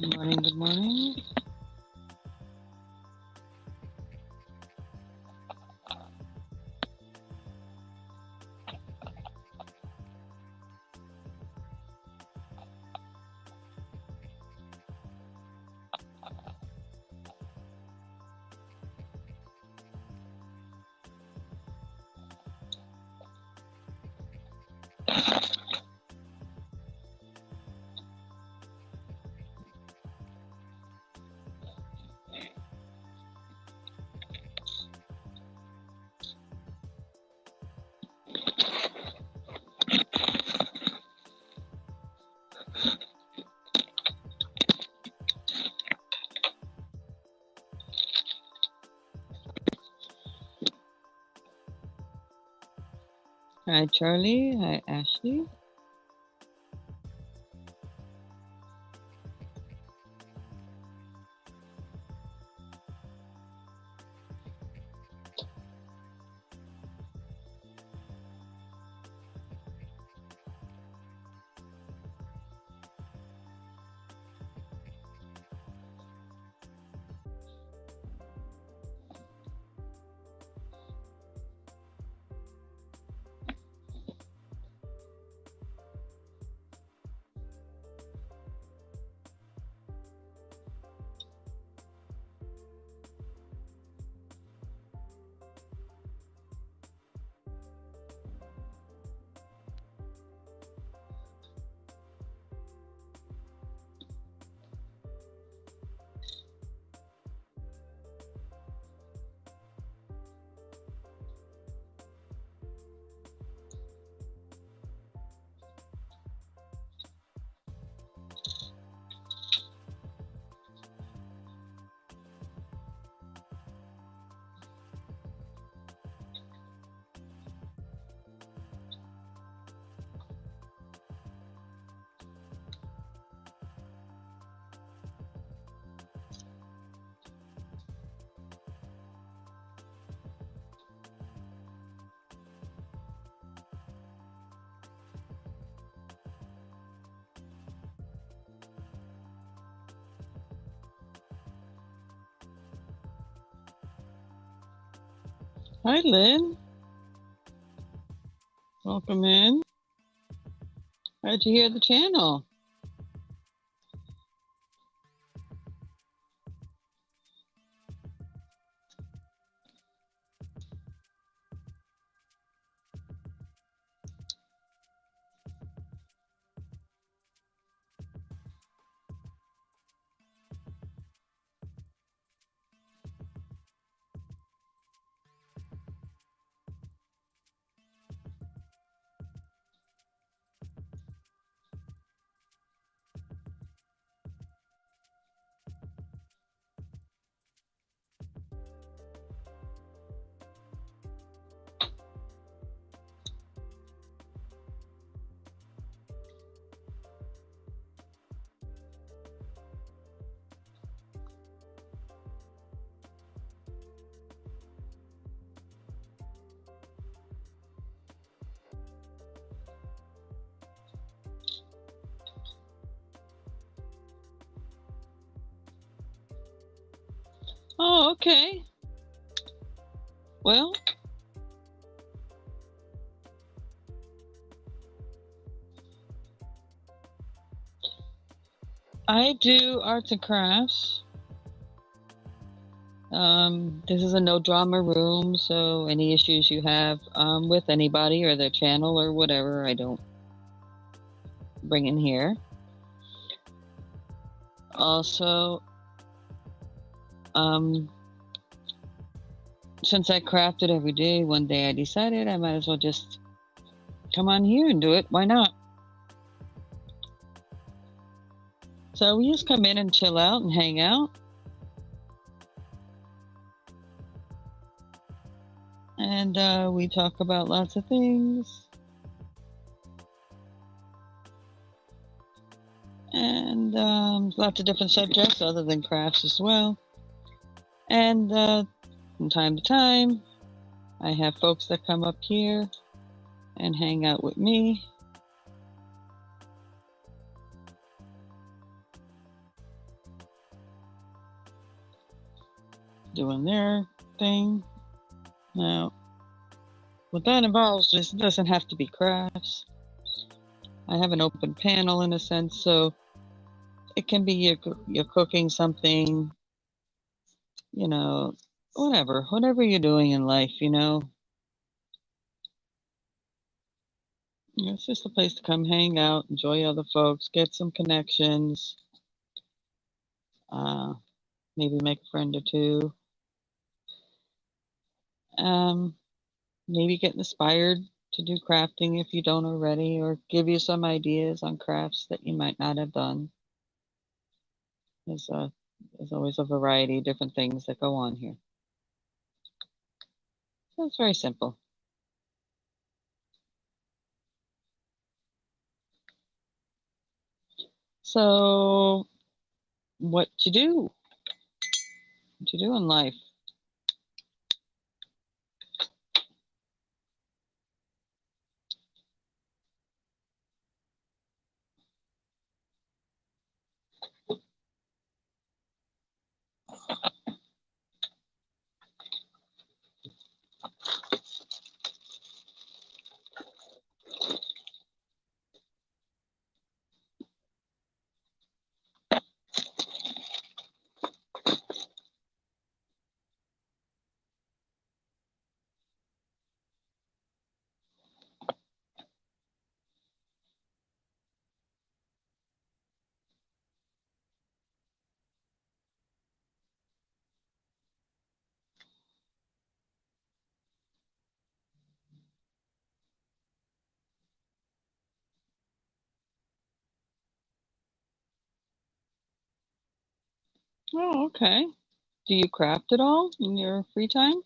Good morning, good morning. Hi, Charlie. Hi, Ashley. Hi, Lynn. Welcome in. How'd you hear the channel? Oh, okay. Well, I do arts and crafts. This is a no drama room, so any issues you have with anybody or their channel or whatever, I don't bring in here. Also, since I craft it every day, one day I decided I might as well just come on here and do it. Why not? So we just come in and chill out and hang out. And we talk about lots of things. And lots of different subjects other than crafts as well. And from time to time, I have folks that come up here and hang out with me. doing their thing. Now, what that involves is it doesn't have to be crafts. I have an open panel in a sense, so it can be you're cooking something, you know, whatever you're doing in life, you know. It's just a place to come hang out, enjoy other folks, get some connections, maybe make a friend or two. Maybe get inspired to do crafting if you don't already, or give you some ideas on crafts that you might not have done. There's always a variety of different things that go on here. So it's very simple. So what you do? What you do in life? Oh, okay. Do you craft at all in your free time?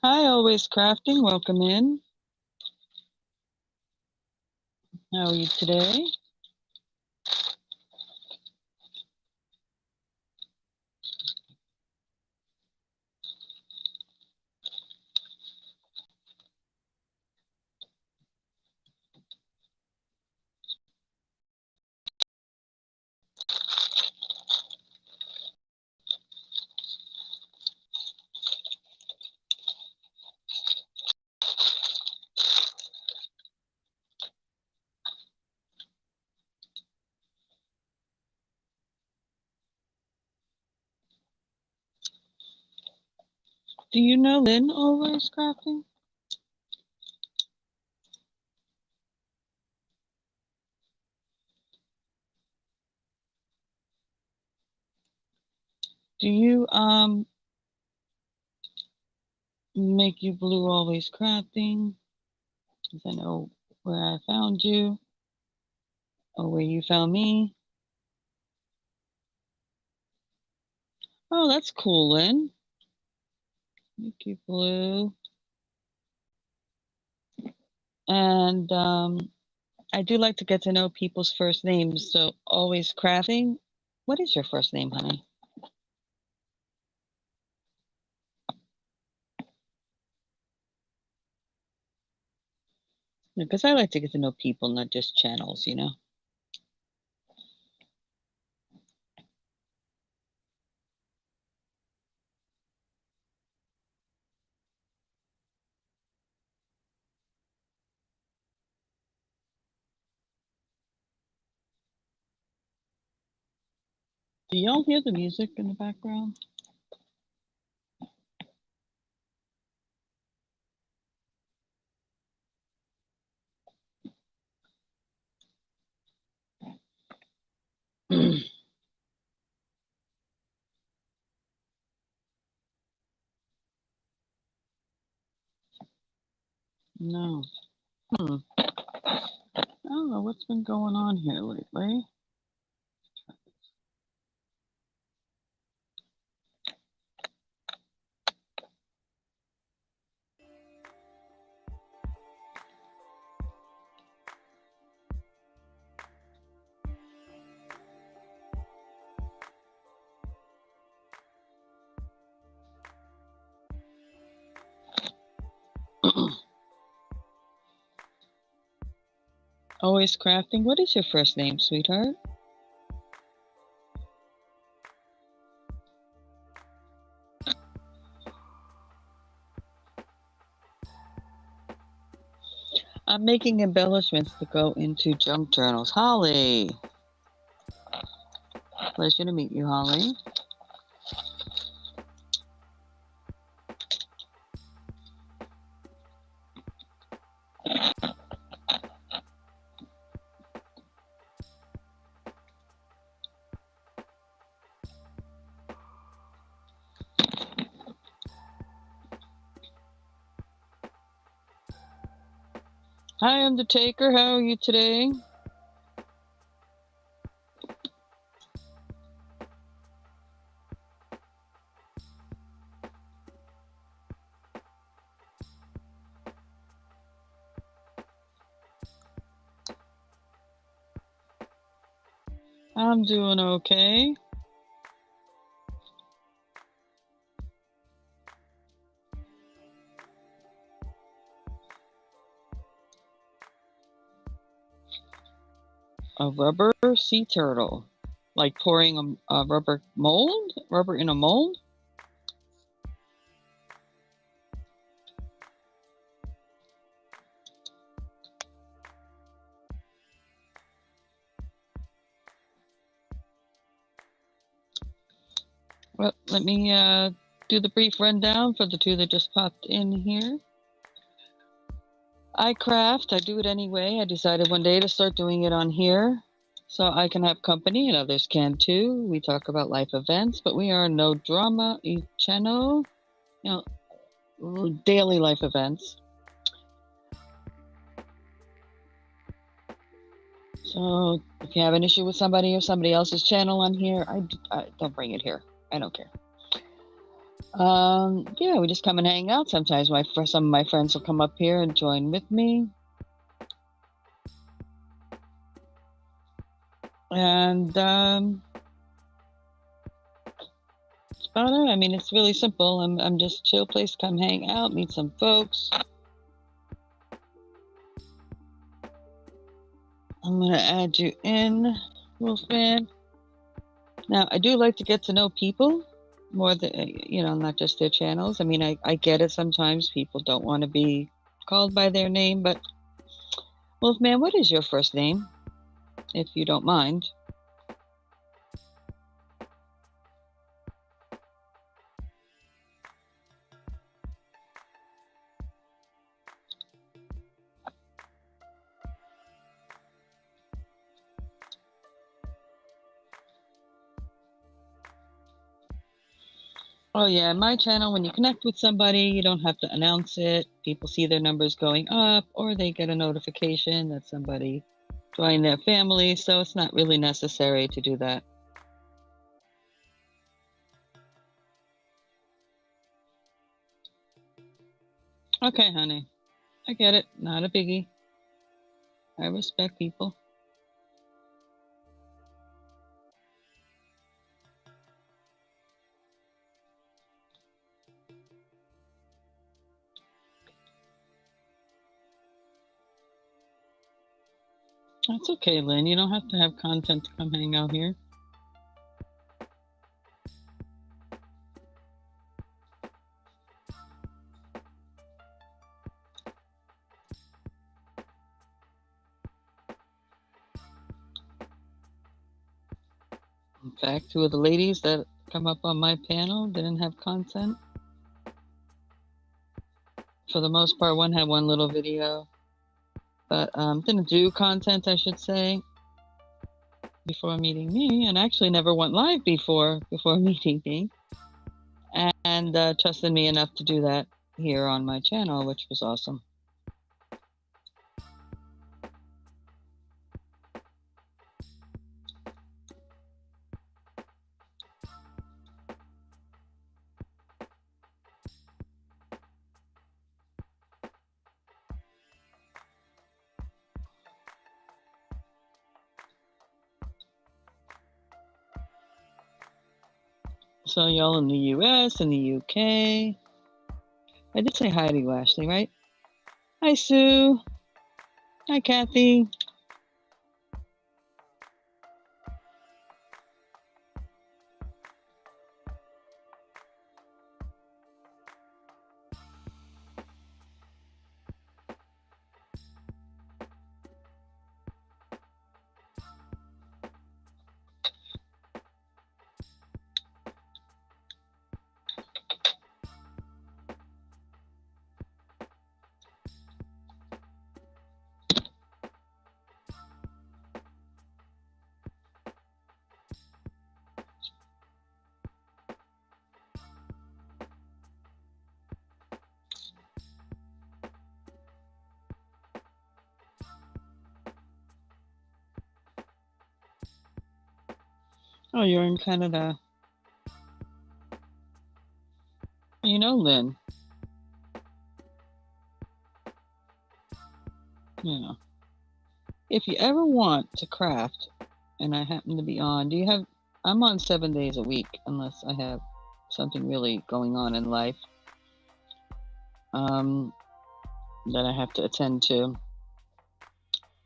Hi, Always Crafting. Welcome in. How are you today? Do you know Lynn Always Crafting? Do you make you blue always crafting? Because I know where I found you or where you found me. Oh, that's cool, Lynn. Make you blue. And I do like to get to know people's first names. So Always Crafting. What is your first name, honey? Because I like to get to know people, not just channels, you know. Do y'all hear the music in the background? No. I don't know what's been going on here lately. Always crafting. What is your first name, sweetheart? I'm making embellishments to go into junk journals. Holly. Pleasure to meet you, Holly. Hi, Undertaker. How are you today? I'm doing okay. A rubber sea turtle. Like pouring a rubber mold? Rubber in a mold? Well, let me do the brief rundown for the two that just popped in here. I craft. I do it anyway. I decided one day to start doing it on here so I can have company and others can too. We talk about life events, but we are no drama channel, you know, daily life events. So if you have an issue with somebody or somebody else's channel on here, I don't bring it here. I don't care. Yeah, we just come and hang out. Sometimes some of my friends will come up here and join with me. And it's about it. I mean, it's really simple. I'm just chill place, come hang out, meet some folks. I'm gonna add you in, Wolfman. Now, I do like to get to know people more than, not just their channels. I mean, I get it sometimes. People don't want to be called by their name, but Wolfman, what is your first name, if you don't mind? Oh yeah, my channel, when you connect with somebody, you don't have to announce it. People see their numbers going up, or they get a notification that somebody joined their family, so it's not really necessary to do that. Okay, honey. I get it. Not a biggie. I respect people. That's okay, Lynn. You don't have to have content to come hang out here. In fact, two of the ladies that come up on my panel didn't have content. For the most part, one had one little video, but didn't do content, I should say, before meeting me, and actually never went live before meeting me, and trusted me enough to do that here on my channel, which was awesome. So y'all in the US and the UK. I did say hi to you, Ashley, right? Hi, Sue. Hi, Kathy. Oh, you're in Canada. You know, Lynn. You know, if you ever want to craft, and I happen to be on, do you have? I'm on 7 days a week, unless I have something really going on in life that I have to attend to.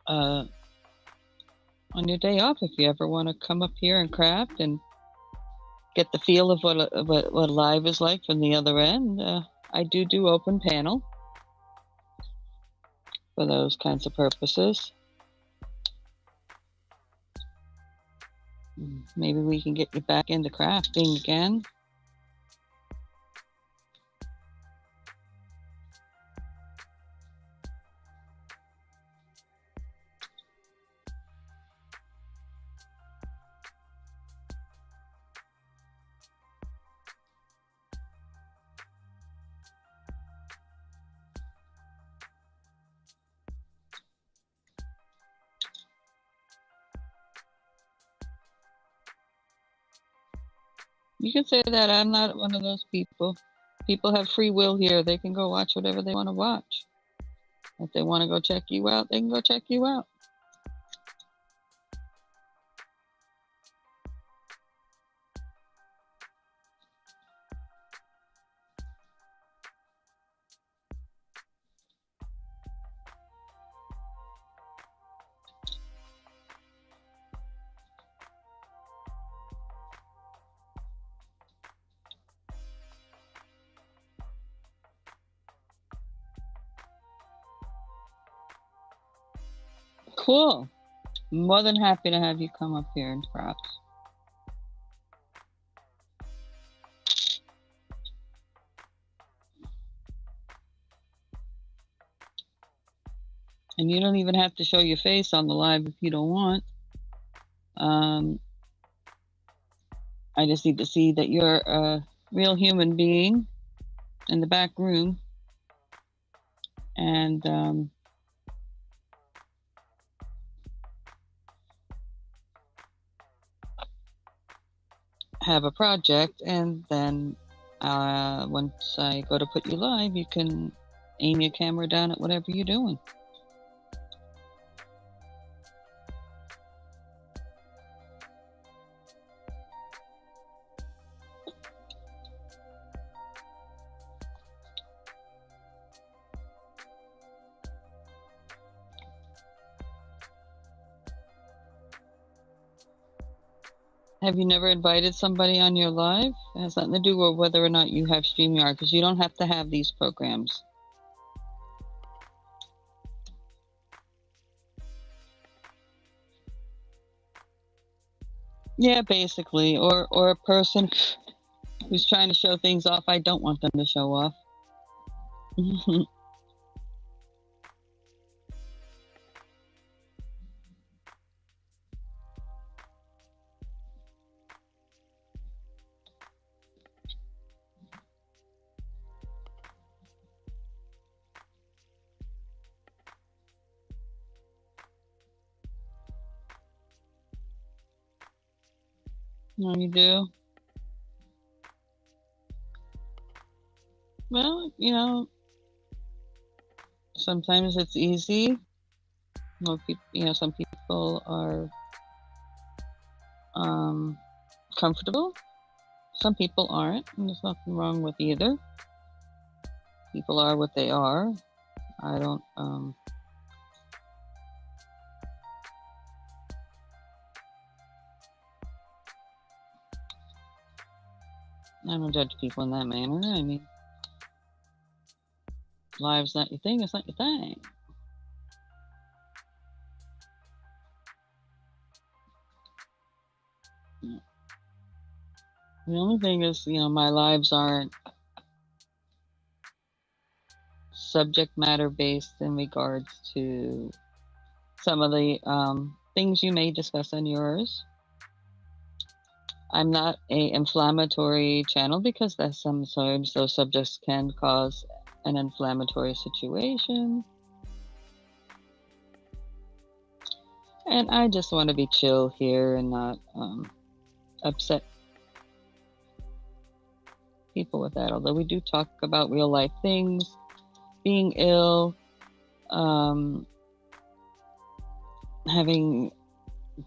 On your day off, if you ever want to come up here and craft and get the feel of what live is like from the other end, I do open panel for those kinds of purposes. Maybe we can get you back into crafting again. You can say that. I'm not one of those people. People have free will here. They can go watch whatever they want to watch. If they want to go check you out, they can go check you out. Cool. More than happy to have you come up here and craft. And you don't even have to show your face on the live if you don't want. I just need to see that you're a real human being in the back room. And have a project, and then once I go to put you live, you can aim your camera down at whatever you're doing. Have you never invited somebody on your live? It has nothing to do with whether or not you have StreamYard, because you don't have to have these programs. Yeah, basically. Or a person who's trying to show things off I don't want them to show off. No, you do? Well, you know, sometimes it's easy. More people, you know, some people are comfortable. Some people aren't, and there's nothing wrong with either. People are what they are. I don't judge people in that manner. I mean, live's not your thing, it's not your thing. The only thing is, you know, my lives aren't subject matter based in regards to some of the things you may discuss on yours. I'm not a inflammatory channel, because that sometimes those subjects can cause an inflammatory situation. And I just want to be chill here and not upset people with that. Although we do talk about real life things, being ill, having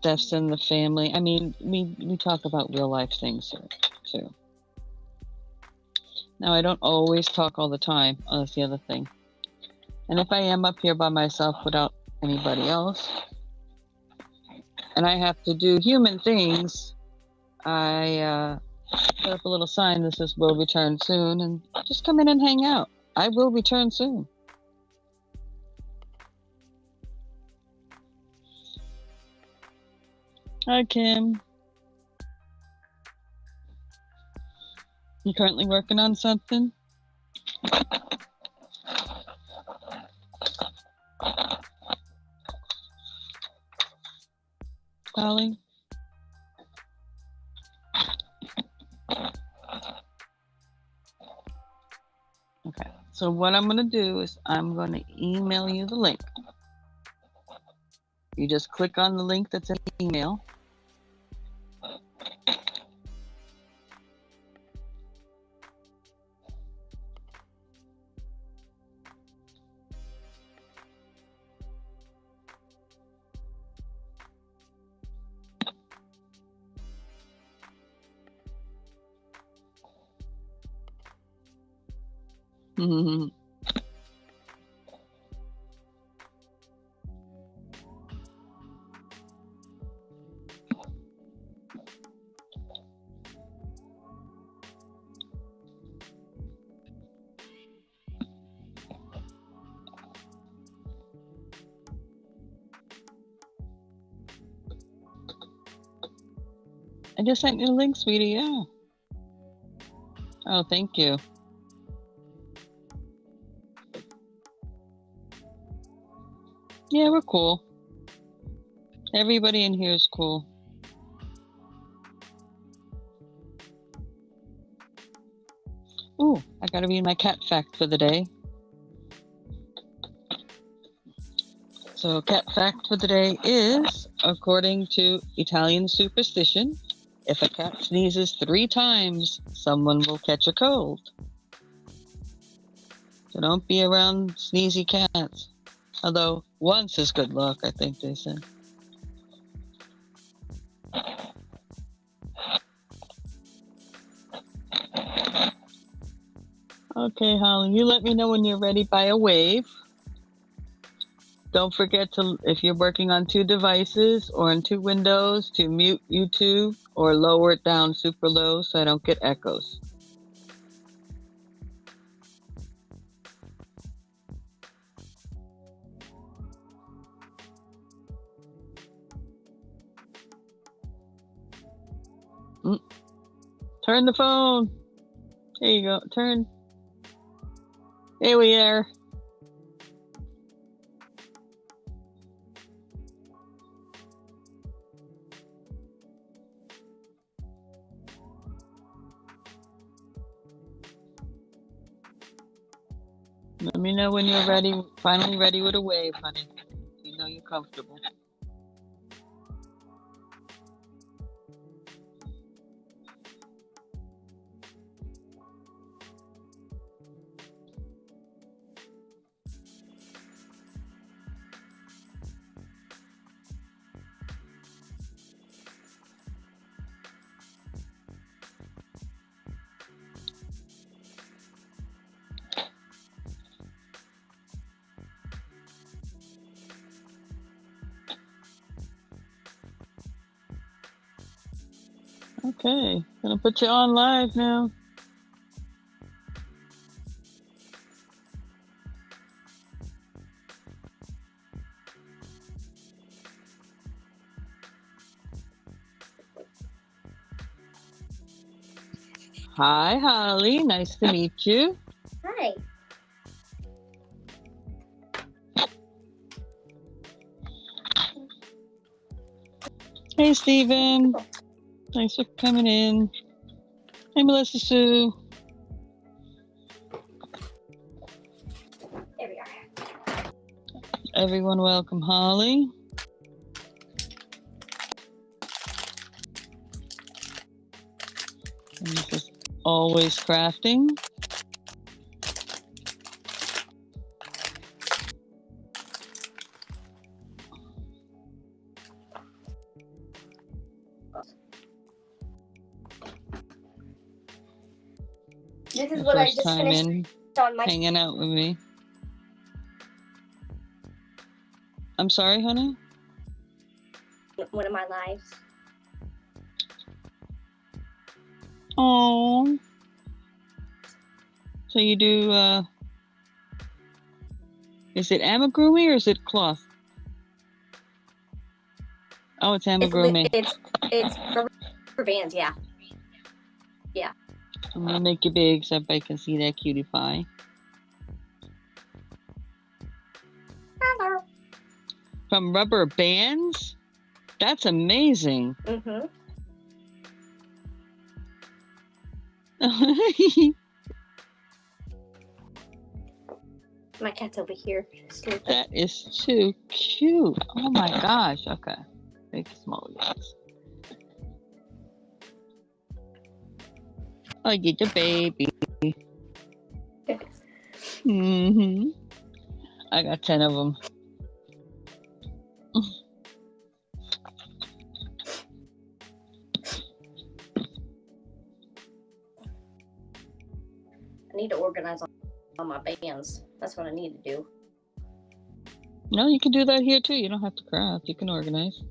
deaths in the family. I mean, we talk about real life things here too. Now, I don't always talk all the time. Oh, that's the other thing. And if I am up here by myself without anybody else, and I have to do human things, I put up a little sign that says "Will return soon," and just come in and hang out. I will return soon. Hi, Kim. You currently working on something? Holly? Okay, so what I'm going to do is I'm going to email you the link. You just click on the link that's in the email. I just sent you the link, sweetie. Yeah. Oh, thank you. Yeah, we're cool. Everybody in here is cool. Ooh, I gotta read my cat fact for the day. So, cat fact for the day is, according to Italian superstition, if a cat sneezes 3 times, someone will catch a cold. So don't be around sneezy cats. Although once is good luck, I think they said. Okay, Holly, you let me know when you're ready by a wave. Don't forget to, if you're working on 2 devices or in 2 windows, to mute YouTube or lower it down super low so I don't get echoes. Turn the phone. There you go. Turn. There we are. Let me know when you're ready, finally ready with a wave, honey. You know you're comfortable. Okay, gonna put you on live now. Hi, Holly. Nice to meet you. Hi. Hey, Stephen. Thanks for coming in. Hey, Melissa Sue. There we are. Everyone, welcome, Holly. And this is always crafting. This is what I just finished on my hanging out with me. I'm sorry, honey? one of my lives. Oh. So you do, is it amigurumi or is it cloth? Oh, it's amigurumi. It's rubber bands, yeah. Yeah. I'm gonna make it big so everybody can see that cutie pie. Hello. From rubber bands? That's amazing. Mm-hmm. My cat's over here. That is too cute. Oh my gosh. Okay. Big small yes. Oh, get the baby. Mm-hmm. I got 10 of them. I need to organize all my bands. That's what I need to do. No, you can do that here too. You don't have to craft. You can organize.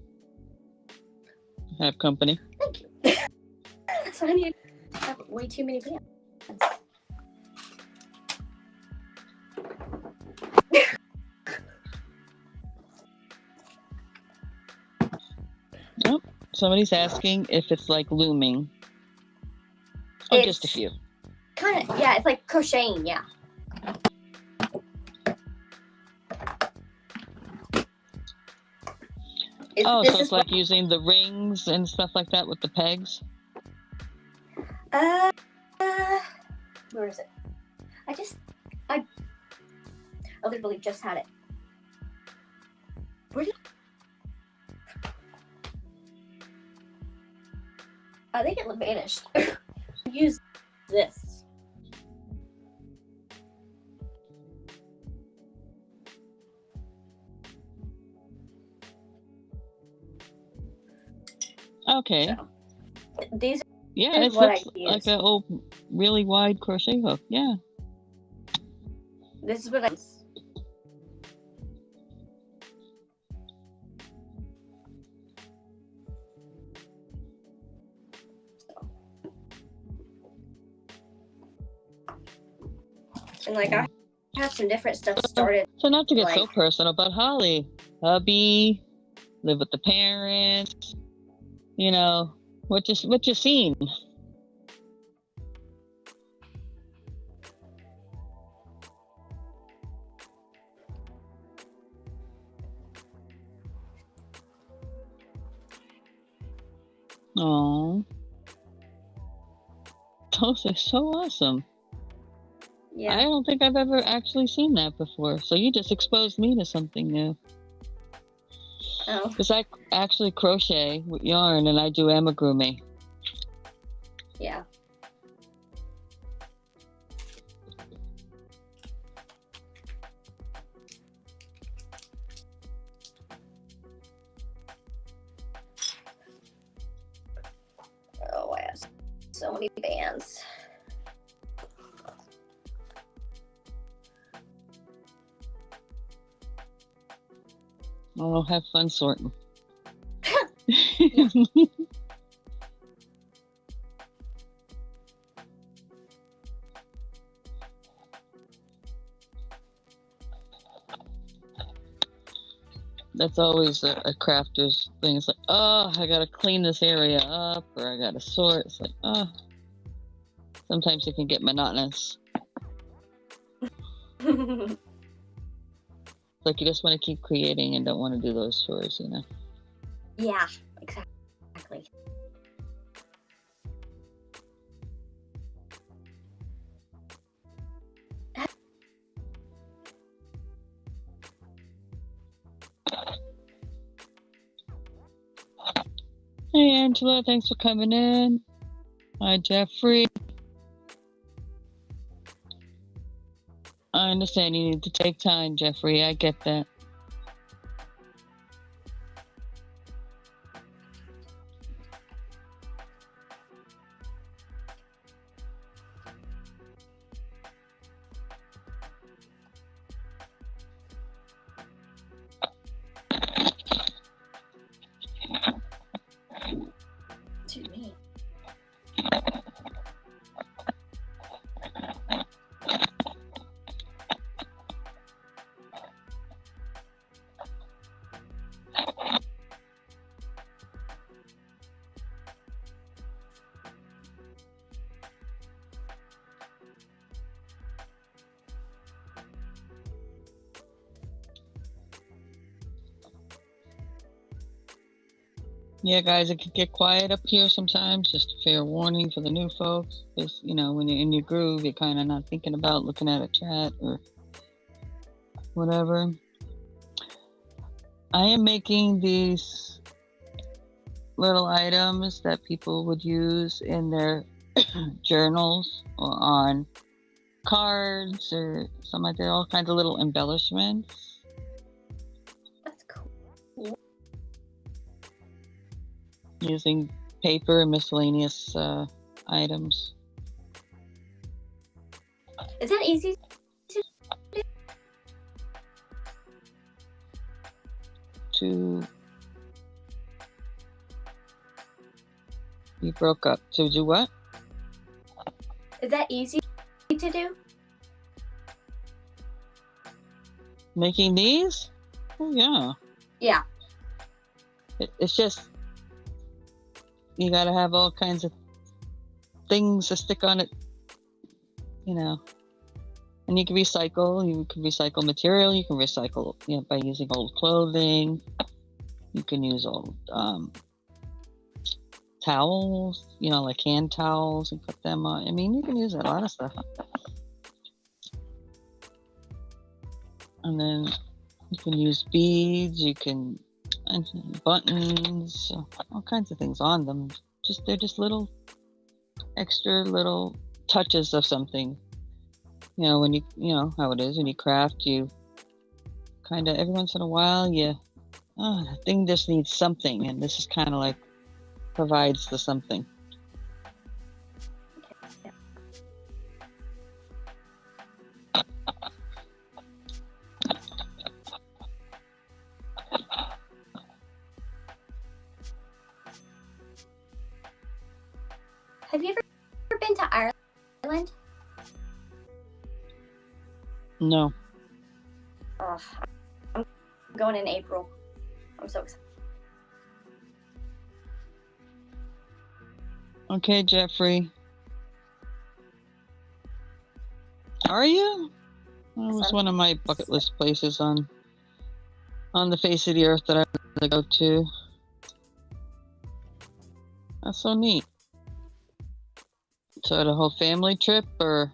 Have company. Thank you. That's what I need. I have way too many bands. Oh, somebody's asking if it's like looming. Oh, just a few. Kind of, yeah, it's like crocheting, yeah. So it's like using the rings and stuff like that with the pegs? Where is it? I literally just had it. Where did I think it vanished. Use this. Okay. So, these it looks like an old, really wide crochet hook. Yeah. This is what I use. And like I have some different stuff started. So not to get so personal, but Holly, hubby, live with the parents, you know, what you seen? Oh, those are so awesome. Yeah. I don't think I've ever actually seen that before. So you just exposed me to something new. Oh. Because I actually crochet with yarn and I do amigurumi. Yeah. Oh, I have so many bands. Oh, have fun sorting. That's always a crafter's thing. It's like, oh, I gotta clean this area up, or I gotta sort. It's like, oh. Sometimes it can get monotonous. Like you just want to keep creating and don't want to do those chores, you know? Yeah, exactly. Hey Angela, thanks for coming in. Hi, Jeffrey. I understand you need to take time, Jeffrey. I get that. To me. Yeah, guys, it could get quiet up here sometimes. Just a fair warning for the new folks. Because, you know, when you're in your groove, you're kind of not thinking about looking at a chat or whatever. I am making these little items that people would use in their journals or on cards or something like that. All kinds of little embellishments. That's cool. Using paper and miscellaneous items. Is that easy to do? You broke up. To do what? Is that easy to do? Making these? Oh, yeah. Yeah. It's just, you gotta have all kinds of things to stick on it, you know. And you can recycle material, you can recycle, you know, by using old clothing. You can use old towels, you know, like hand towels, and put them on. I mean, you can use a lot of stuff. And then you can use beads, you can buttons, all kinds of things on them. They're just little extra little touches of something. You know, when you know how it is when you craft, you kind of every once in a while the thing just needs something, and this is kind of like provides the something. Have you ever been to Ireland? No. Oh, I'm going in April. I'm so excited. Okay, Jeffrey. Are you? It was one of my bucket list places on the face of the earth that I want to go to. That's so neat. So the whole family trip, or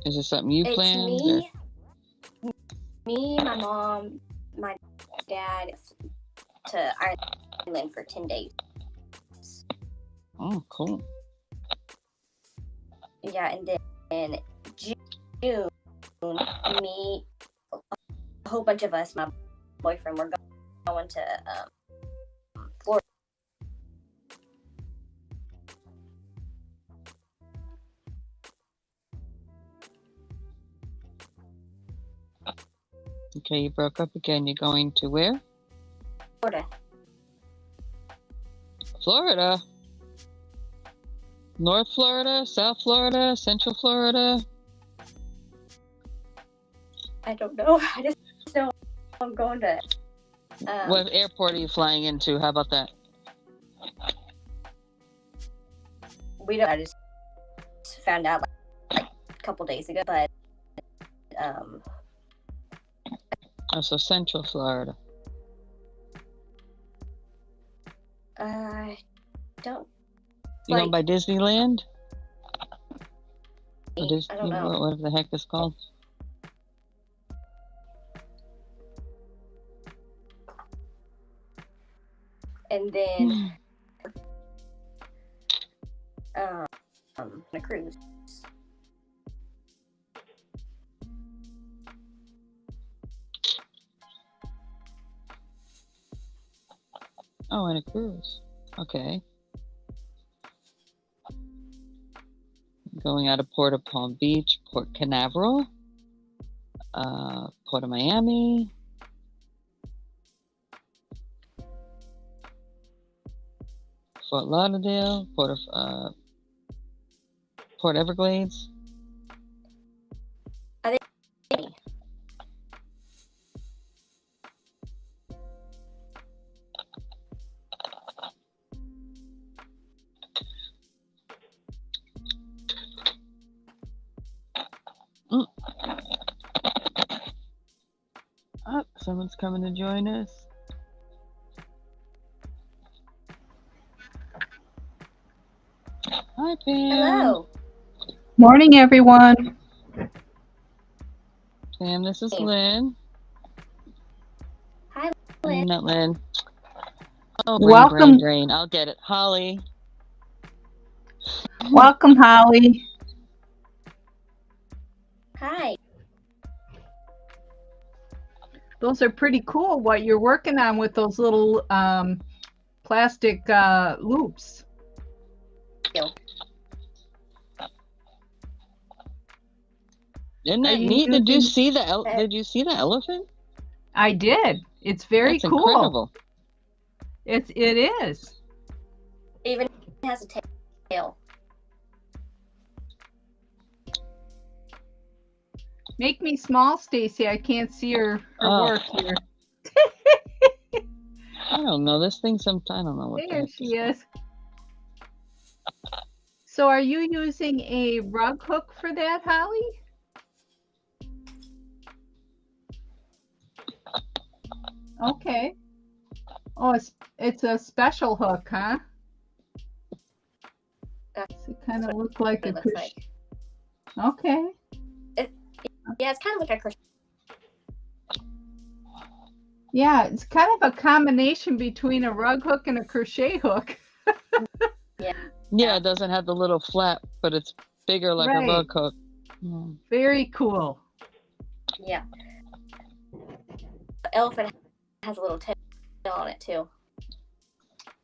is it something you planned? Me, my mom, my dad to Ireland for 10 days. Oh, cool. Yeah, and then June, me, a whole bunch of us, my boyfriend, we're going to Florida. Okay, you broke up again. You're going to where? Florida. Florida? North Florida? South Florida? Central Florida? I don't know. I just know I'm going to... what airport are you flying into? How about that? We don't... I just found out like a couple days ago, but... Oh, so Central Florida. I don't... You going by Disneyland? Or I don't know. Whatever the heck it's called. And then on a cruise. Oh, and a cruise. Okay. Going out of Port of Palm Beach, Port Canaveral, Port of Miami, Fort Lauderdale, Port Everglades. Are they? Oh, someone's coming to join us. Hi, Pam. Hello. Morning, everyone. Pam, this is Lynn. Hi, I mean, Lynn. not Lynn. Oh, Welcome. brain. I'll get it. Holly. Welcome, Holly. Hi. Those are pretty cool, what you're working on with those little plastic loops. Isn't that neat? Did you see the elephant? I did. It's very That's cool. Incredible. It is. Even has a tail. Make me small, Stacey. I can't see her work here. I don't know. This thing sometimes, I don't know what There she is. So are you using a rug hook for that, Holly? Okay. Oh, it's a special hook, huh? Does it kind of look like a cushion? Okay. Yeah, it's kind of like a crochet. Yeah, it's kind of a combination between a rug hook and a crochet hook. Yeah, it doesn't have the little flap, but it's bigger like a rug hook. Yeah. Very cool. Yeah. The elephant has a little tail on it too.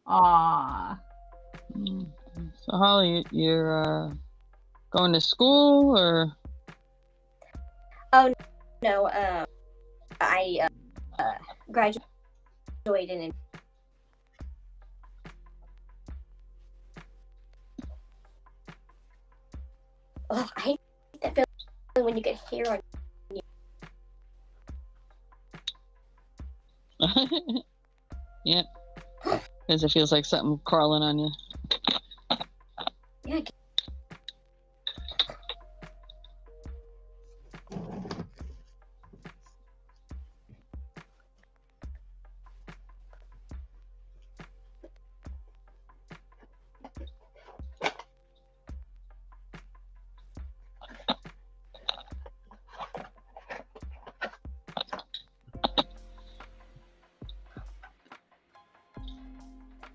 Aww. So Holly, you're going to school or? Oh no, I graduated in. Oh, I hate that feeling when you get hair on you. Yep. Because it feels like something crawling on you. Yeah.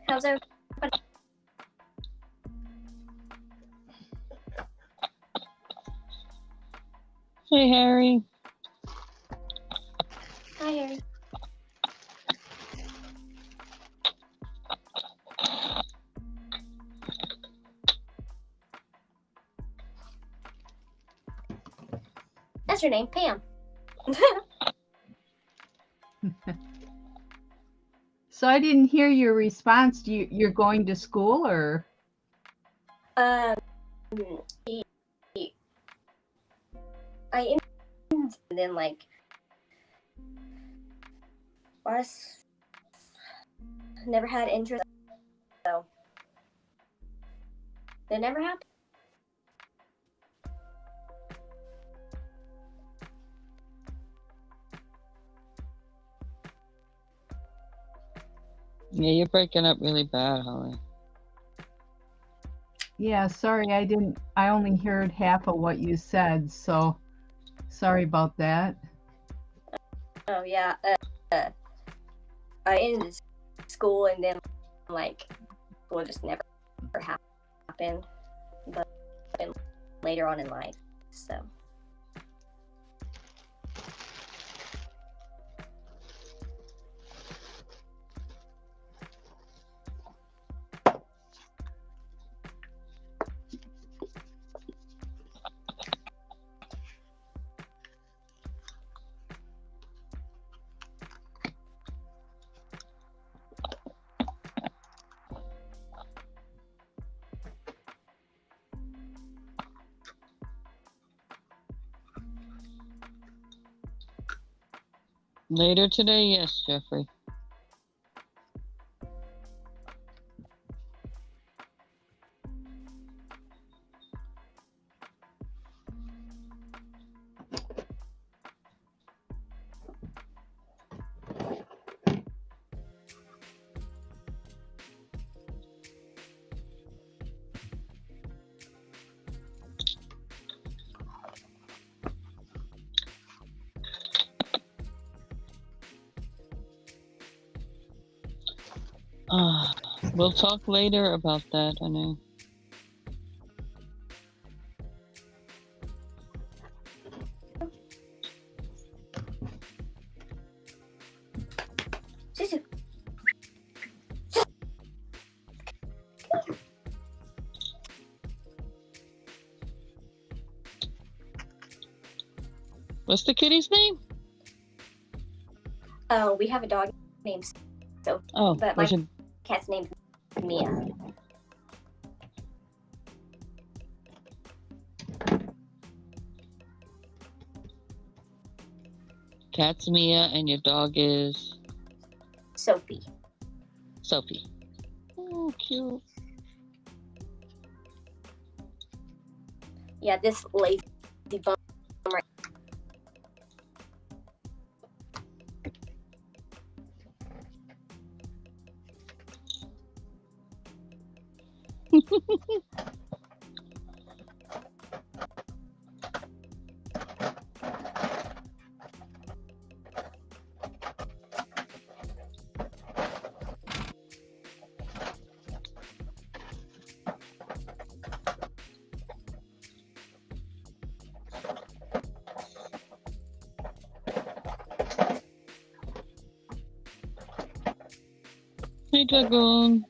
How's everybody? Hey, Harry. Hi, Harry. That's your name, Pam. So I didn't hear your response. You're going to school or? I am, and then like was never had interest, so that never happened. Yeah, you're breaking up really bad, Holly. Yeah, sorry, I only heard half of what you said, so sorry about that. Oh yeah, I ended school and then like school just never happened. but later on in life. So. Later today, yes, Jeffrey. We'll talk later about that, honey. What's the kitty's name? Oh, we have a dog named Sophie. Oh, but my cat's named Mia. Cat's Mia and your dog is? Sophie. Sophie. Oh, cute. Yeah, this lazy bum right. Hey, Dragoon.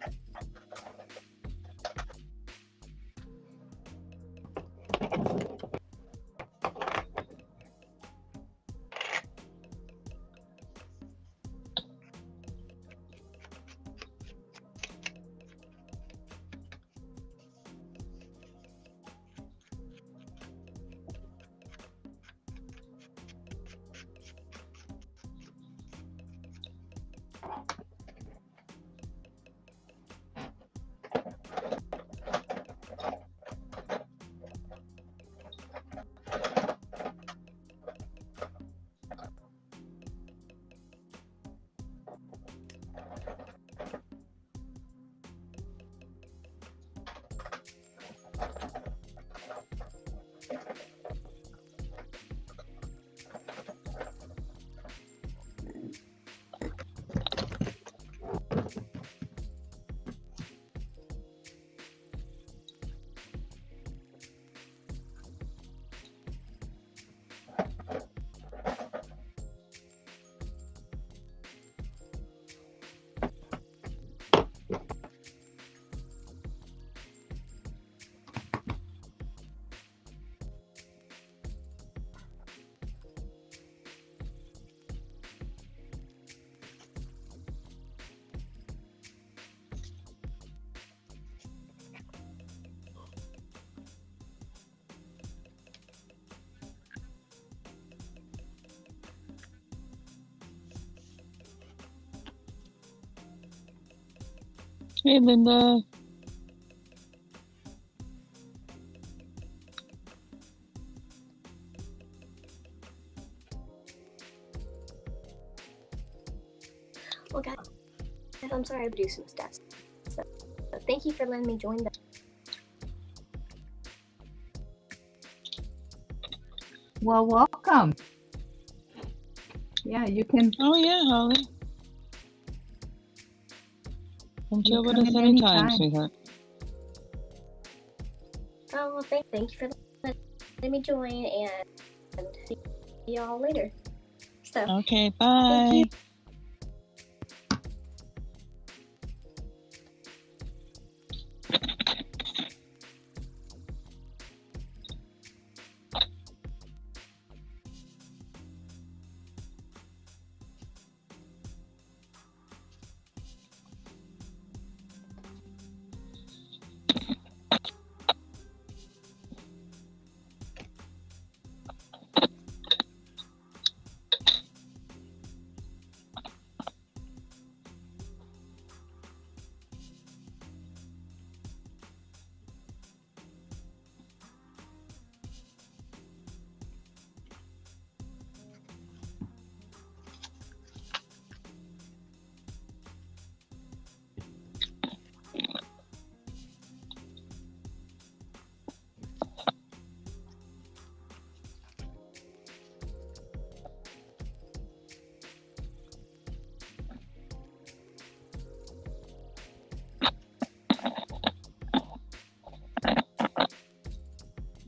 Hey, Linda. Well, guys, I'm sorry I do some stats. So thank you for letting me join the. Well, welcome. Yeah, you can. Oh, yeah, Holly. Come chill with come us in anytime, anytime. sweetheart. Well, thank you for letting me join, and see y'all later. So, Okay, thank bye. you.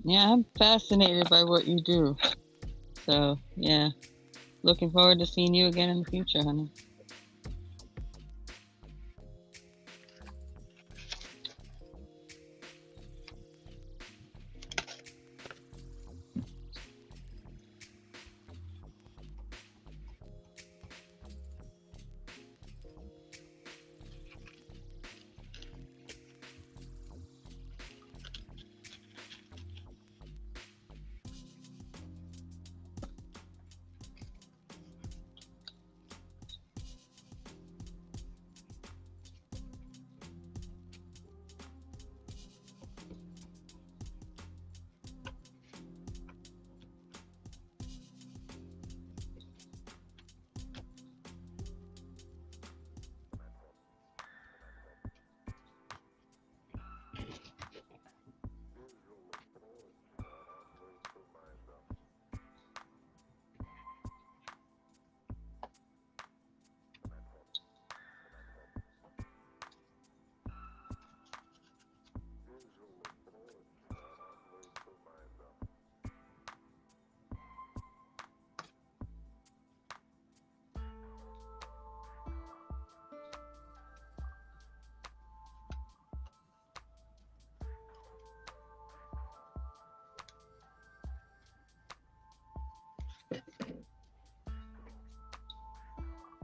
Yeah, I'm fascinated by what you do. So, yeah. Looking forward to seeing you again in the future, honey.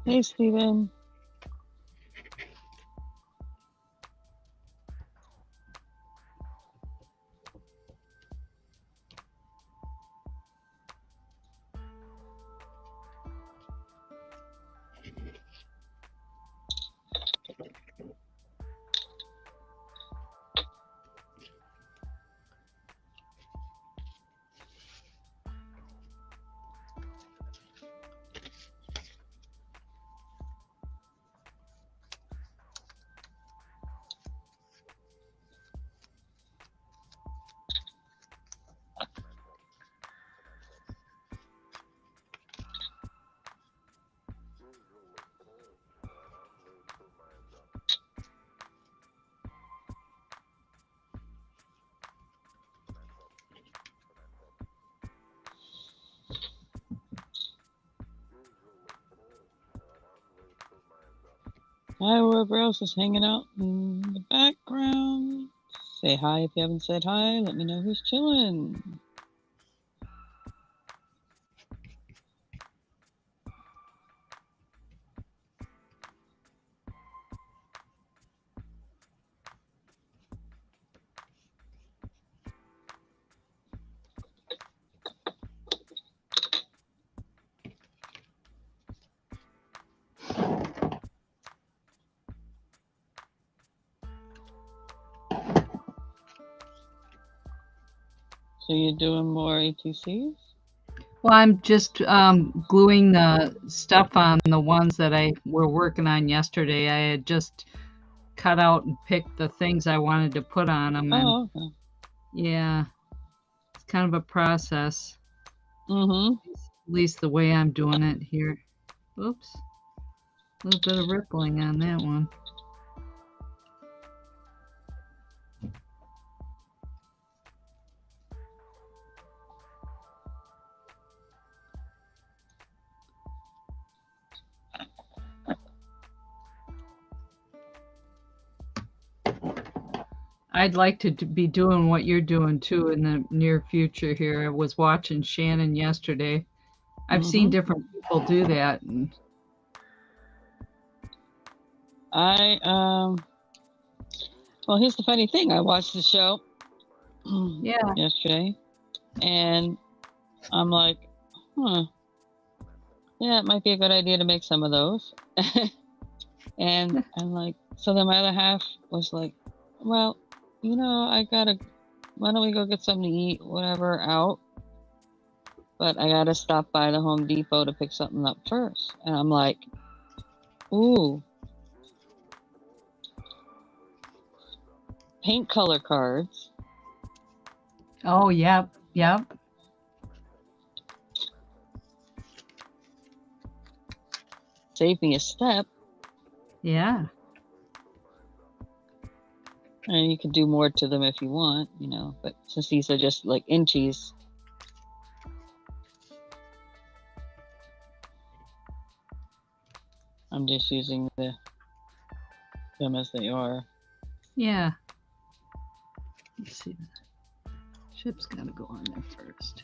Hey, Steven. Hi, whoever else is hanging out in the background. Say hi if you haven't said hi. Let me know who's chilling. So you're doing more ATCs? Well, I'm just gluing the stuff on the ones that I were working on yesterday. I had just cut out and picked the things I wanted to put on them. And Oh, okay. yeah, it's kind of a process. Mm-hmm. At least the way I'm doing it here. Oops. A little bit of rippling on that one. I'd like to be doing what you're doing too in the near future here. I was watching Shannon yesterday. I've seen different people do that. And well, here's the funny thing. I watched the show yeah. yesterday, and I'm like, yeah, it might be a good idea to make some of those. And I'm like, so then my other half was like, well, why don't we go get something to eat, whatever, out? But I gotta stop by the Home Depot to pick something up first. And I'm like, ooh, paint color cards. Oh, yep. Save me a step. Yeah. And you can do more to them if you want, but since these are just like inchies, I'm just using them as they are. Yeah. Let's see. Chip's gotta go on there first.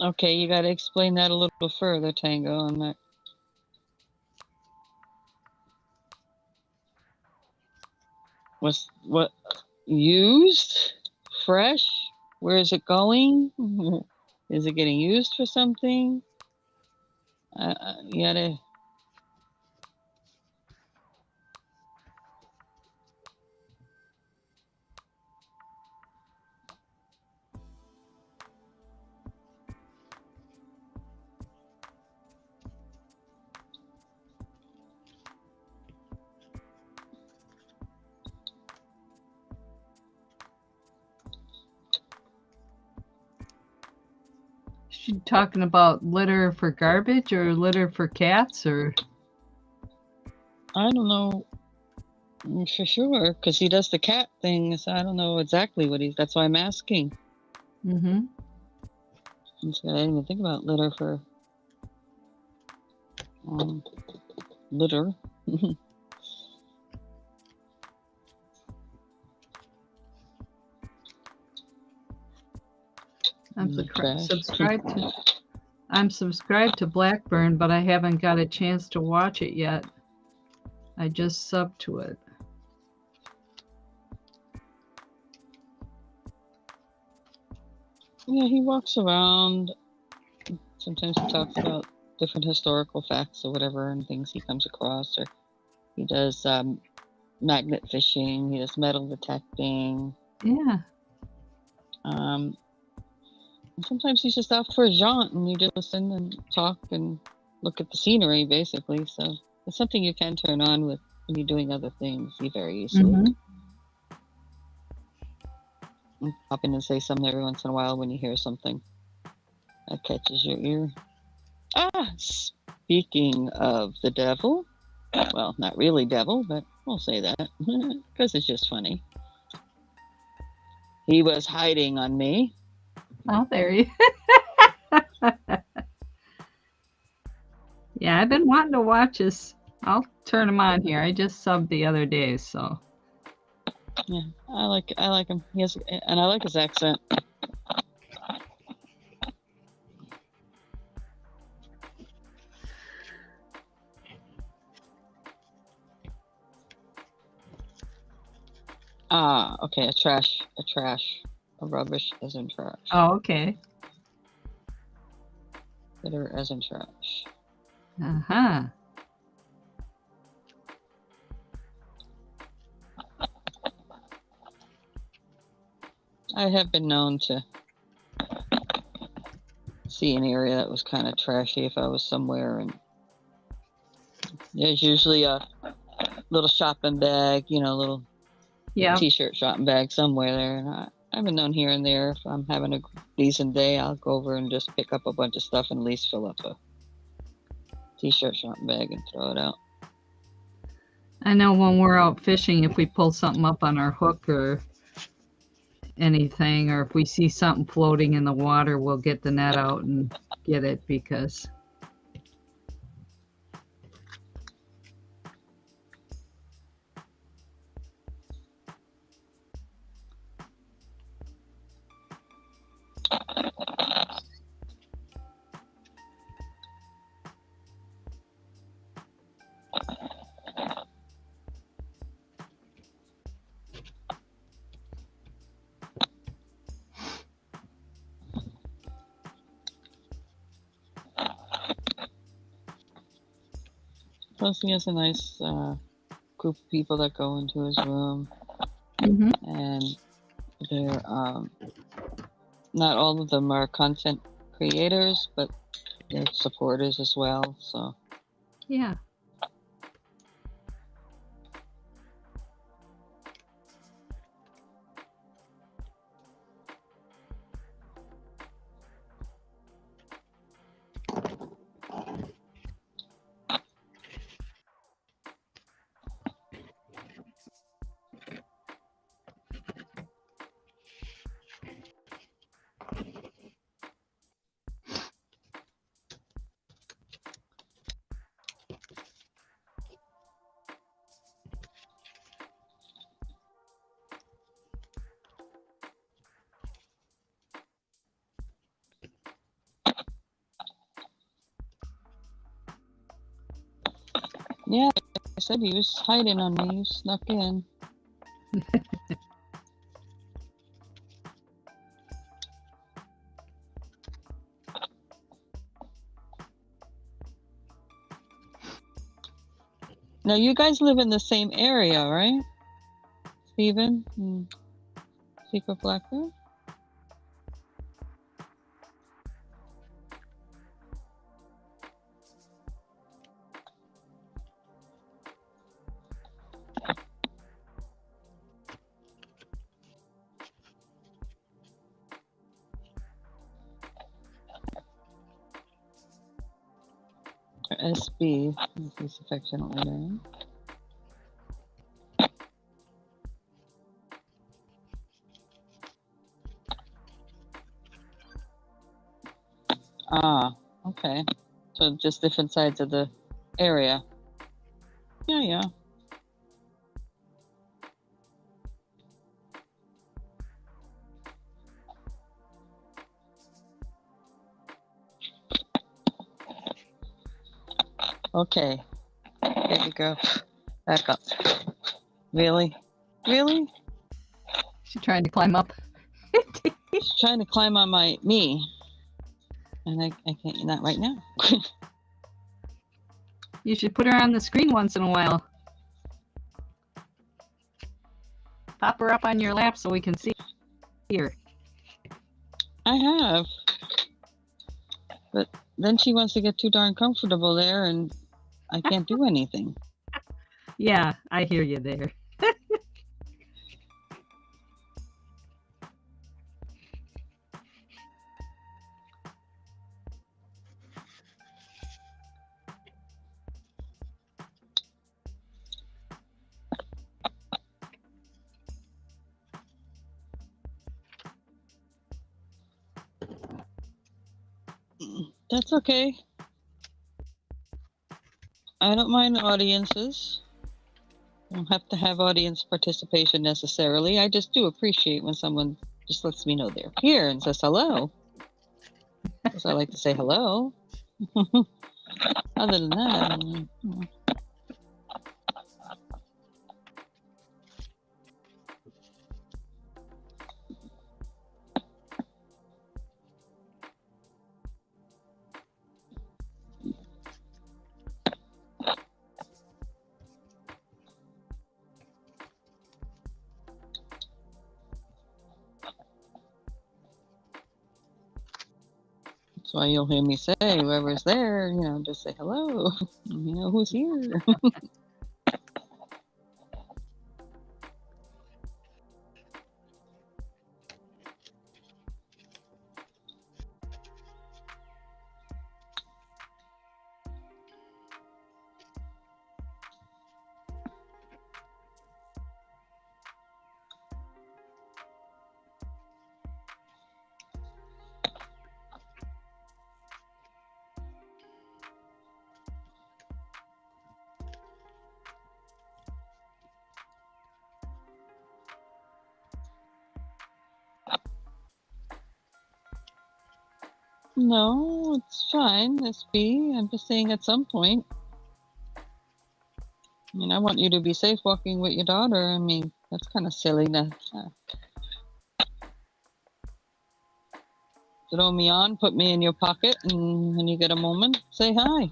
Okay, you got to explain that a little further, Tango, on that. What used? Fresh? Where is it going? Is it getting used for something? You gotta. She talking about litter for garbage or litter for cats or? I don't know for sure because he does the cat thing, so I don't know exactly what that's why I'm asking. Mm-hmm. I didn't even think about litter for litter. I'm subscribed to Blackburn, but I haven't got a chance to watch it yet. I just subbed to it. Yeah, he walks around. Sometimes he talks about different historical facts or whatever and things he comes across. Or he does magnet fishing. He does metal detecting. Yeah. Sometimes he's just out for a jaunt and you just listen and talk and look at the scenery, basically. So it's something you can turn on when you're doing other things very easily. And pop in and say something every once in a while when you hear something that catches your ear. Speaking of the devil, well, not really devil, but we'll say that because it's just funny. He was hiding on me. Oh, there you. Yeah, I've been wanting to watch this. I'll turn him on here. I just subbed the other day, so. Yeah, I like him. Yes, and I like his accent. Okay, a rubbish as in trash. Oh, okay. Litter as in trash. Uh-huh. I have been known to see an area that was kind of trashy if I was somewhere, and there's usually a little shopping bag, little t-shirt shopping bag somewhere there. And I've been known here and there, if I'm having a decent day, I'll go over and just pick up a bunch of stuff and at least fill up a t-shirt shopping bag and throw it out. I know when we're out fishing, if we pull something up on our hook or anything, or if we see something floating in the water, we'll get the net out and get it because. Plus, he has a nice group of people that go into his room, Mm-hmm. and they're not all of them are content creators, but they're supporters as well. So Yeah. yeah, like I said, he was hiding on me. He snuck in. Now, you guys live in the same area, right? Steven and Secret Blackbird? Or SB, as he's affectionately known. Ah, okay. So just different sides of the area. Yeah, yeah. Okay. Baby girl, back up. Really? Really? She's trying to climb up. She's trying to climb on me. And I can't, not right now. You should put her on the screen once in a while. Pop her up on your lap so we can see her. I have. But then she wants to get too darn comfortable there and I can't do anything. Yeah, I hear you there. That's okay. I don't mind audiences. I don't have to have audience participation necessarily. I just do appreciate when someone just lets me know they're here and says hello. Because I like to say hello. Other than that, that's why you'll hear me say, whoever's there, just say hello. You know who's here. No, it's fine, SB. I'm just saying at some point. I mean, I want you to be safe walking with your daughter. I mean, that's kind of silly to throw me on, put me in your pocket, and when you get a moment, say hi.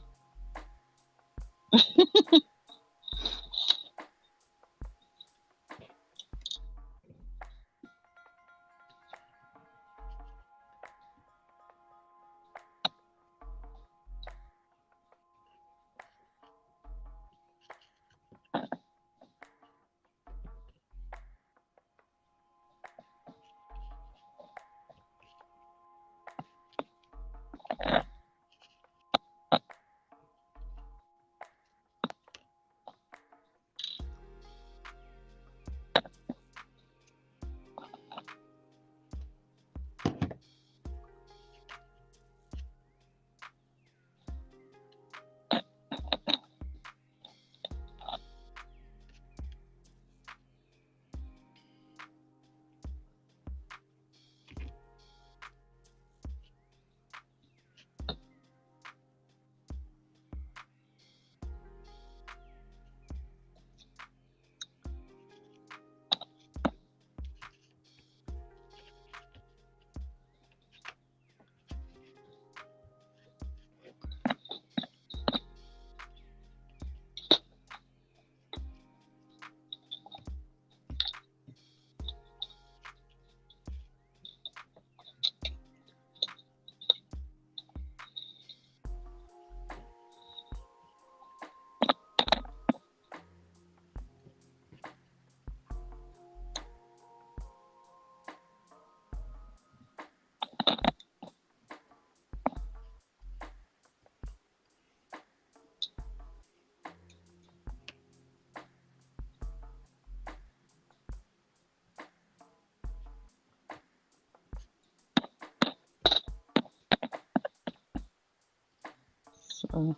So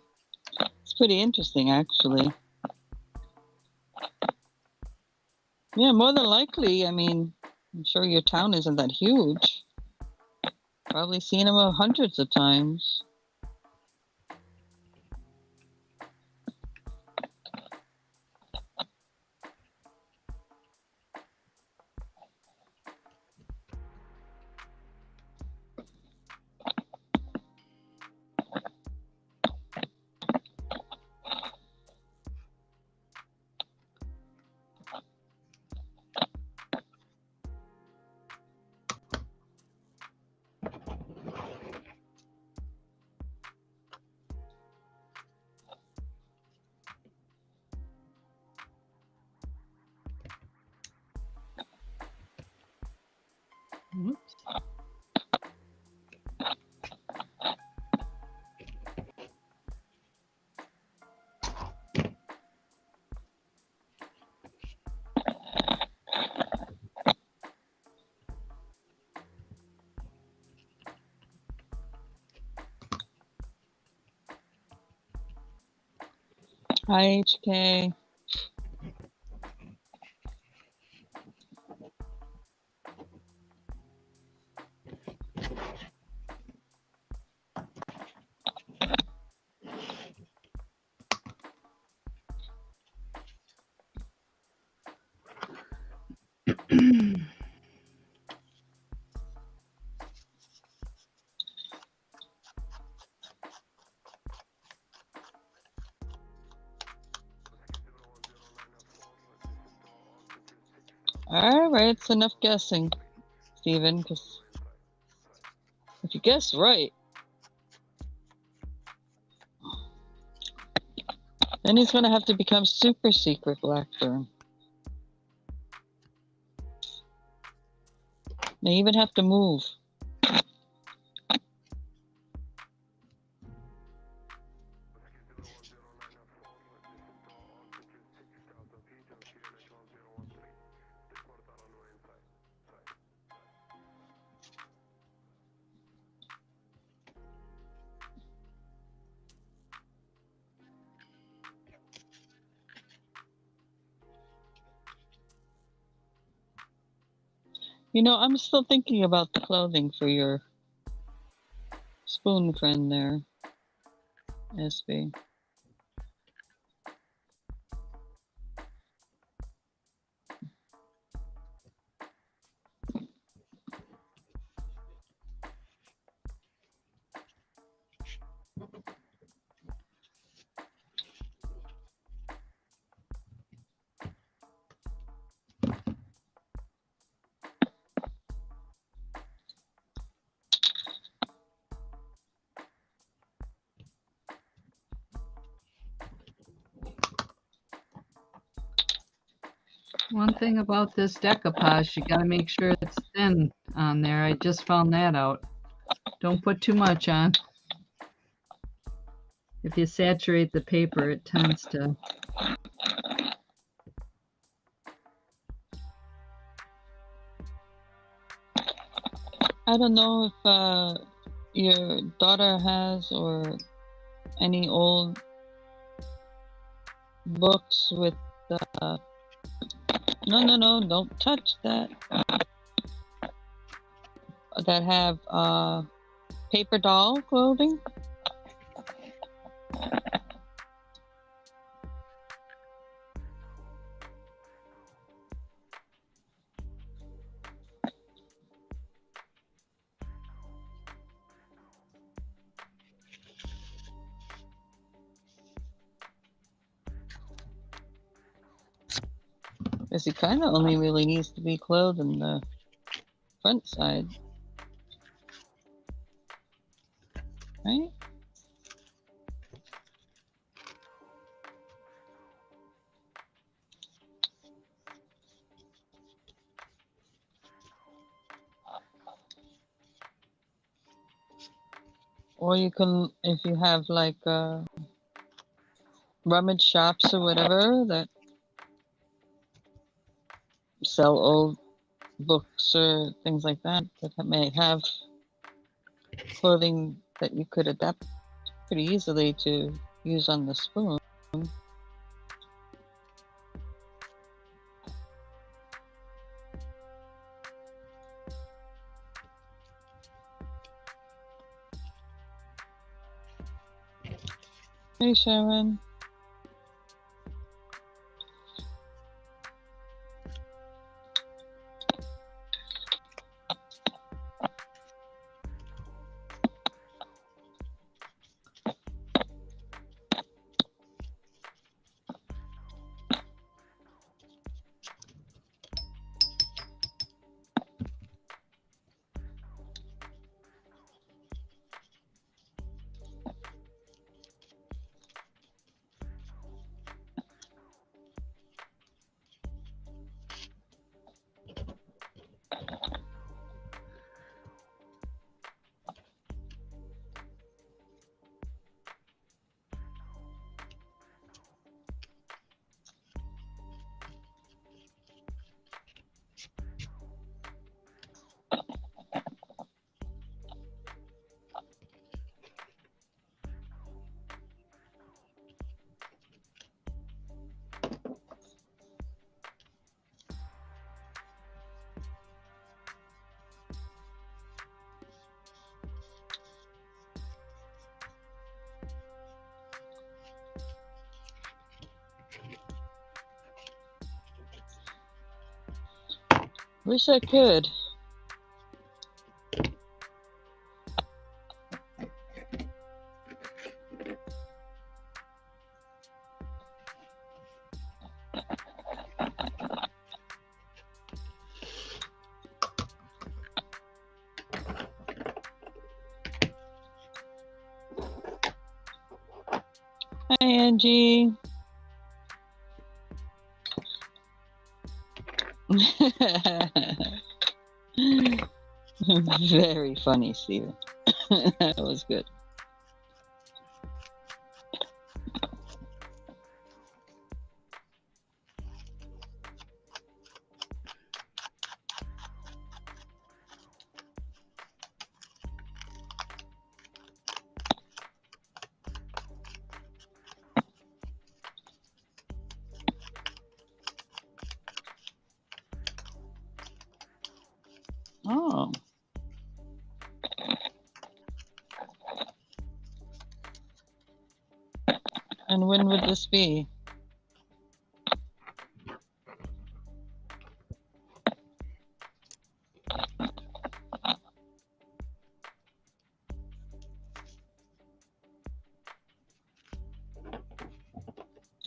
it's pretty interesting, actually. Yeah, more than likely. I mean, I'm sure your town isn't that huge. Probably seen him hundreds of times. Whoops. Hi, HK. All right, it's enough guessing, Steven, because if you guess right, then he's going to have to become super secret Blackburn. May even have to move. You know, I'm still thinking about the clothing for your spoon friend there, SB. One thing about this decoupage, you gotta make sure it's thin on there. I just found that out. Don't put too much on. If you saturate the paper, it tends to. I don't know if your daughter has or any old books with no, don't touch that. That have paper doll clothing. Because he kind of only really needs to be clothed in the front side. Right? Or you can, if you have like rummage shops or whatever that sell old books or things like that, that may have clothing that you could adapt pretty easily to use on the spoon. Hey, Sharon. Wish I could. Hi, Angie. Very funny, Steven. That was good. Oh. And when would this be?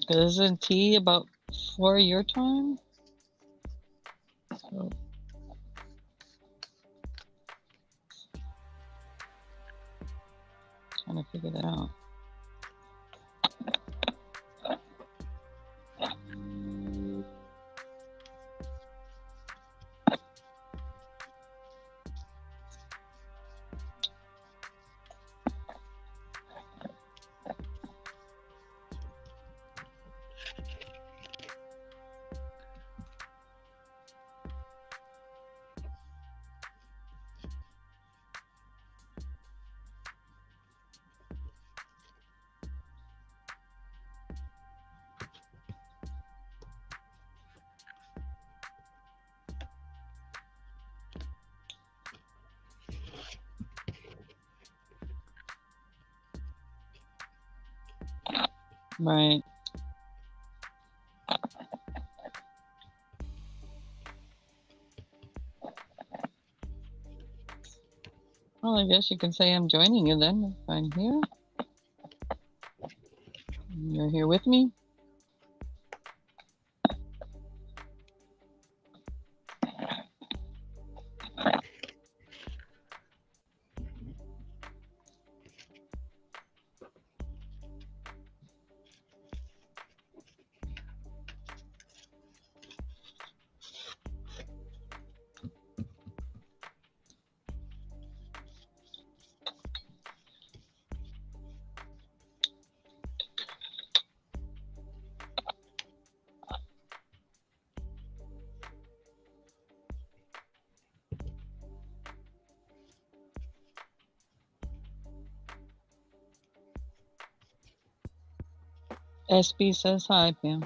Isn't tea about 4 your time? So, trying to figure that out. Right. Well, I guess you can say I'm joining you then if I'm here. You're here with me. SB says hi, Pam.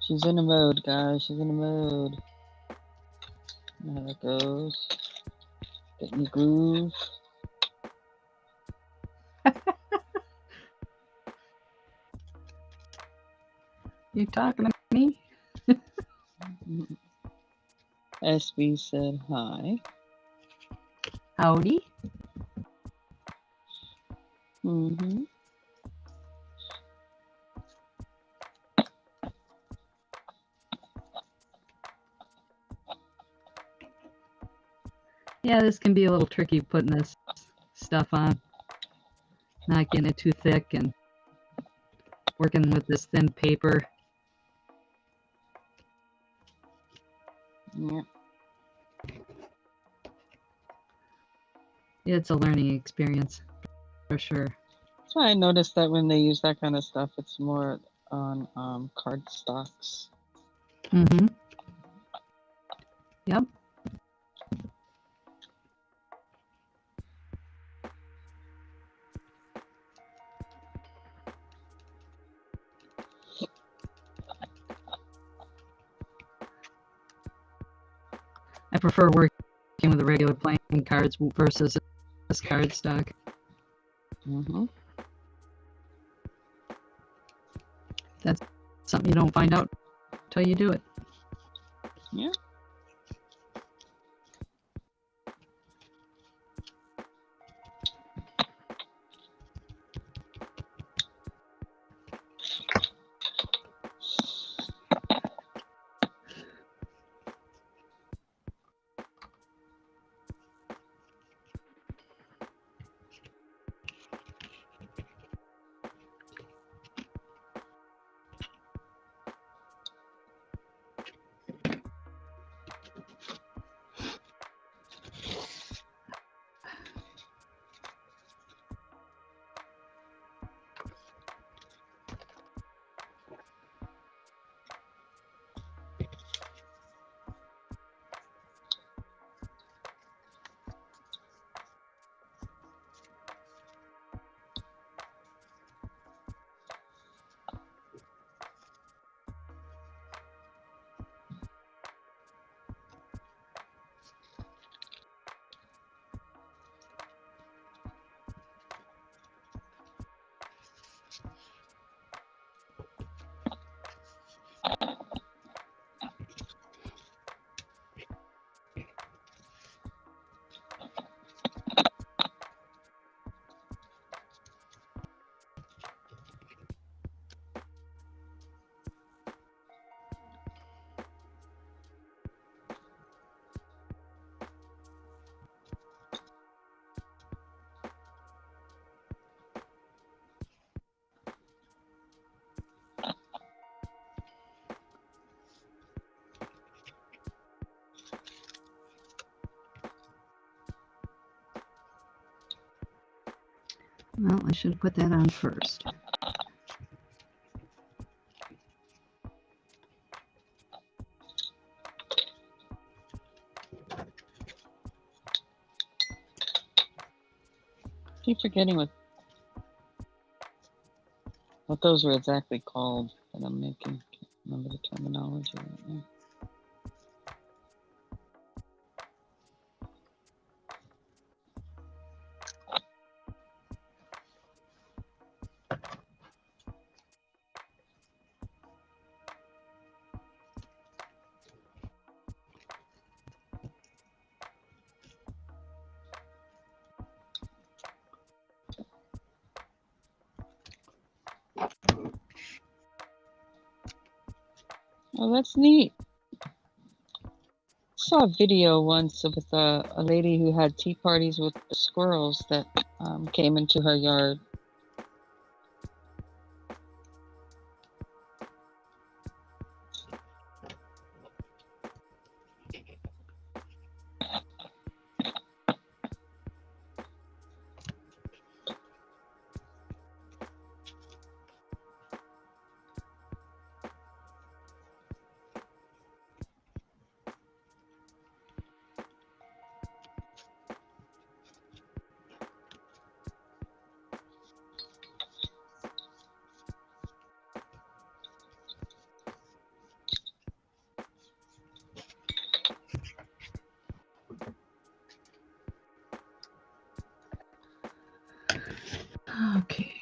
She's in a mode, guys. She's in a mode. You know how it goes. Get in the groove. You talking to me? SB said hi. Howdy. Mm-hmm. Yeah, this can be a little tricky putting this stuff on. Not getting it too thick and working with this thin paper. Yeah. It's a learning experience for sure. So I noticed that when they use that kind of stuff, it's more on card stocks. Mm-hmm. Yep. I prefer working with the regular playing cards versus this card stock. Mm-hmm. That's something you don't find out until you do it. Yeah. Well, I should put that on first. Keep forgetting what those were exactly called that I'm making. Can't remember the terminology right now. Oh, that's neat. Saw a video once with a lady who had tea parties with the squirrels that came into her yard. Okay.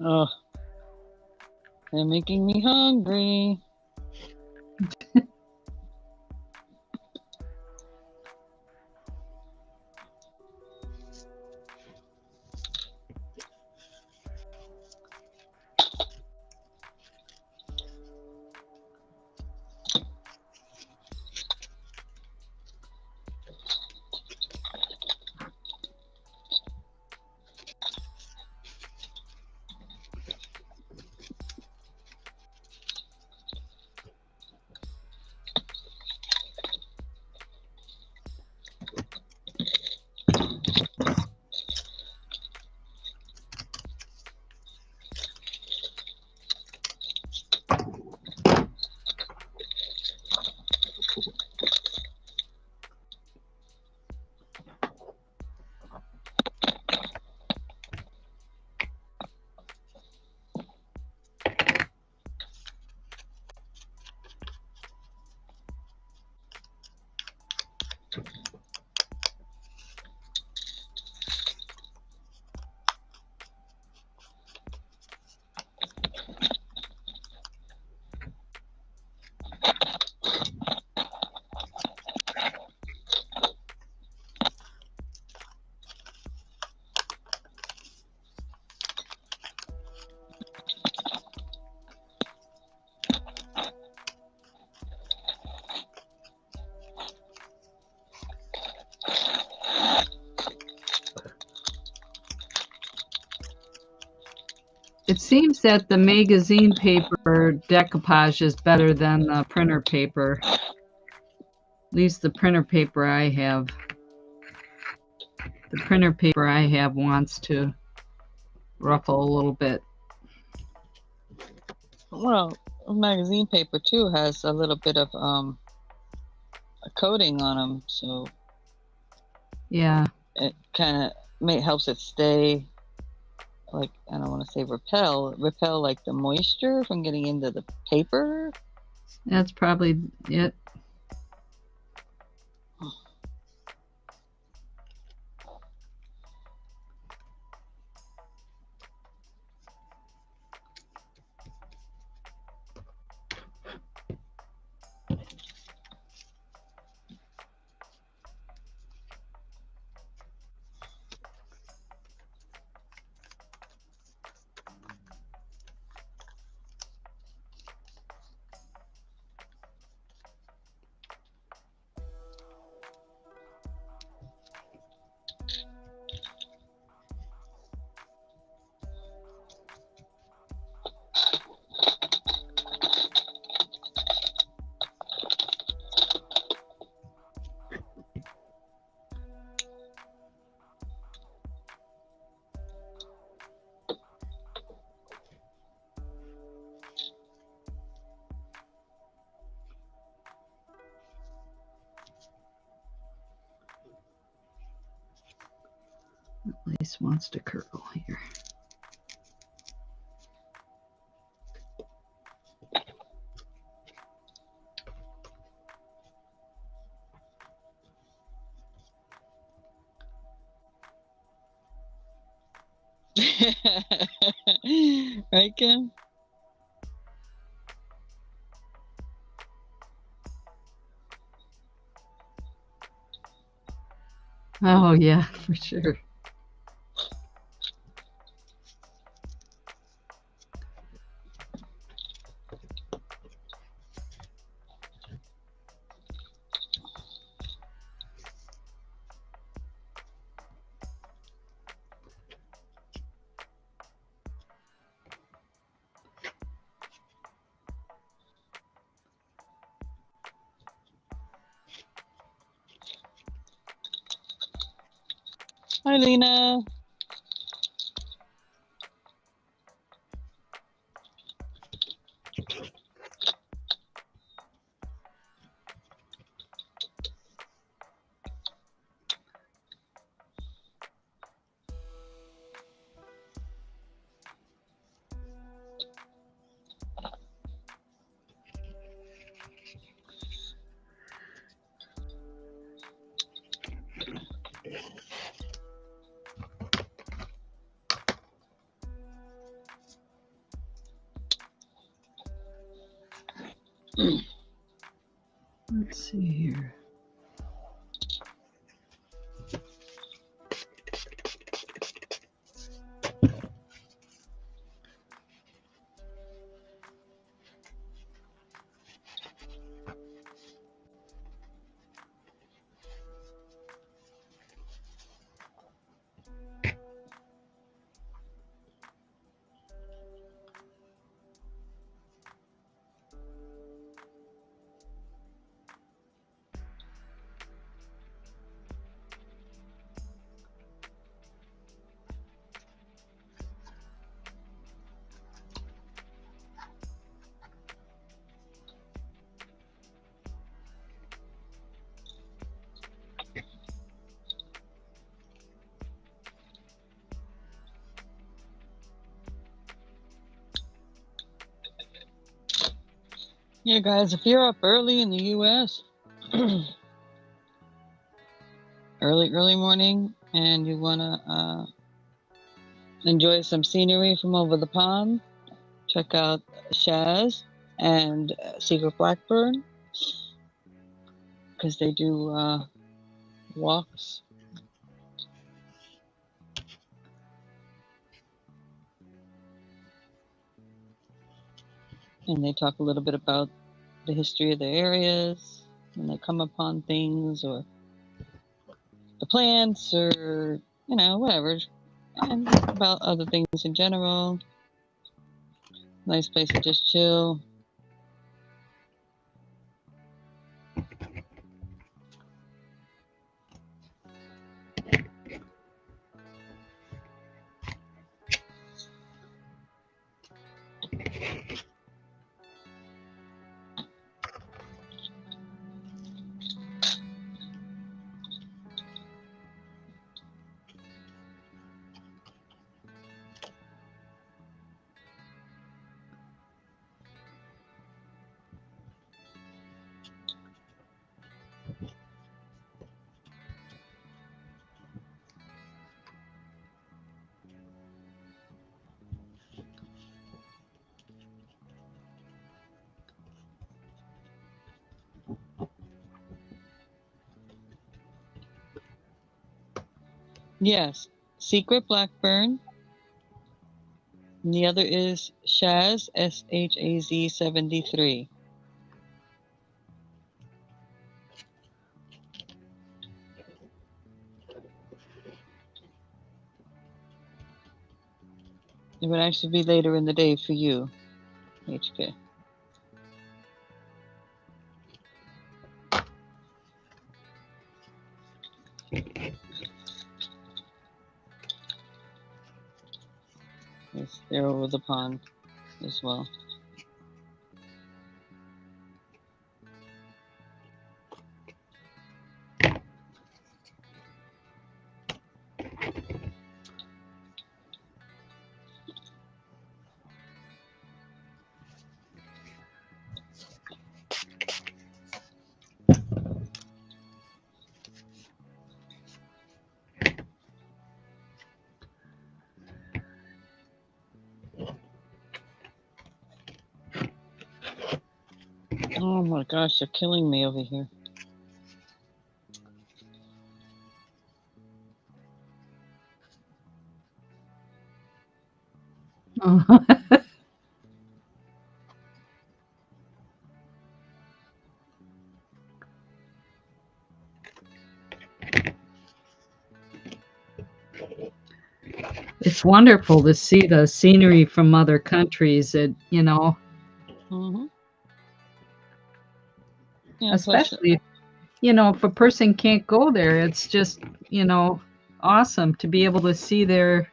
Oh, they're making me hungry. It seems that the magazine paper decoupage is better than the printer paper. At least the printer paper I have. The printer paper I have wants to ruffle a little bit. Well, magazine paper too has a little bit of a coating on them, so Yeah. It kind of helps it stay, like, I don't want to say repel like the moisture from getting into the paper. That's probably it. Lace wants to curl here. Right, Kim? Oh yeah, for sure. Hi, Lena. Let's see here. Yeah, guys, if you're up early in the U.S., early morning, and you want to enjoy some scenery from over the pond, check out Shaz and Secret Blackbird, because they do walks. And they talk a little bit about the history of the areas when they come upon things, or the plants, or, whatever, and about other things in general. Nice place to just chill. Yes, Secret Blackburn. And the other is Shaz, Shaz 73. It would actually be later in the day for you, HK. Yes, they're over the pond as well. Oh my gosh, they're killing me over here. It's wonderful to see the scenery from other countries. Mm-hmm. Yeah, Especially, if a person can't go there, it's just, awesome to be able to see their,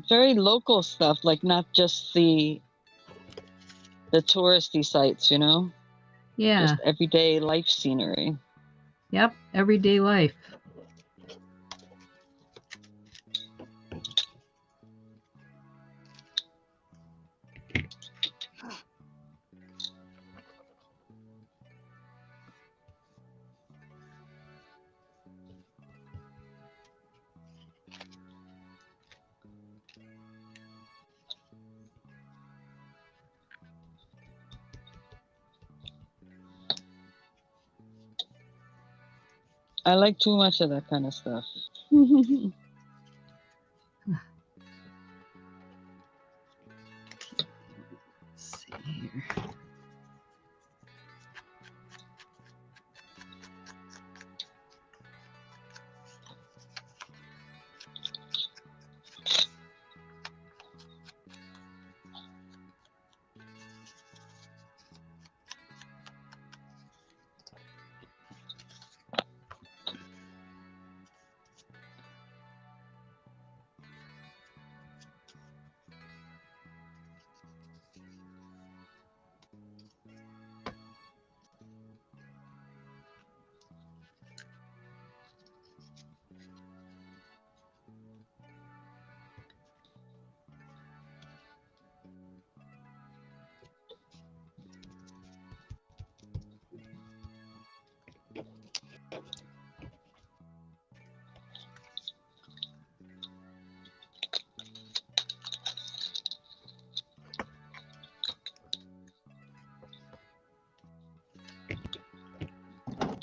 very local stuff, like not just the touristy sites, yeah, just everyday life scenery. yep, everyday life. I like too much of that kind of stuff. Let's see here.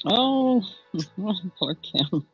Oh, poor Kim.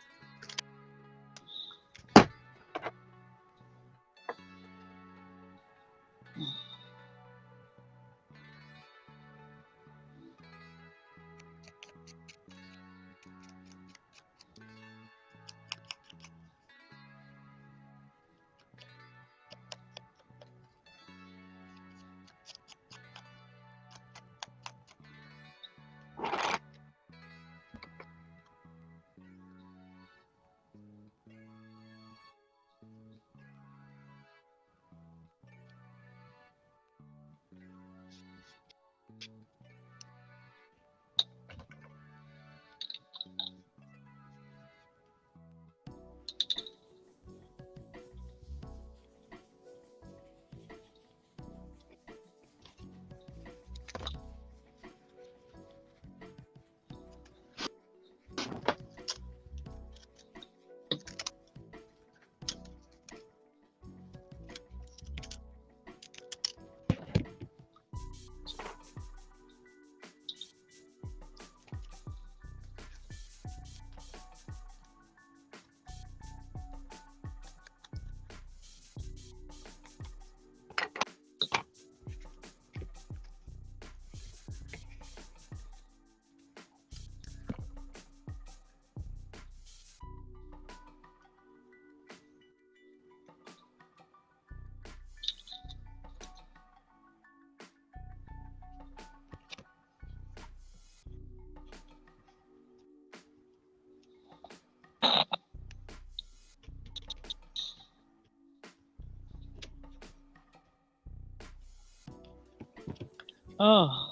Oh.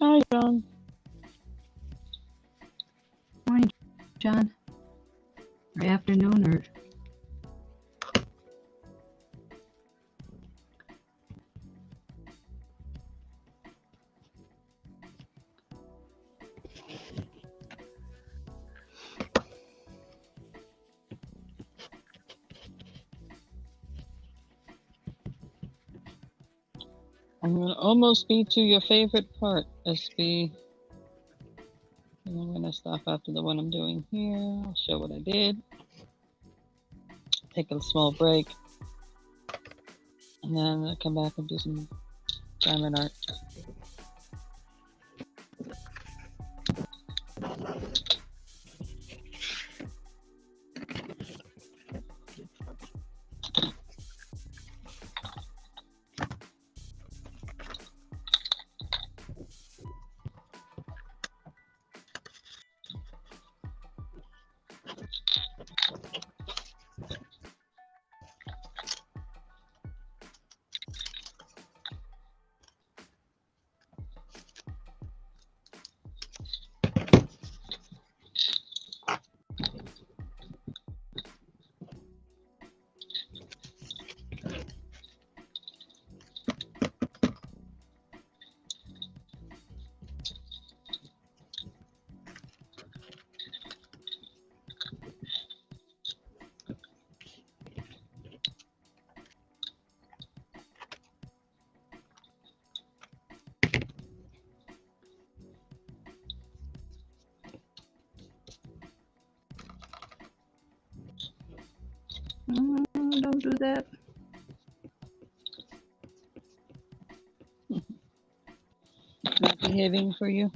Hi, John. Morning, John. Or afternoon, or I'm gonna almost be to your favorite part, SB. And I'm gonna stop after the one I'm doing here. I'll show what I did. Take a small break. And then I'll come back and do some diamond art. don't do that. Not behaving for you?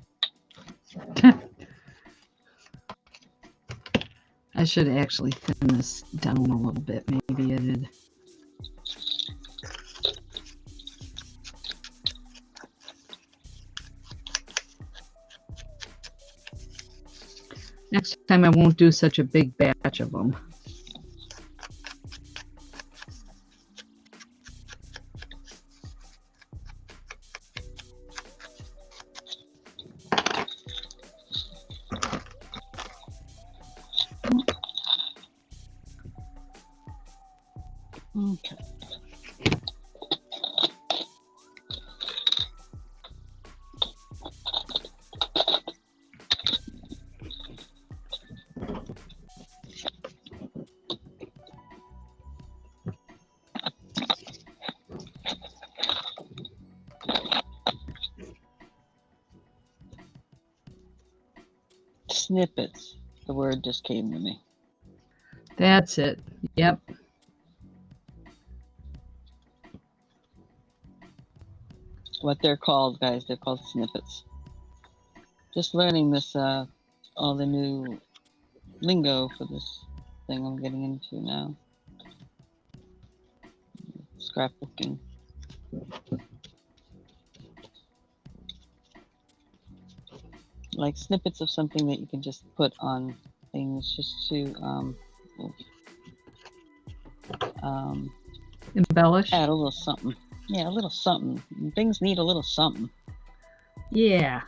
I should actually thin this down a little bit. Maybe I did. Next time I won't do such a big batch of them. Okay. Snippets. The word just came to me. That's it. Yep. What they're called, guys. They're called snippets. Just learning this, all the new lingo for this thing I'm getting into now. Scrapbooking. Like snippets of something that you can just put on things just to Embellish. add a little something. Yeah, a little something. Things need a little something. Yeah.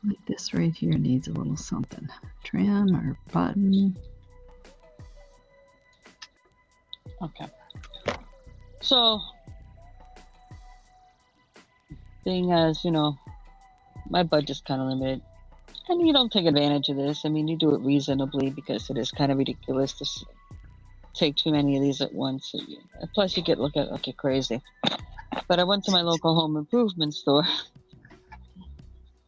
Like this right here needs a little something. Trim or button. Okay. So, being as, you know, my budget's kind of limited, and you don't take advantage of this. I mean, you do it reasonably because it is kind of ridiculous to take too many of these at once. Plus, you get look at crazy. But I went to my local home improvement store,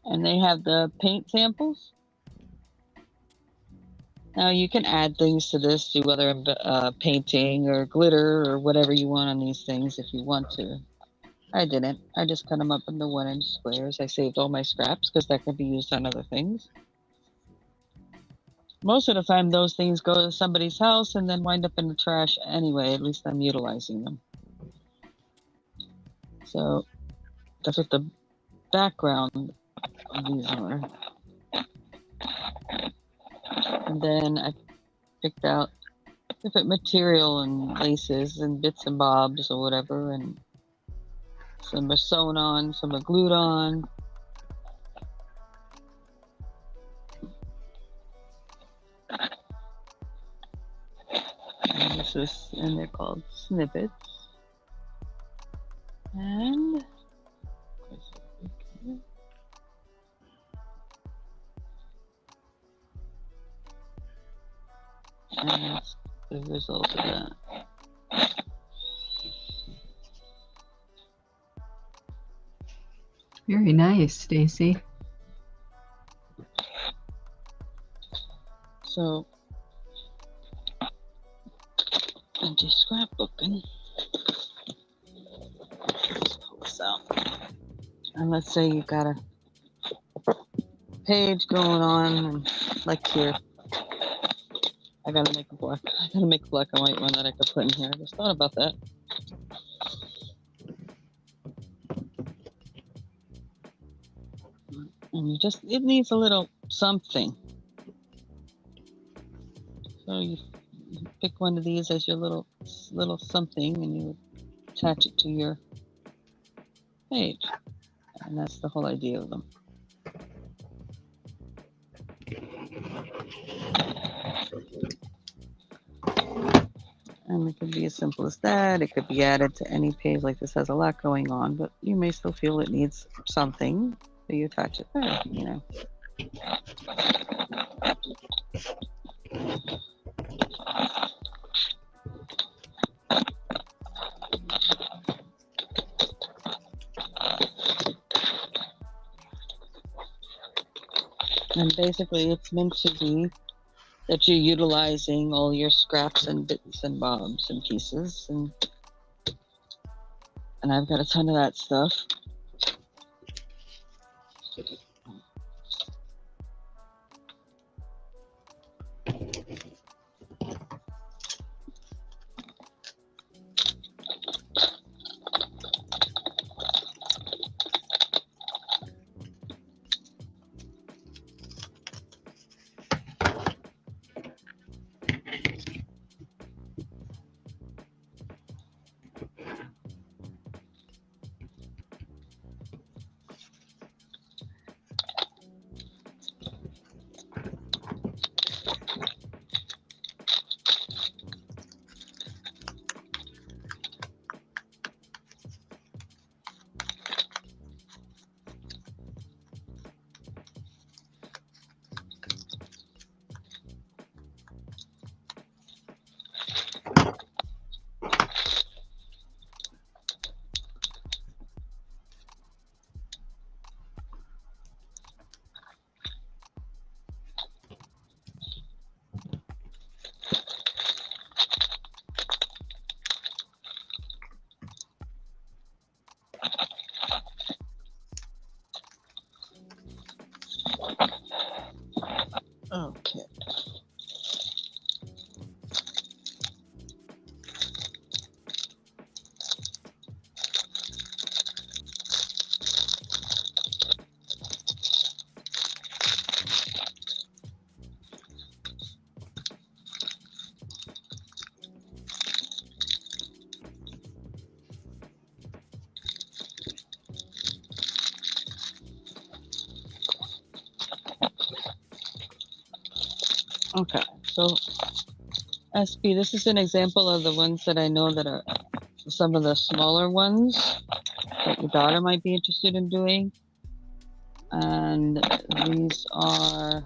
and they have the paint samples. Now you can add things to this, do other painting or glitter or whatever you want on these things if you want to. I didn't. I just cut them up into 1-inch squares. I saved all my scraps because that could be used on other things. Most of the time, those things go to somebody's house and then wind up in the trash anyway. At least I'm utilizing them. So that's what the background of these are. And then I picked out different material and laces and bits and bobs or whatever, and some are sewn on, some are glued on. And they're called snippets. And that's the result of that. Very nice, Stacey. So, I'm just scrapbooking. Let's pull this out. And let's say you got a page going on, and like here, I gotta make a black and white one that I could put in here. I just thought about that. And it needs a little something. So you pick one of these as your little something, and you attach it to your page. And that's the whole idea of them. And it could be as simple as that. It could be added to any page. Like this has a lot going on, but you may still feel it needs something, so you attach it there, you know. And basically it's meant to be that you're utilizing all your scraps and bits and bobs and pieces, and I've got a ton of that stuff. Okay. Okay, so SB, this is an example of the ones that I know that are some of the smaller ones that your daughter might be interested in doing. And these are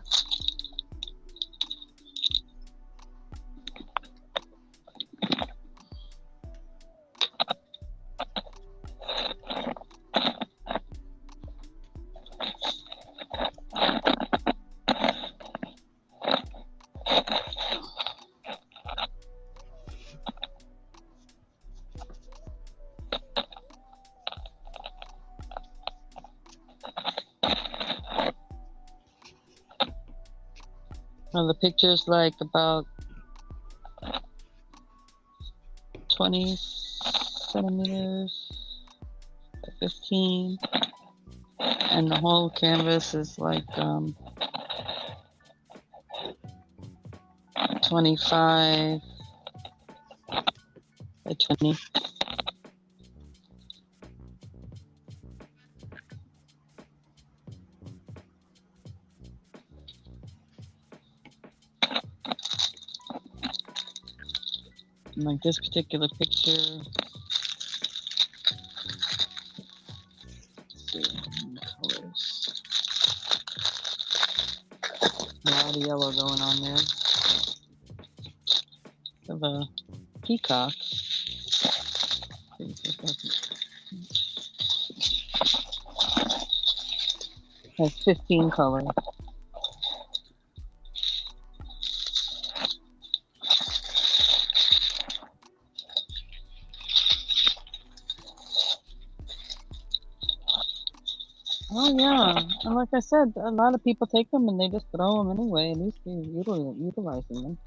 the pictures like about 20 centimeters by 15, and the whole canvas is like 25 by 20. And like this particular picture, let's see, colors. A lot of yellow going on there. Of a peacock. Has 15 colors. Oh yeah, and like I said, a lot of people take them and they just throw them anyway. At least you're utilizing them.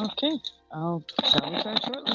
Okay, I'll start shortly.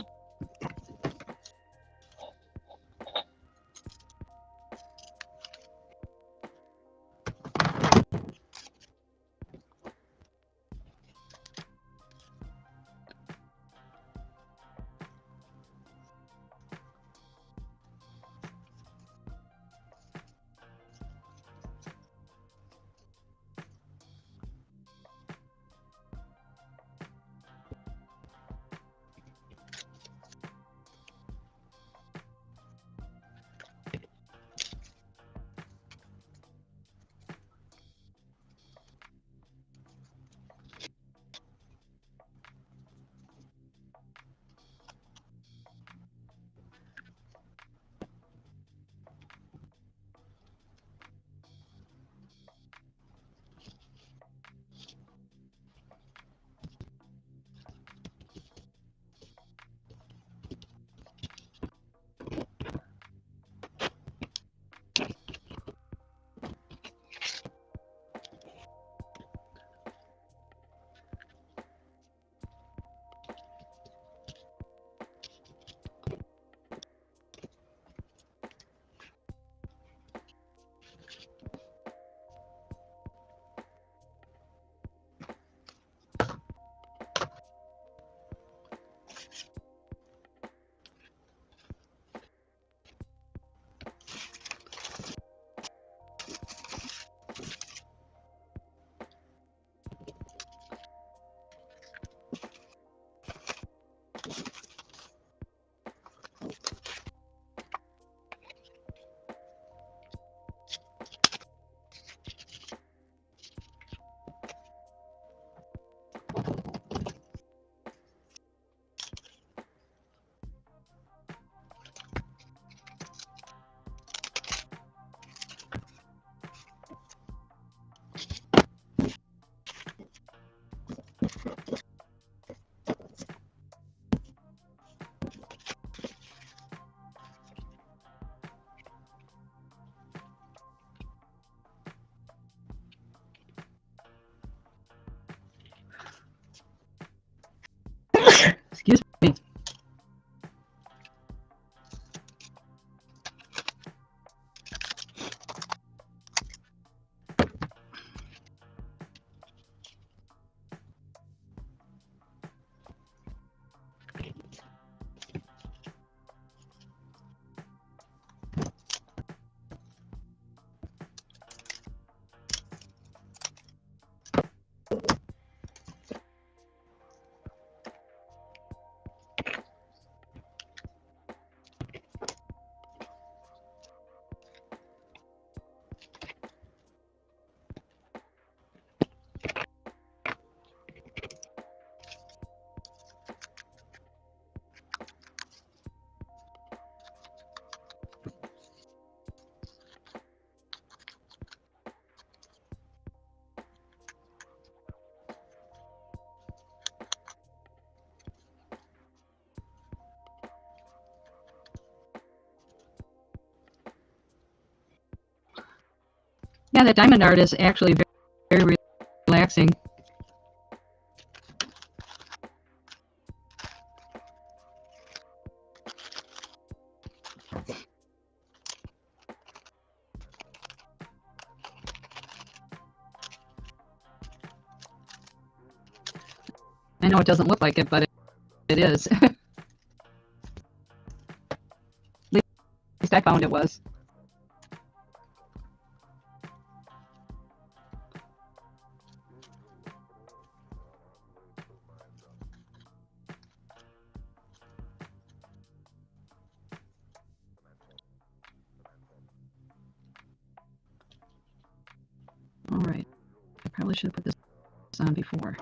Yeah, the diamond art is actually very, very relaxing. I know it doesn't look like it, but it is. At least I found it was. All right, I probably should have put this on before.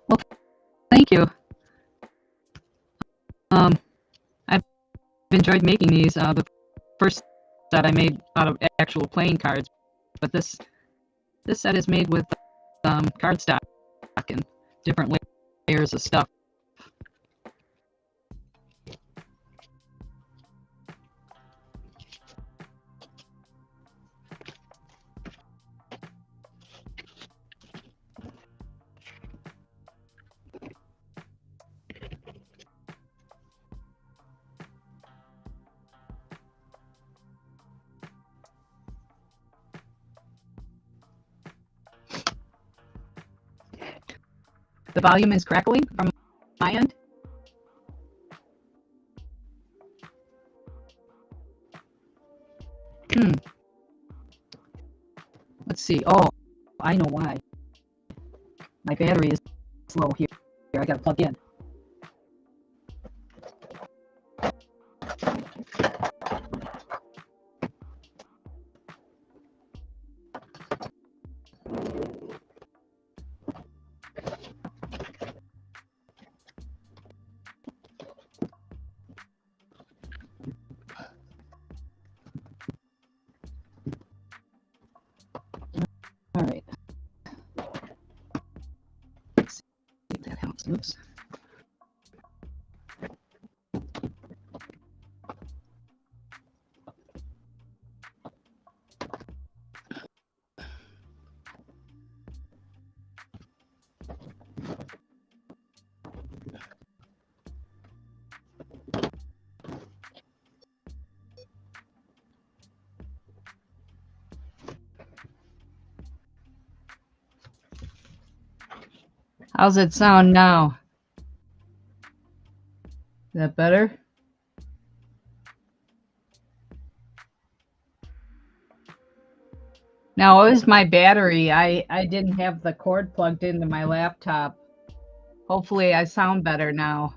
Well, thank you. I've enjoyed making these. The first set I made out of actual playing cards, but this set is made with cardstock and different layers of stuff. The volume is crackling from my end. Let's see. Oh, I know why. My battery is slow here. I gotta plug in. All right. Let's see if that helps. Oops. How's it sound now? Is that better? No, it was my battery. I didn't have the cord plugged into my laptop. Hopefully I sound better now.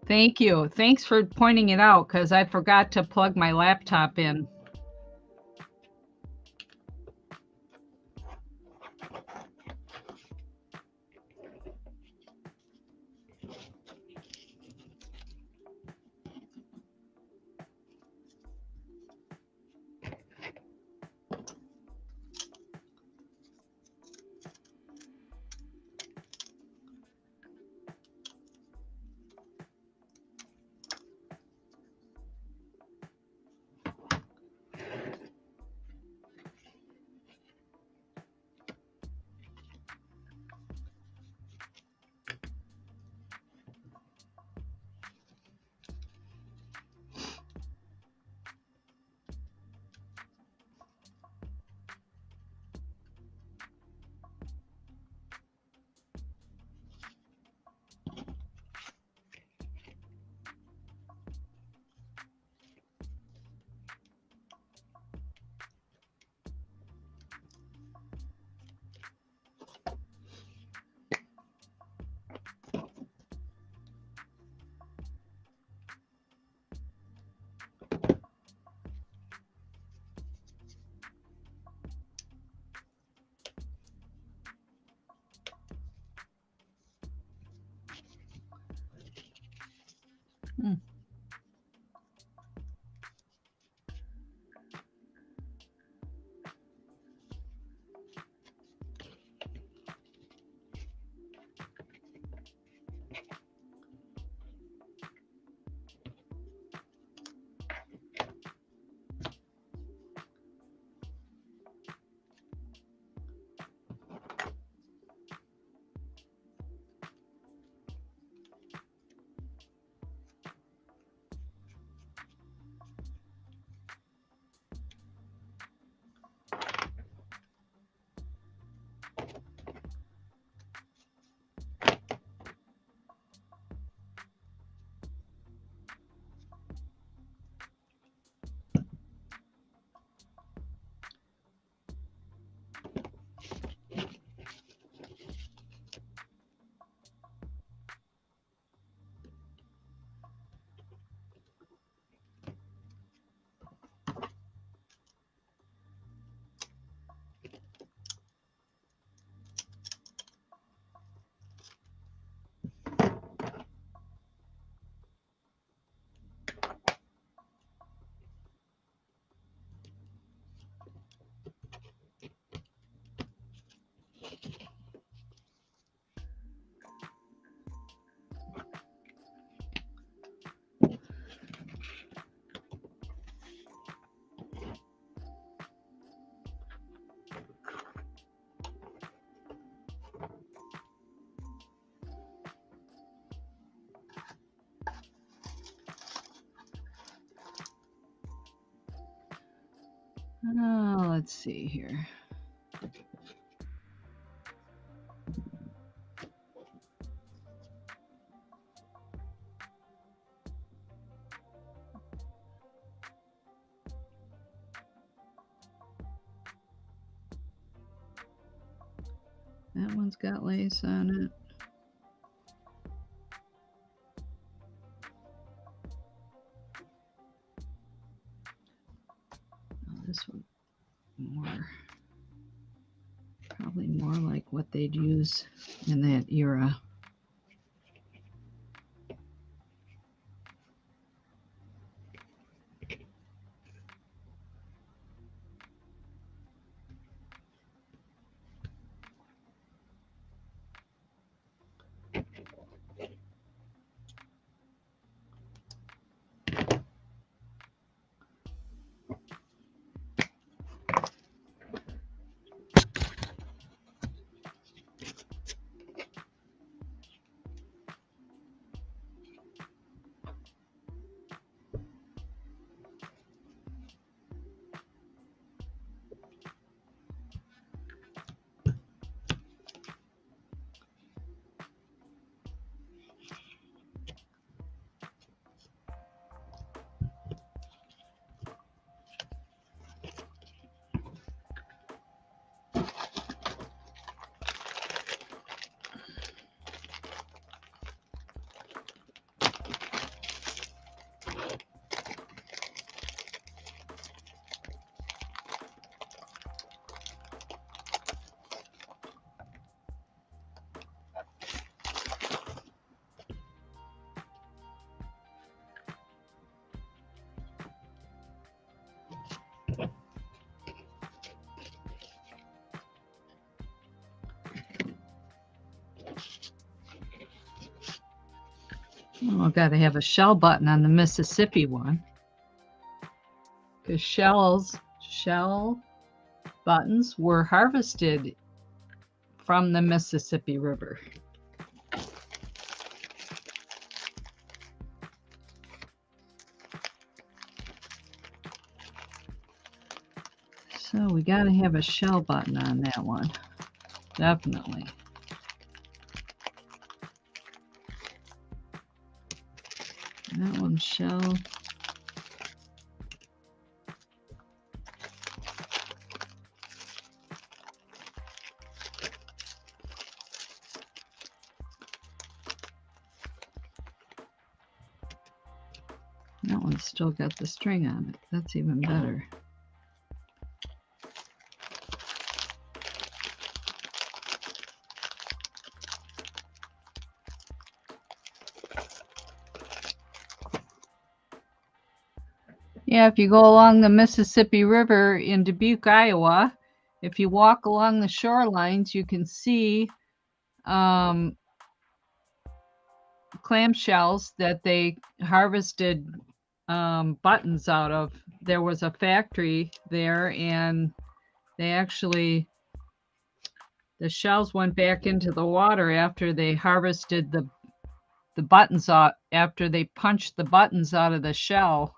Thank you. Thanks for pointing it out because I forgot to plug my laptop in. Hmm. Let's see here. That one's got lace on it. Oh, this one more, probably more like what they'd use in that era. Oh, I've got to have a shell button on the Mississippi one, because shell buttons were harvested from the Mississippi River. So we got to have a shell button on that one, definitely. That one's shell. That one's still got the string on it. That's even better. Yeah, if you go along the Mississippi River in Dubuque, Iowa, if you walk along the shorelines, you can see clamshells that they harvested buttons out of. There was a factory there, and they actually, the shells went back into the water after they harvested the buttons out, after they punched the buttons out of the shell.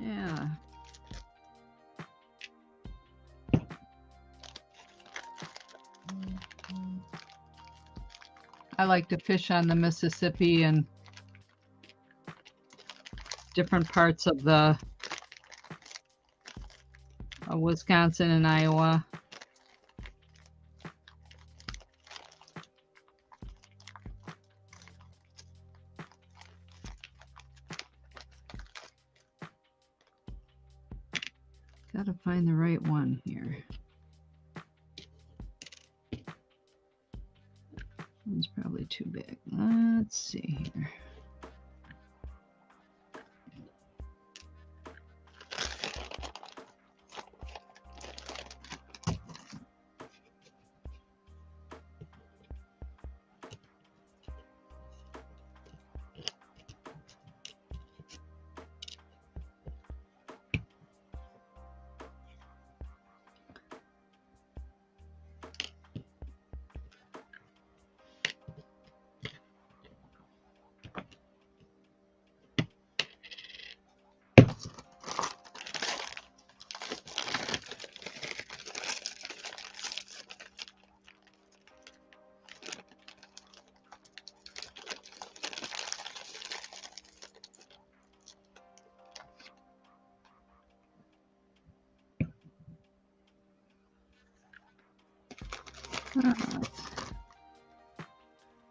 Yeah. I like to fish on the Mississippi and different parts of the Wisconsin and Iowa. Gotta find the right one here. One's probably too big. Let's see here.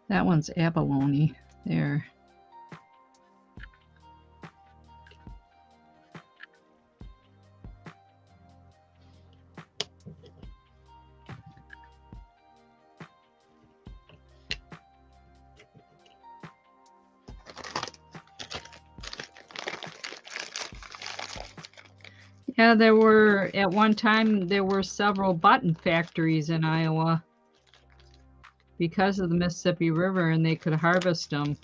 That one's abalone there. Yeah, there were, at one time, there were several button factories in Iowa because of the Mississippi River, and they could harvest them.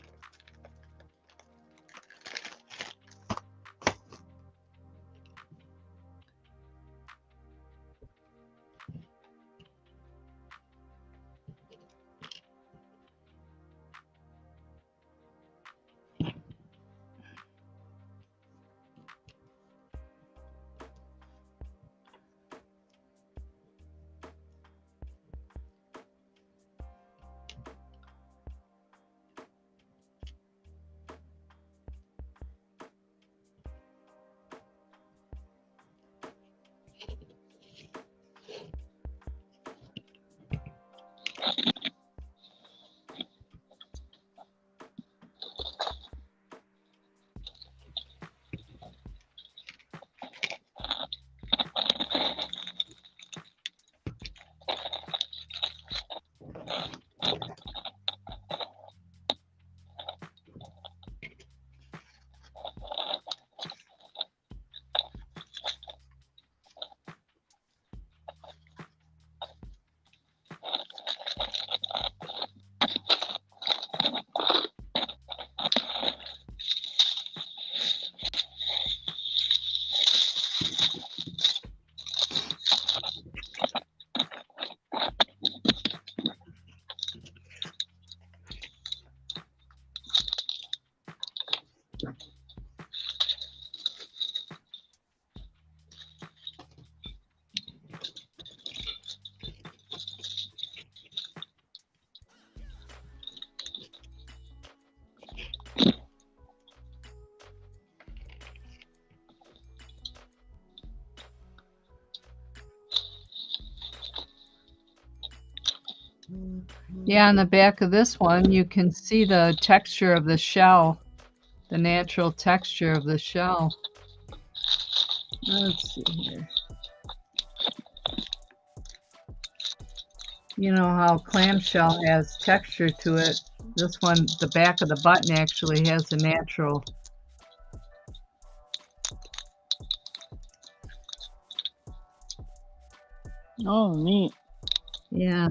Yeah, on the back of this one, you can see the texture of the shell, the natural texture of the shell. Let's see here. You know how clamshell has texture to it. This one, the back of the button actually has a natural. Oh, neat. Yeah,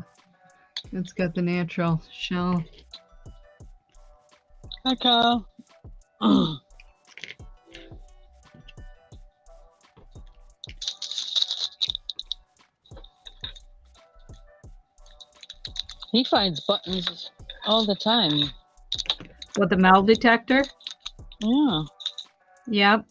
it's got the natural shell. Hi, Kyle. He finds buttons all the time. With the metal detector? Yeah. Yep.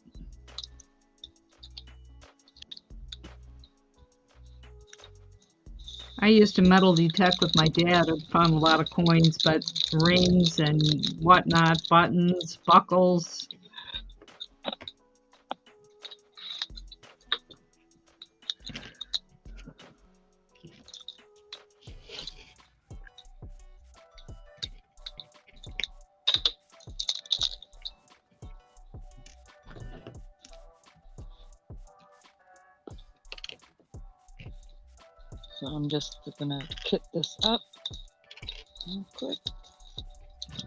I used to metal detect with my dad. I found a lot of coins, but rings and whatnot, buttons, buckles. So I'm just gonna kit this up real quick.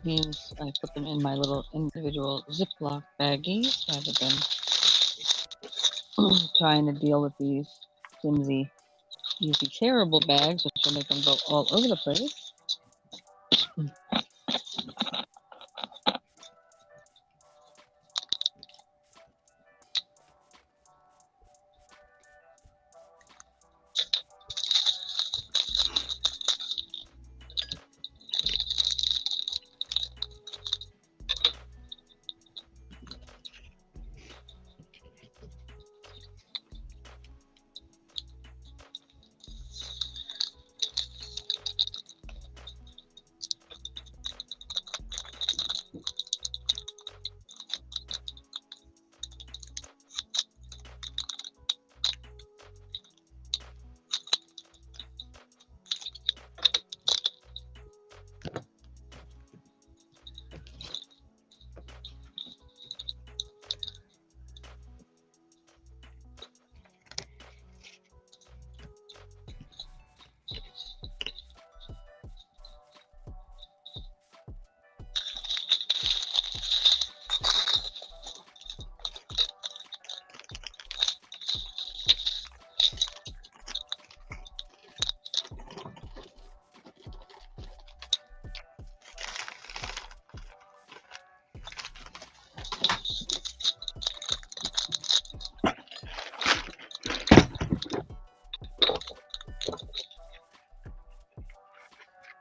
Means I put them in my little individual Ziploc baggies rather than trying to deal with these flimsy, easy, terrible bags, which will make them go all over the place.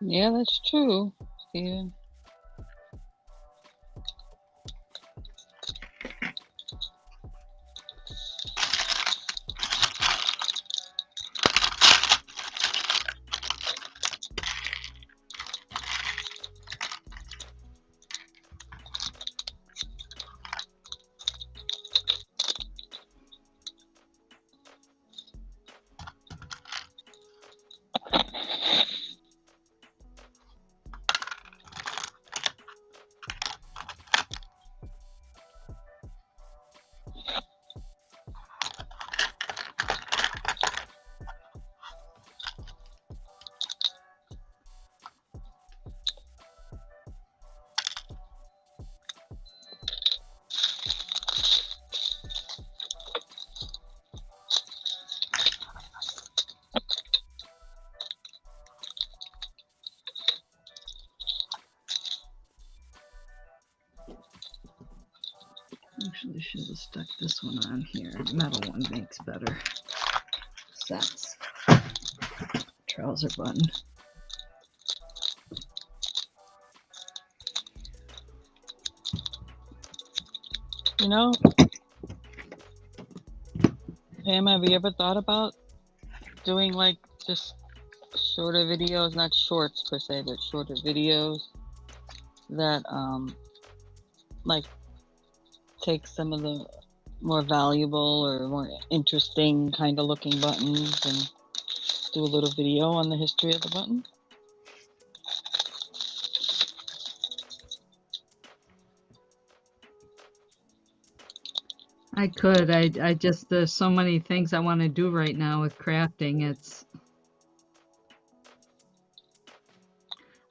Yeah, that's true, Steven. Actually, should have stuck this one on here. Metal one makes better sense. Trouser button. You know, Pam, have you ever thought about doing like just shorter videos, not shorts per se, but shorter videos that like take some of the more valuable or more interesting kind of looking buttons and do a little video on the history of the button? I could. I just, there's so many things I want to do right now with crafting.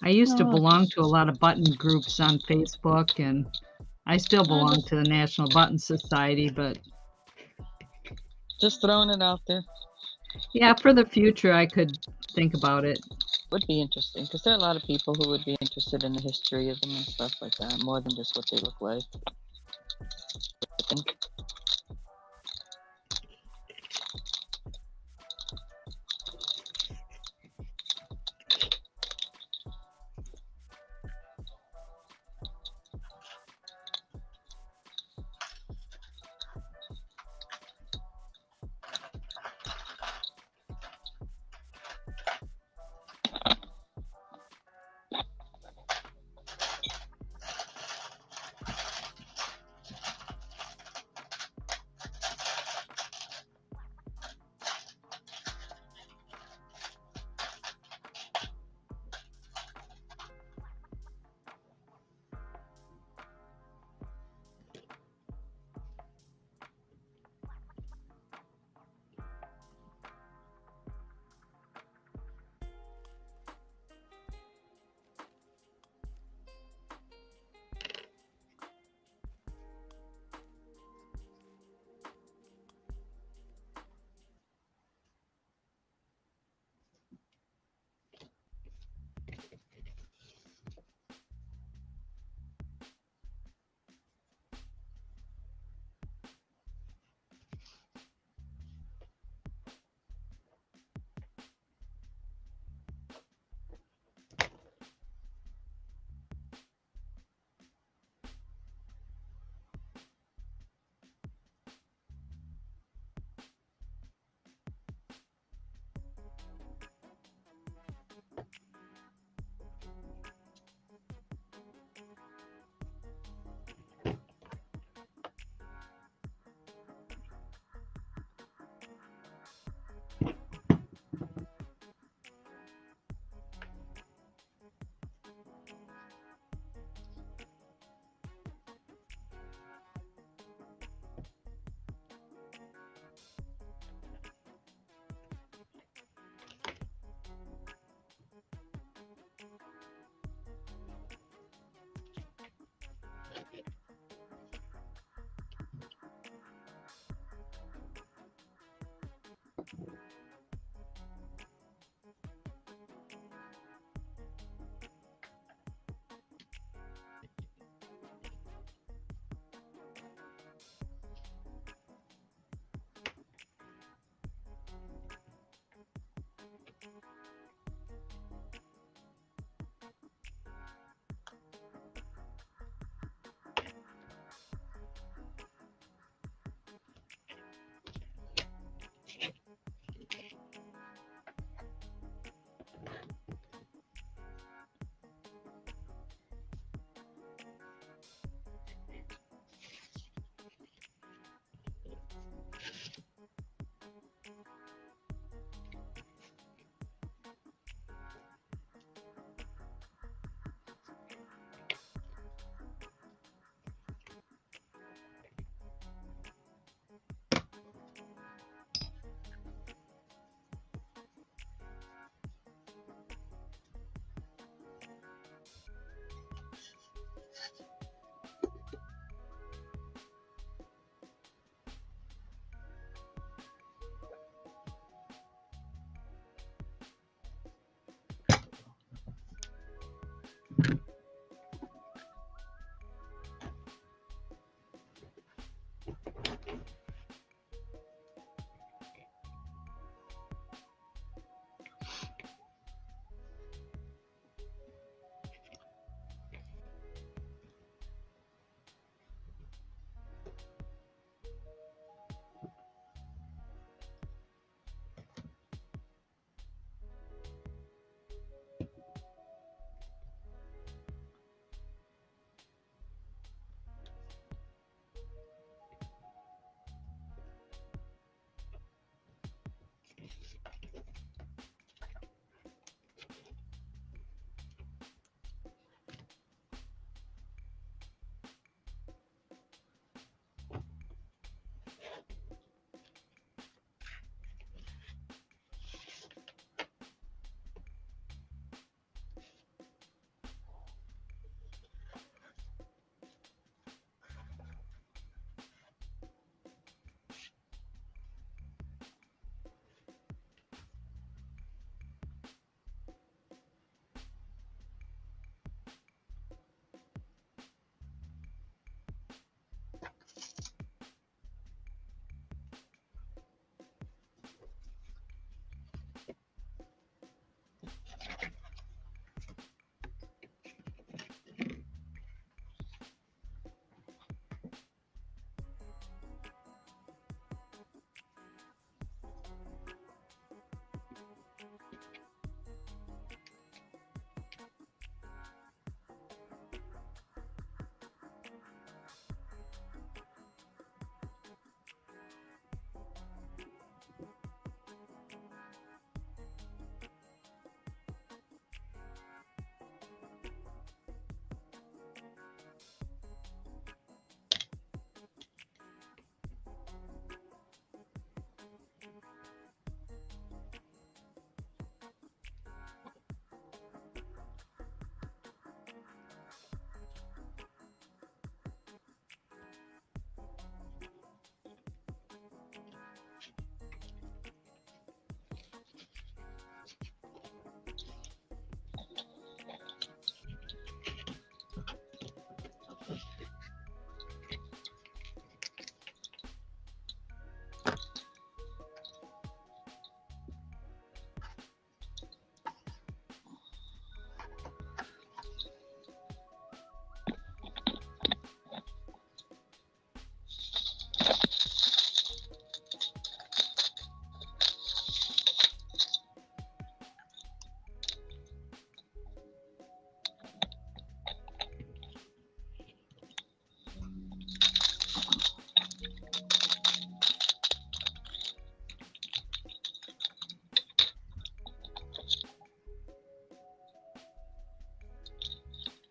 I used to Oh, belong to a lot of button groups on Facebook, and I still belong to the National Button Society, but just throwing it out there. yeah, for the future, I could think about it. Would be interesting because there are a lot of people who would be interested in the history of them and stuff like that, more than just what they look like. I think.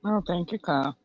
Oh, thank you, Kyle.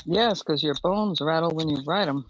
Yes, because your bones rattle when you write them.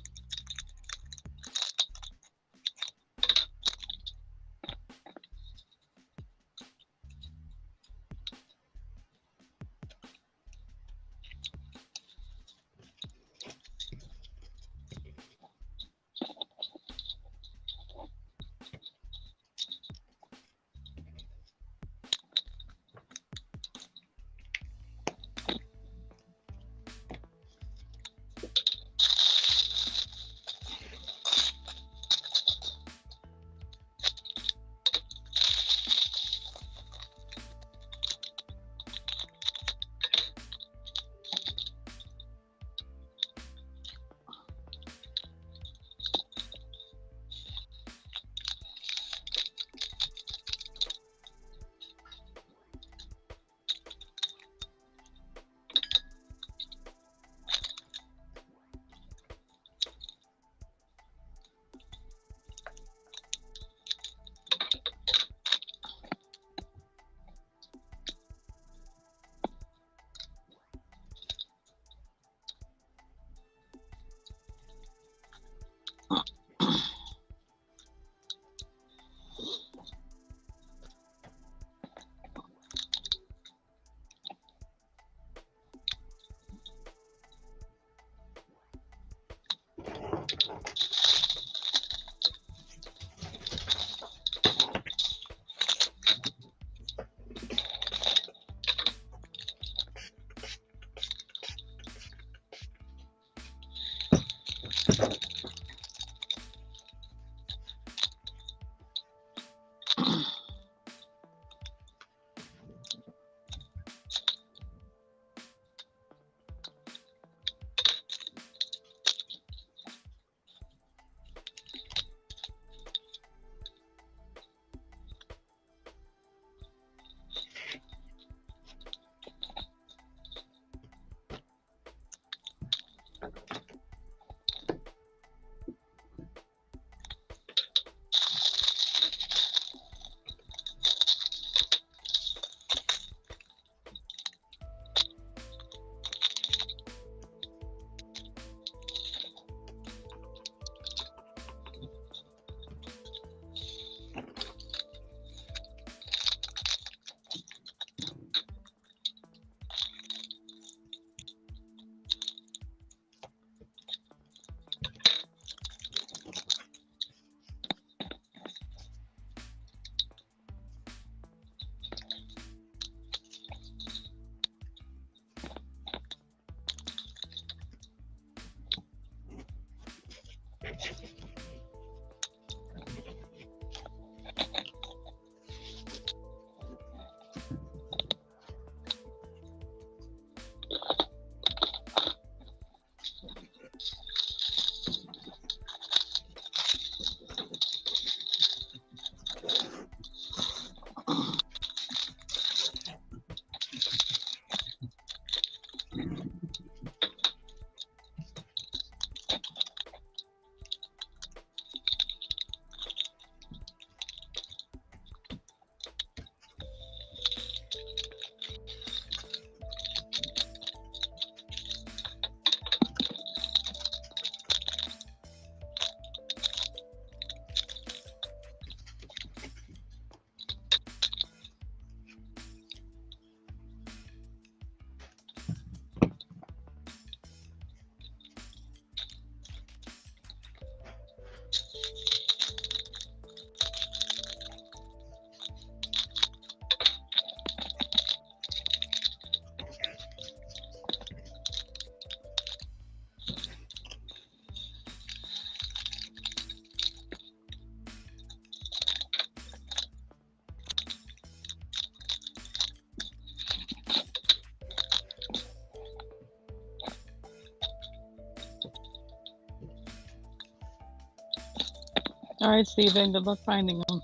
All right, Steven, good luck finding them.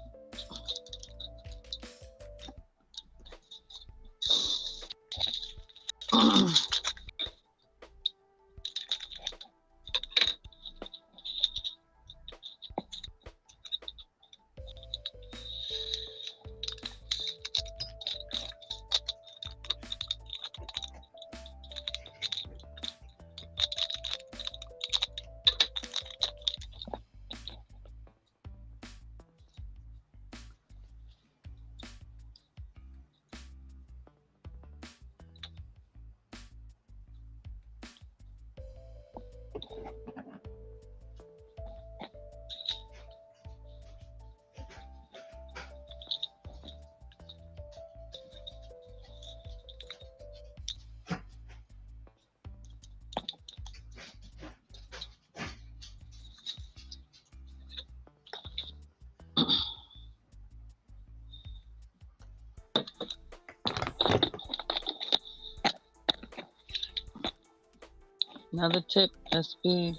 Another tip, SB,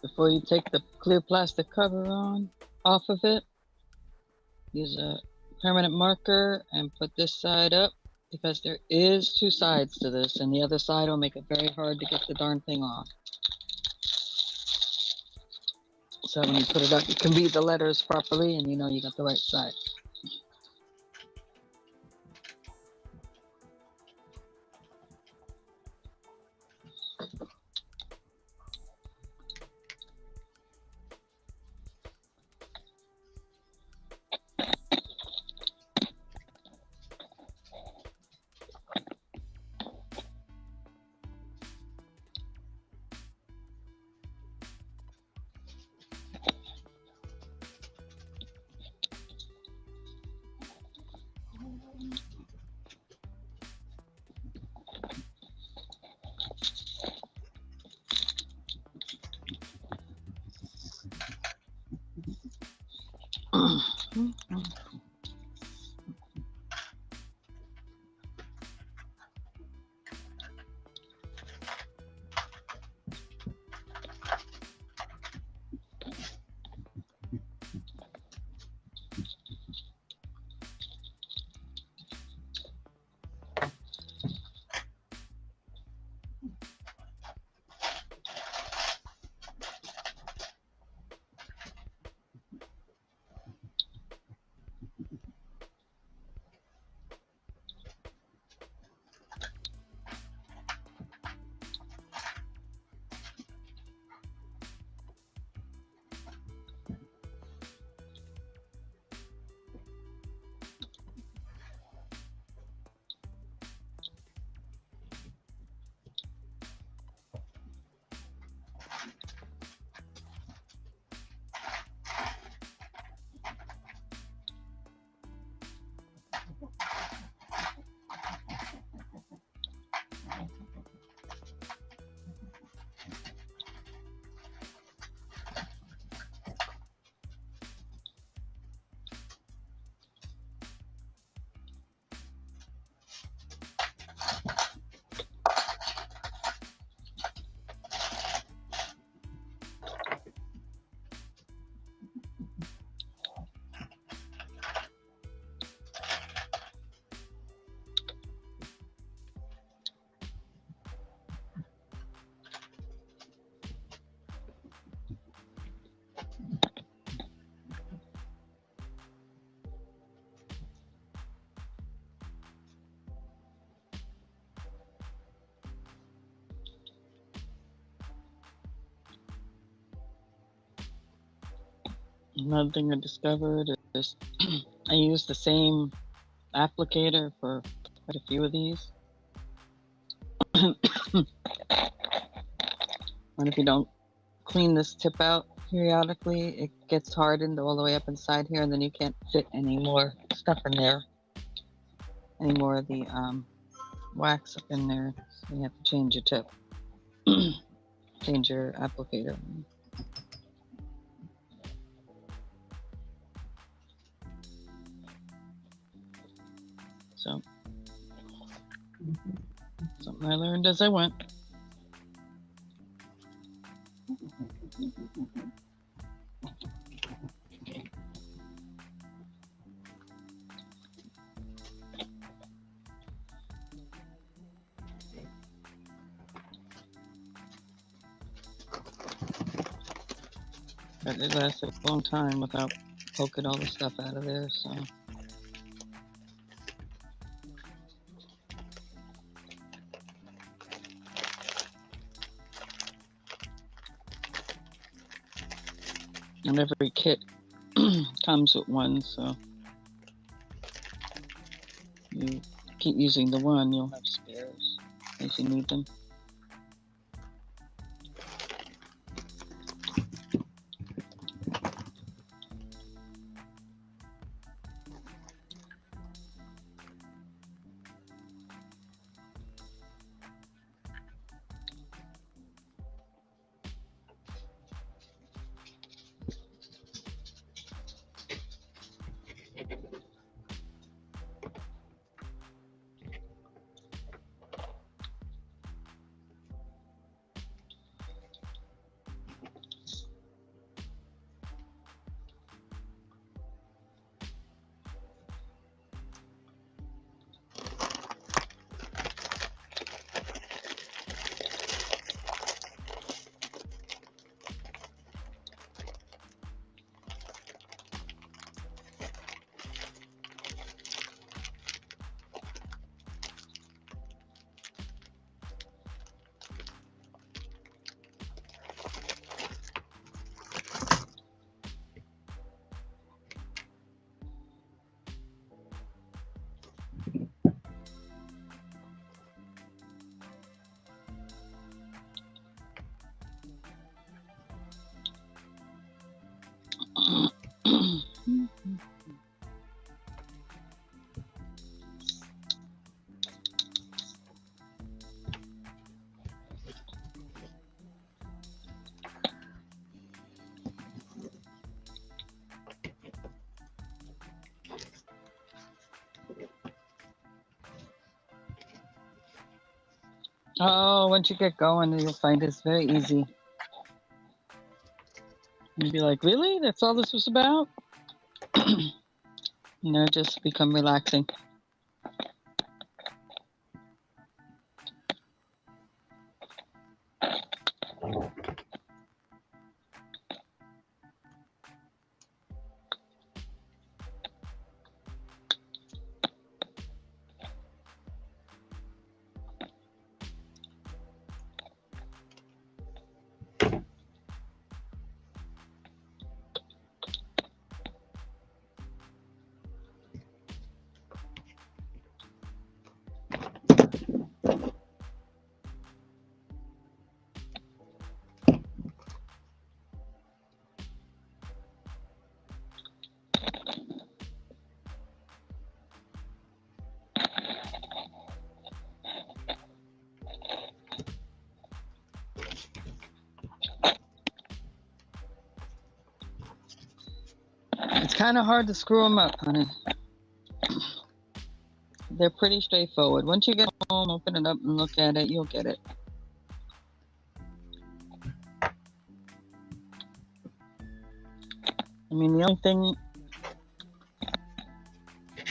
before you take the clear plastic cover off of it, use a permanent marker and put this side up, because there is two sides to this, and the other side will make it very hard to get the darn thing off. So when you put it up, you can read the letters properly and you know you got the right side. Another thing I discovered is I use the same applicator for quite a few of these. And if you don't clean this tip out periodically, it gets hardened all the way up inside here, and then you can't fit any more stuff in there, any more of the wax up in there. So you have to change your tip, change your applicator. So, something I learned as I went. But it lasted a long time without poking all the stuff out of there, so. And every kit comes with one, so you keep using the one, you'll have spares as you need them. Oh, once you get going, you'll find it's very easy. You'll be like, really? That's all this was about? Just become relaxing. It's kind of hard to screw them up, honey. They're pretty straightforward. Once you get home, open it up and look at it, you'll get it. I mean, the only thing,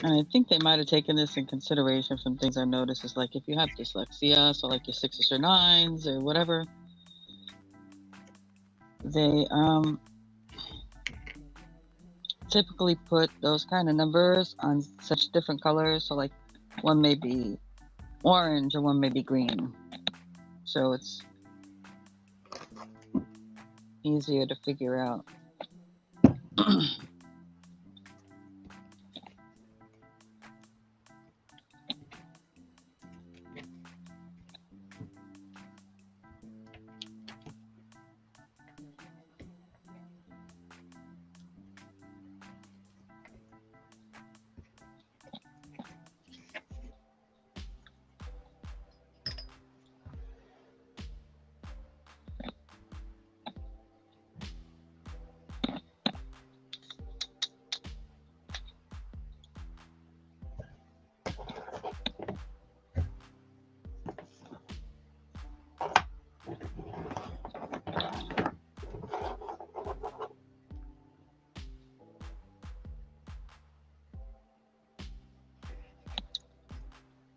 and I think they might have taken this in consideration from things I've noticed, is like if you have dyslexia, so like your 6s or 9s or whatever, they typically put those kind of numbers on such different colors. So like one may be orange or one may be green. So it's easier to figure out.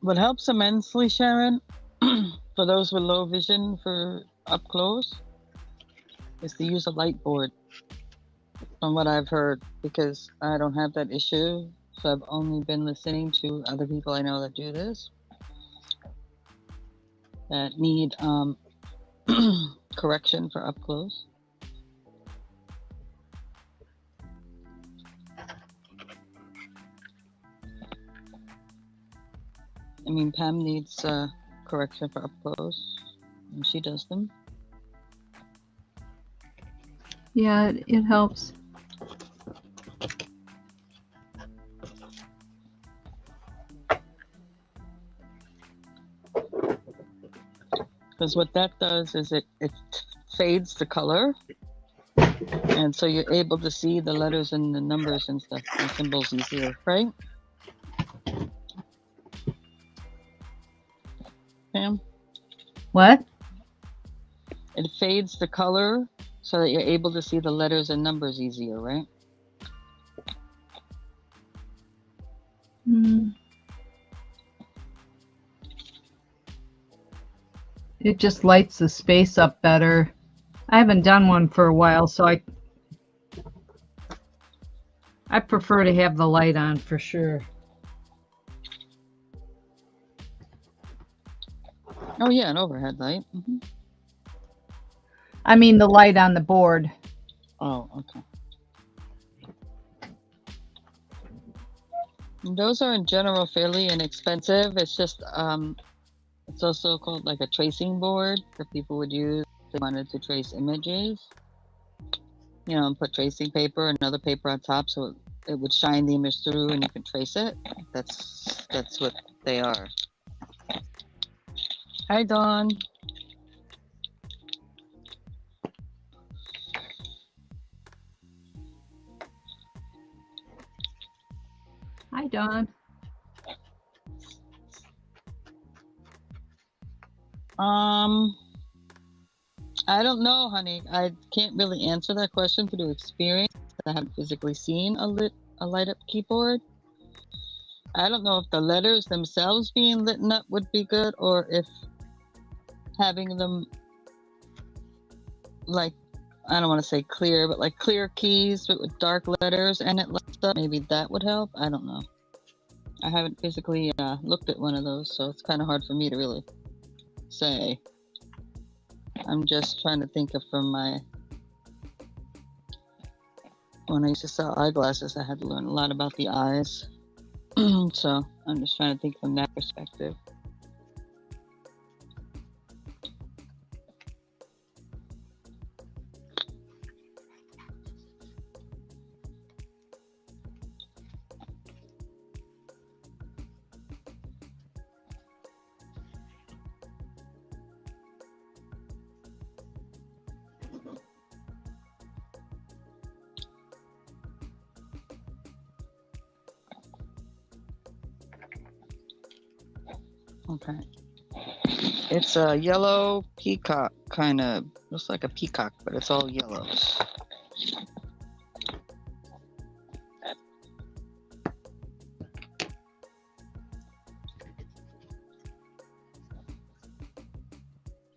What helps immensely, Sharon, for those with low vision for up close, is to use a light board. from what I've heard, because I don't have that issue. So I've only been listening to other people I know that do this, that need correction for up close. I mean, Pam needs correction for up close, and she does them. Yeah, it helps. Because what that does is it fades the color, and so you're able to see the letters and the numbers and stuff, the symbols easier, right? Pam? What? It fades the color so that you're able to see the letters and numbers easier, right? It just lights the space up better. I haven't done one for a while, so I prefer to have the light on for sure. Oh yeah, an overhead light. Mm-hmm. I mean the light on the board. Oh, okay. Those are in general fairly inexpensive. It's just it's also called like a tracing board that people would use if they wanted to trace images. You know, and put tracing paper and another paper on top so it would shine the image through and you can trace it. That's what they are. Hi, Dawn. Hi, Dawn. I don't know, honey. I can't really answer that question through experience. I haven't physically seen a light up keyboard. I don't know if the letters themselves being lit up would be good, or if having them like, I don't want to say clear, but like clear keys but with dark letters and it lights up. Maybe that would help. I don't know. I haven't physically looked at one of those, so it's kind of hard for me to really say. I'm just trying to think of from when I used to sell eyeglasses, I had to learn a lot about the eyes. So I'm just trying to think from that perspective. Okay. It's a yellow peacock, kind of. Looks like a peacock, but it's all yellows.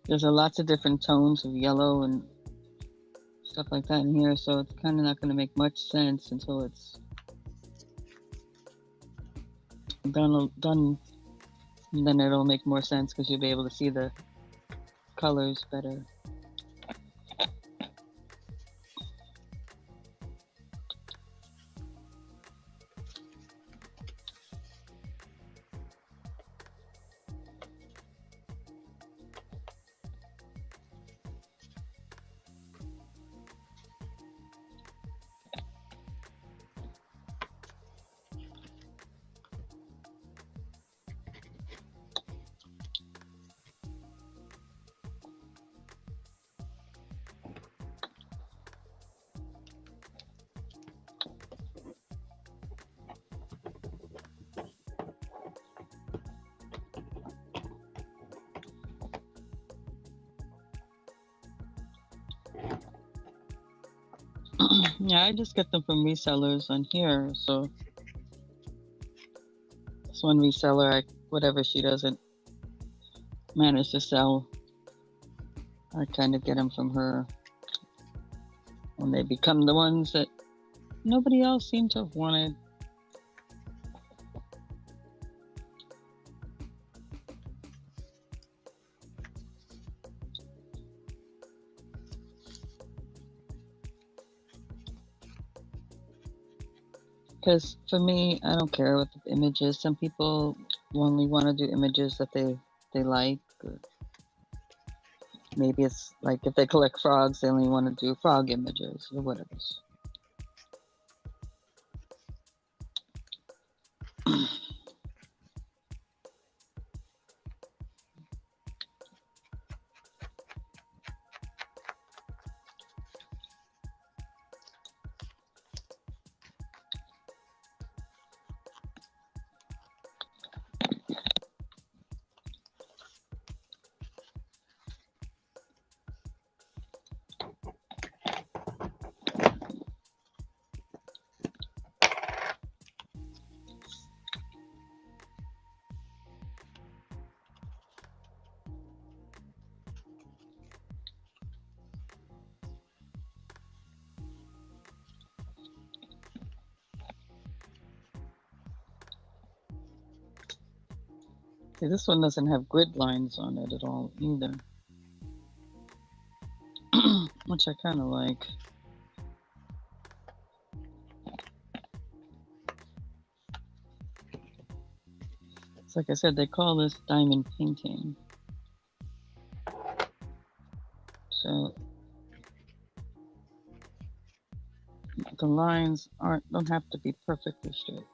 There's lots of different tones of yellow and stuff like that in here, so it's kind of not going to make much sense until it's done. And then it'll make more sense because you'll be able to see the colors better. Yeah, I just get them from resellers on here. So this one reseller, whatever she doesn't manage to sell, I kind of get them from her when they become the ones that nobody else seemed to have wanted. Because for me, I don't care what the image is. Some people only want to do images that they like. Or maybe it's like if they collect frogs, they only want to do frog images or whatever. See, this one doesn't have grid lines on it at all either, which I kind of like. It's like I said, they call this diamond painting. So the lines don't have to be perfectly straight.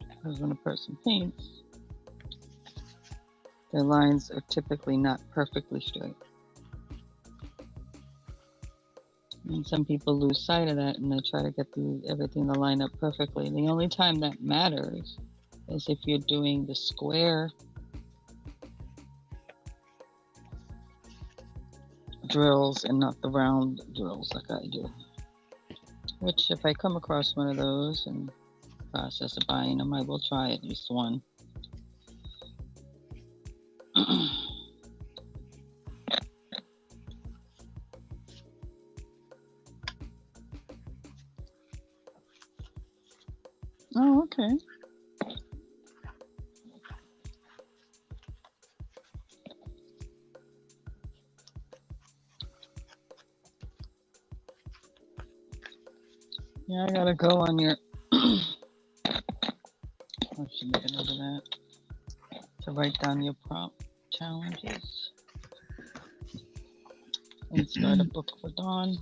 Because when a person paints, their lines are typically not perfectly straight. And some people lose sight of that and they try to get everything to line up perfectly. The only time that matters is if you're doing the square drills and not the round drills like I do. Which if I come across one of those and process of buying them, I will try at least one. Oh, okay. Yeah, I gotta go on your. I should make a note of that. To write down your prompt challenges and start a book for Dawn.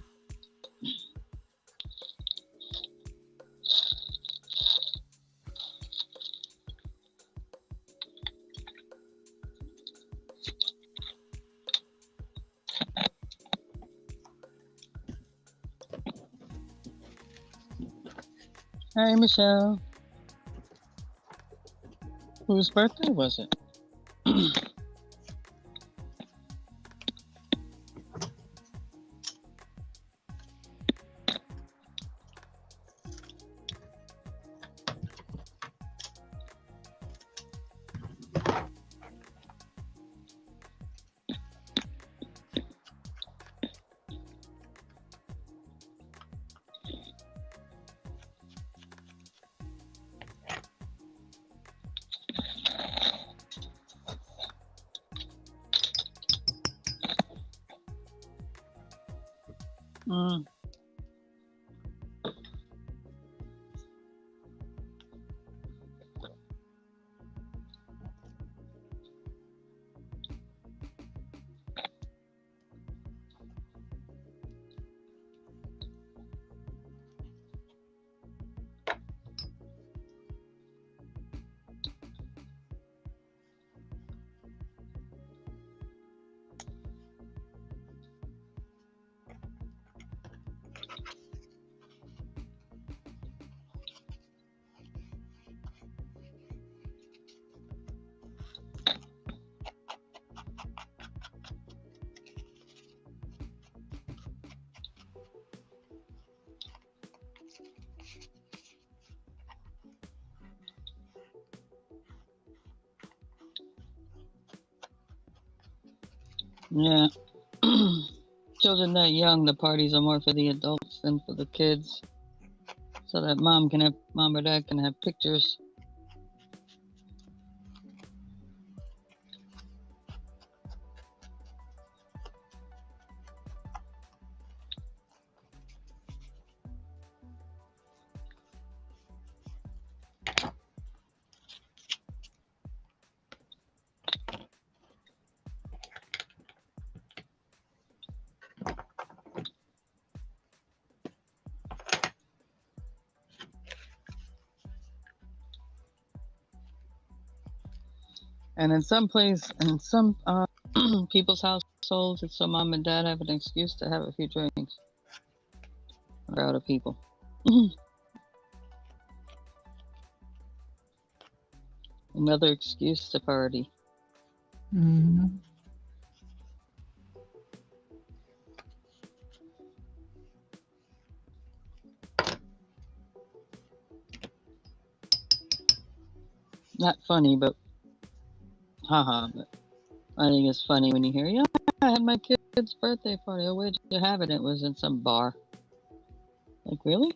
Hi, Michelle. Whose birthday was it? Mm. Yeah. children that young, the parties are more for the adults than for the kids, so that mom or dad can have pictures. And in some people's households, it's so mom and dad have an excuse to have a few drinks. A crowd of people. Another excuse to party. Mm-hmm. Not funny, but haha. But I think it's funny when you hear, yeah, I had my kid's birthday party. Oh, where'd you have it? It was in some bar. Like, really?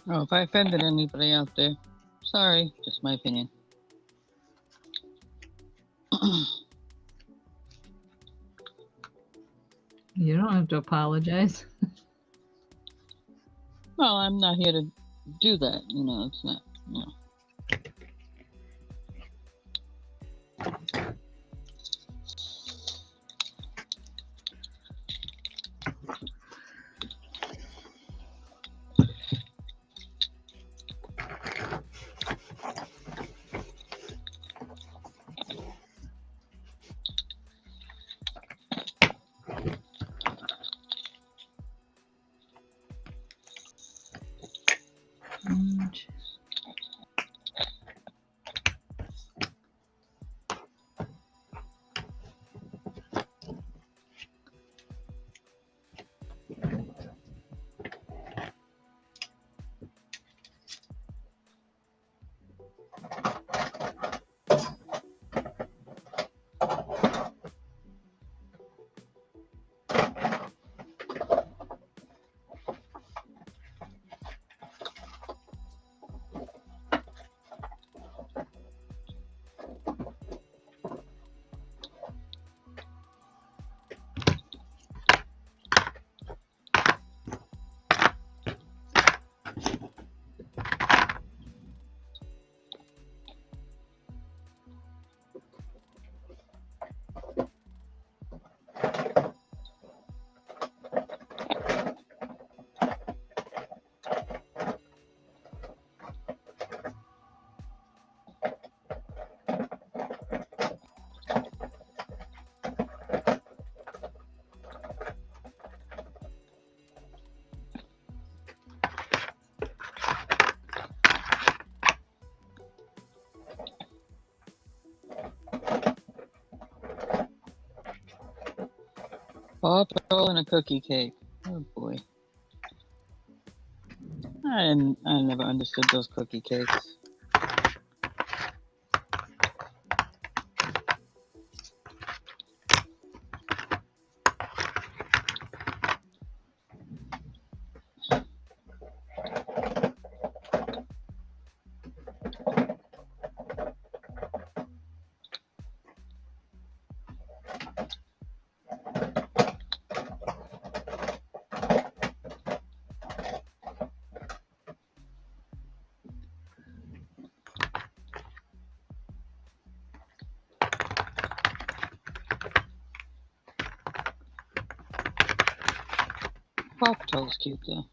Oh, if I offended anybody out there, sorry, just my opinion. You don't have to apologize. Well, I'm not here to do that. You know, it's not. You know. Paw Patrol and a cookie cake. Oh boy. I never understood those cookie cakes. Paw Patrol's cute though.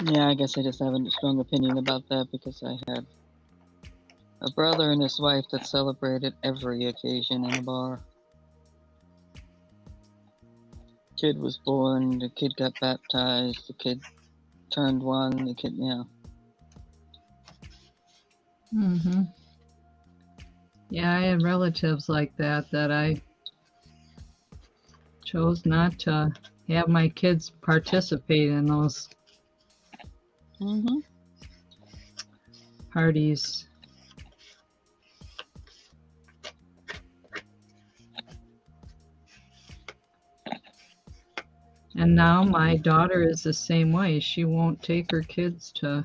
Yeah, I guess I just have a strong opinion about that because I had a brother and his wife that celebrated every occasion in a bar. Kid was born, the kid got baptized, the kid turned one, the kid, Mm-hmm. Yeah, I had relatives like that I chose not to have my kids participate in those Mm-hmm. parties. And now my daughter is the same way. She won't take her kids to.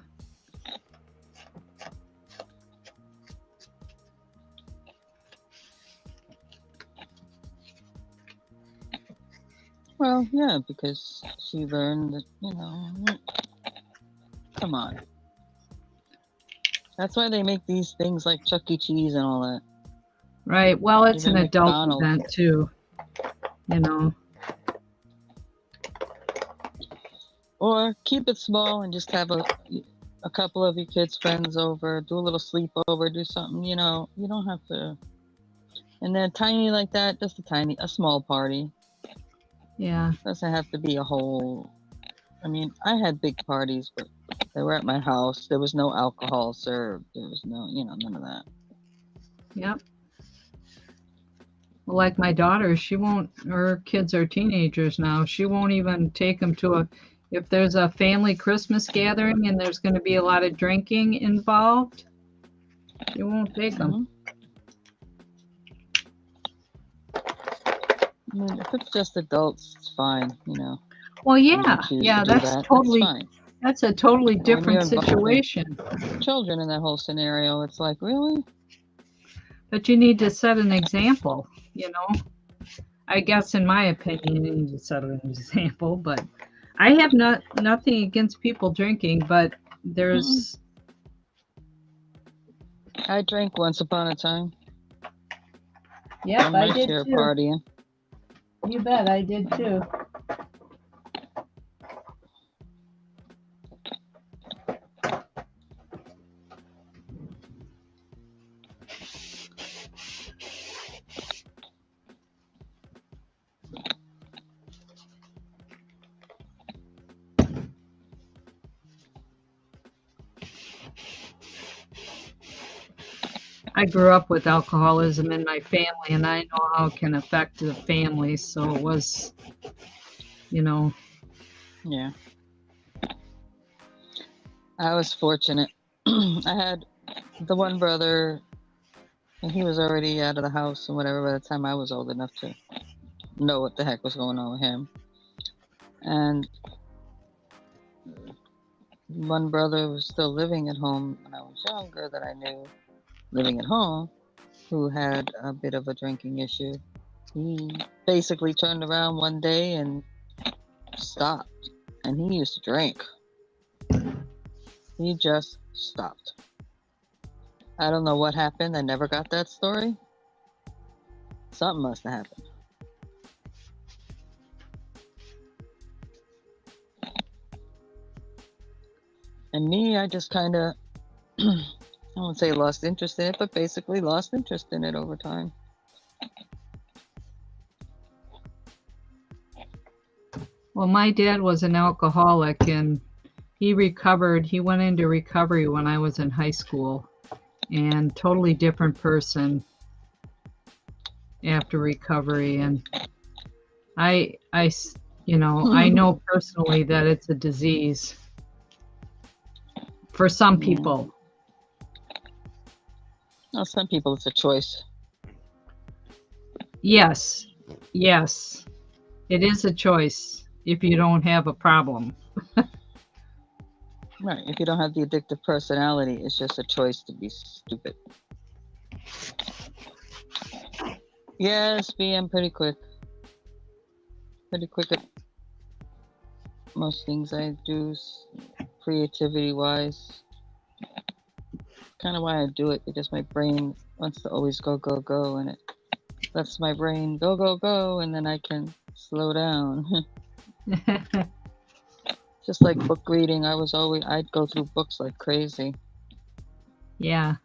Well, yeah, because she learned that, come on. That's why they make these things like Chuck E. Cheese and all that. Right. Well, it's Even an adult McDonald's. event too. You know. Or keep it small and just have a couple of your kids' friends over, do a little sleepover, do something, you don't have to. And then tiny like that, just a small party. Yeah. Doesn't have to be a whole. I mean, I had big parties, but they were at my house. There was no alcohol served. There was no, none of that. Yep. Well, like my daughter, she won't. Her kids are teenagers now. She won't even take them to a. If there's a family Christmas gathering and there's going to be a lot of drinking involved, she won't take them. I mean, if it's just adults, it's fine, Well, When you yeah, choose yeah, to do that's that, totally. that's fine. That's a totally But when you're different involving situation. children in that whole scenario, it's like, really? But you need to set an example, I guess, in my opinion, you need to set an example. But I have nothing against people drinking, but there's. I drank once upon a time. Yep, I did share too. partying. You bet, I did too. I grew up with alcoholism in my family, and I know how it can affect the family. So it was, Yeah. I was fortunate. I had the one brother, and he was already out of the house and whatever by the time I was old enough to know what the heck was going on with him. And one brother was still living at home when I was younger that I knew living at home who had a bit of a drinking issue. He basically turned around one day and stopped. And he used to drink. He just stopped. I don't know what happened. I never got that story. Something must have happened. And me, I just kind of, I won't say lost interest in it, but basically lost interest in it over time. Well, my dad was an alcoholic, and he recovered. He went into recovery when I was in high school, and totally different person after recovery. And I know personally that it's a disease for some people. Well, some people it's a choice. Yes, it is a choice if you don't have a problem. Right. If you don't have the addictive personality, it's just a choice to be stupid. Yes, I'm pretty quick. Pretty quick at most things I do, creativity-wise. Kind of why I do it, because my brain wants to always go, go, go, and it lets my brain go, go, go, and then I can slow down. Just like book reading, I'd go through books like crazy. Yeah.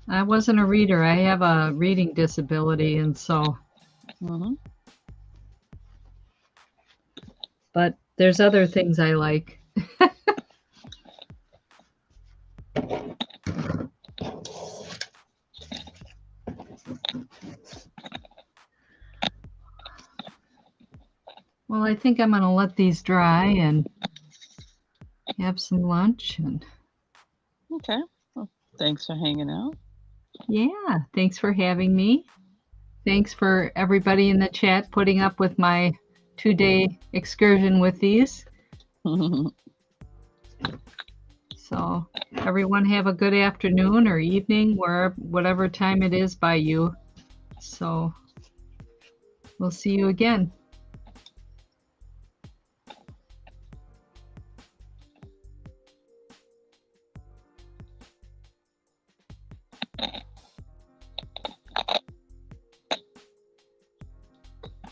I wasn't a reader. I have a reading disability, and so. Hmm. But there's other things I like. Well, I think I'm going to let these dry and have some lunch. And Okay. Well, thanks for hanging out. yeah, thanks for having me. Thanks for everybody in the chat putting up with my 2-day excursion with these. So everyone have a good afternoon or evening, whatever time it is by you. So we'll see you again.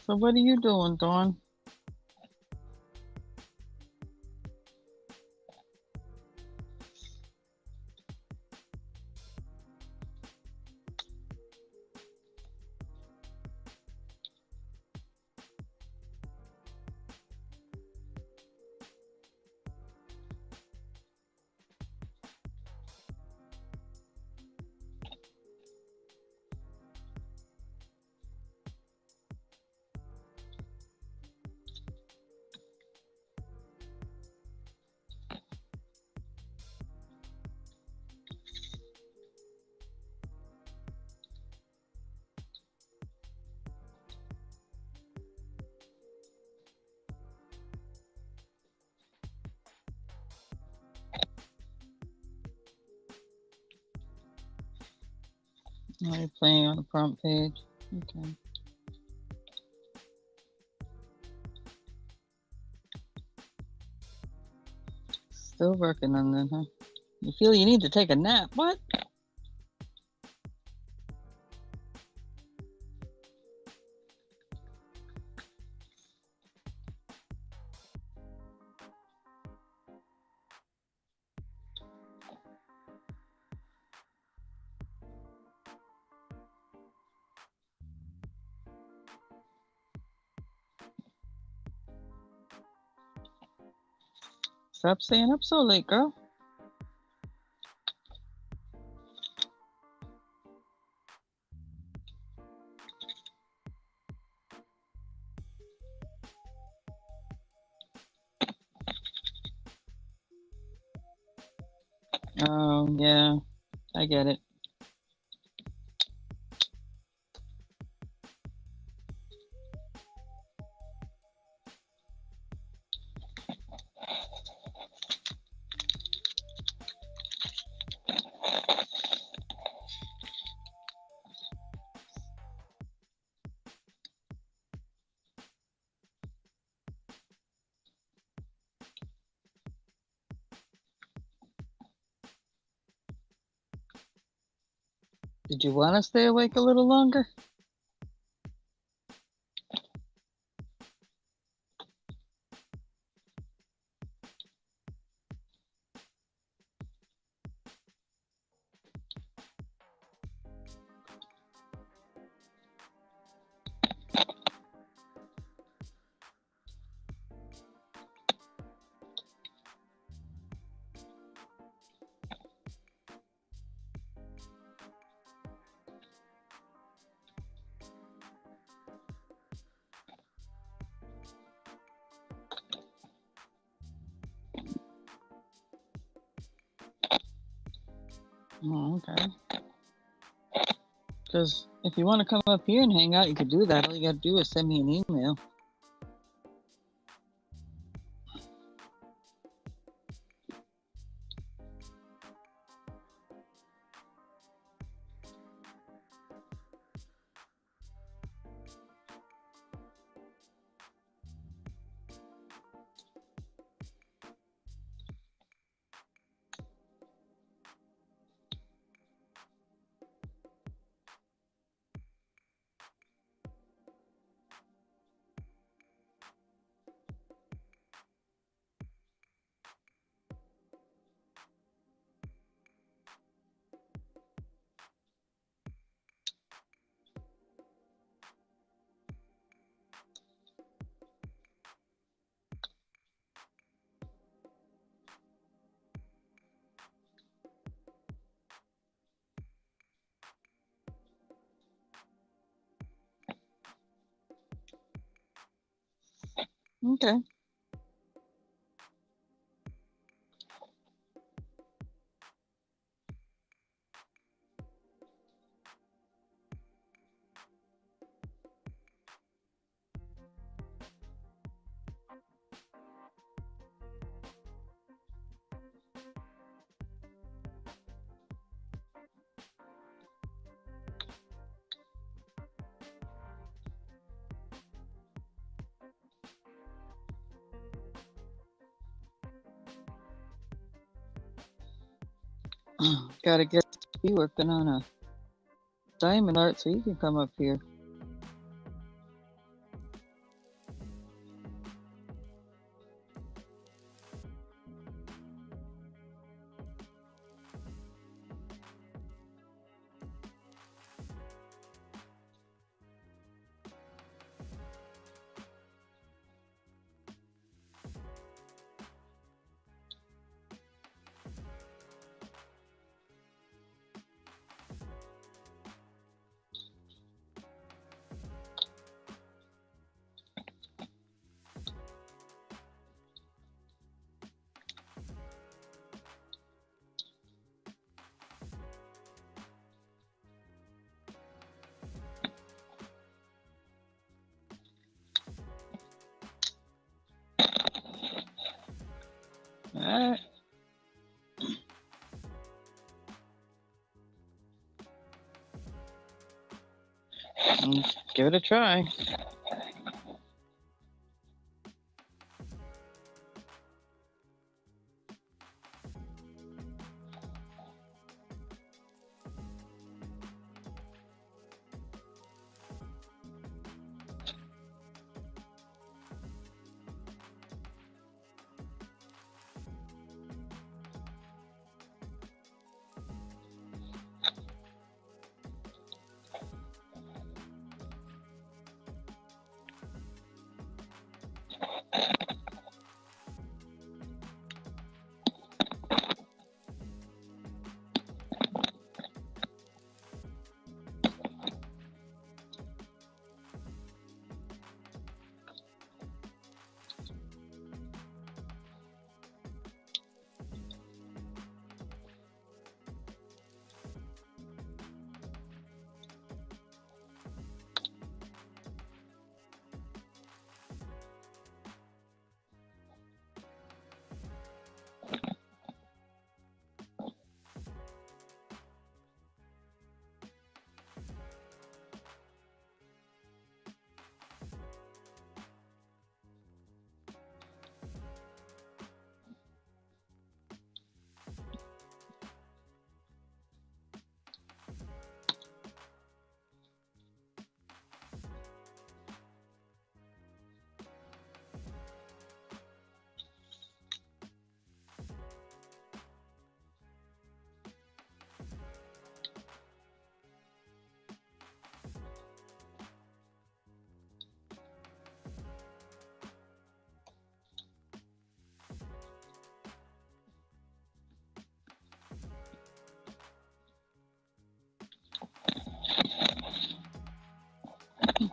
So what are you doing, Dawn? Oh, you're playing on the prompt page. Okay. Still working on that, huh? You feel you need to take a nap? What? Stop staying up so late, girl. Oh, yeah. I get it. Did you want to stay awake a little longer? Oh, okay. Because if you want to come up here and hang out, you could do that. All you got to do is send me an email. Okay. Gotta get you working on a diamond art so you can come up here. Alright. Give it a try.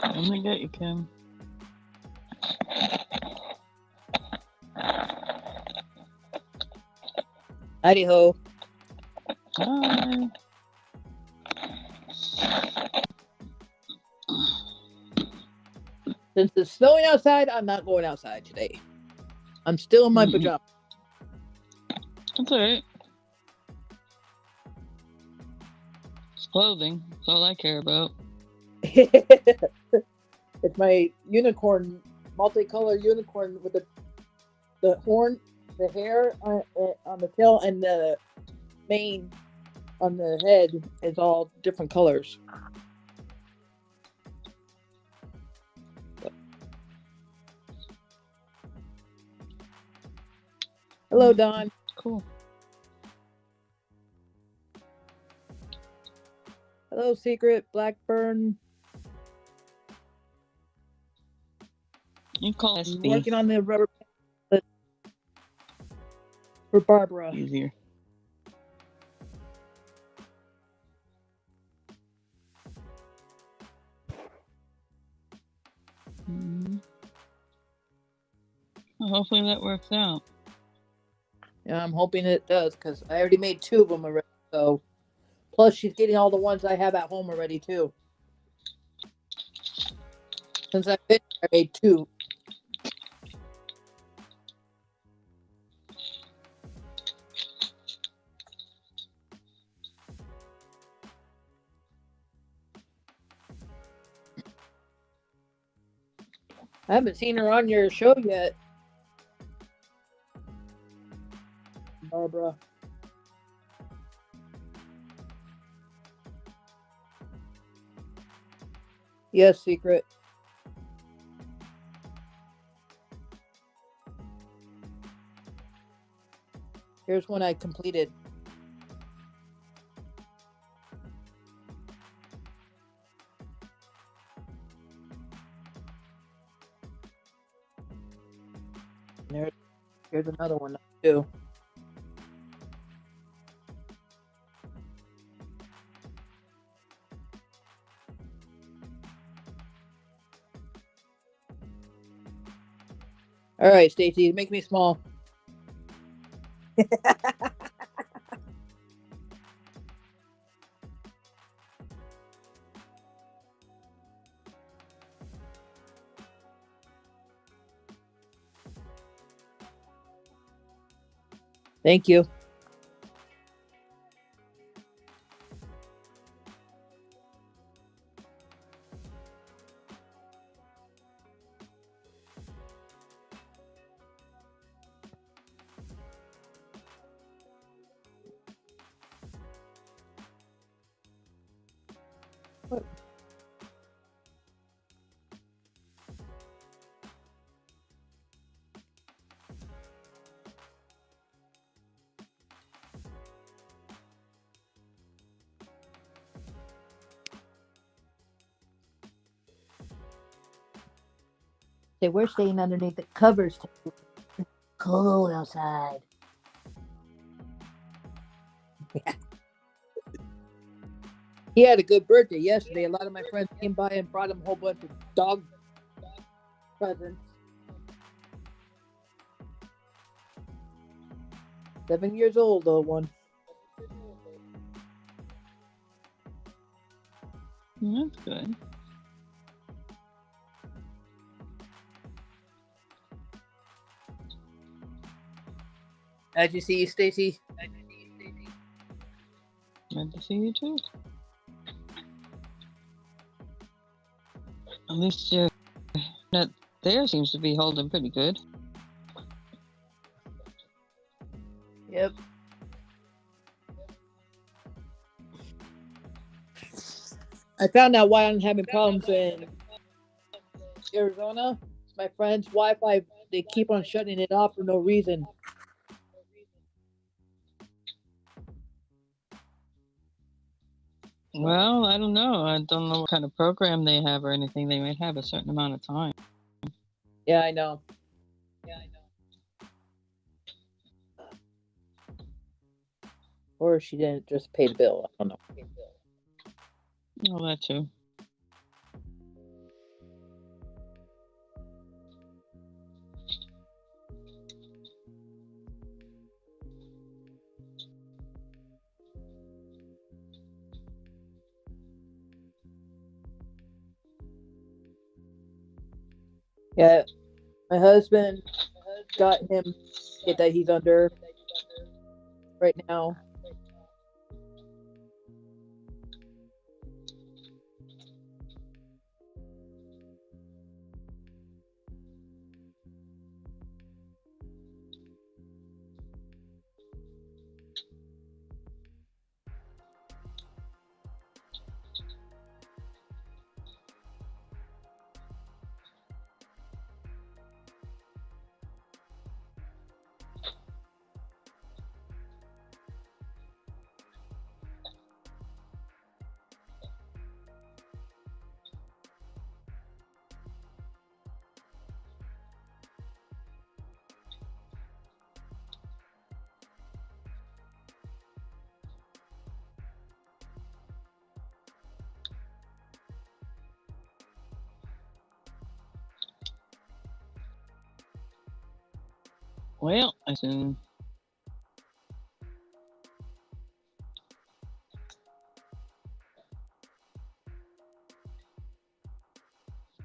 Let me get you, Kim. Howdy ho. Hi. Since it's snowing outside, I'm not going outside today. I'm still in my pajamas. That's alright. It's clothing. That's all I care about. It's my unicorn, multicolored unicorn with the horn, the hair on the tail, and the mane on the head is all different colors. Hello, Don. Cool. Hello, Secret, Blackburn. You call I'm SB. working on the rubber band for Barbara. Easier. hopefully that works out. Yeah, I'm hoping it does because I already made 2 of them already. So, plus she's getting all the ones I have at home already too. Since I've been here, I made 2. I haven't seen her on your show yet, Barbara. Yes, Secret. Here's one I completed. Here's another one too. All right, Stacey, make me small. Thank you. What? We're staying underneath the covers. Cold outside. Yeah. He had a good birthday yesterday. A lot of my friends came by and brought him a whole bunch of dog presents. 7 years old, little one. That's good. How'd you see you, Stacey? Glad to see you too. At least your net there seems to be holding pretty good. Yep. I found out why I'm having problems in Arizona. My friend's Wi-Fi, they keep on shutting it off for no reason. Well, I don't know. I don't know what kind of program they have or anything. They might have a certain amount of time. Yeah, I know. Or she didn't just pay the bill. I don't know. Oh, that too. Yeah, my husband got him that he's under right now. Well, I soon.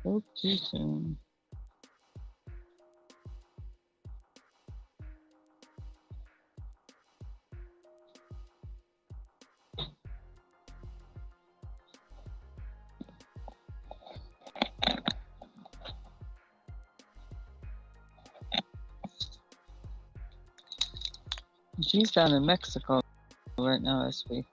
Spoke too soon. She's down in Mexico right now this week.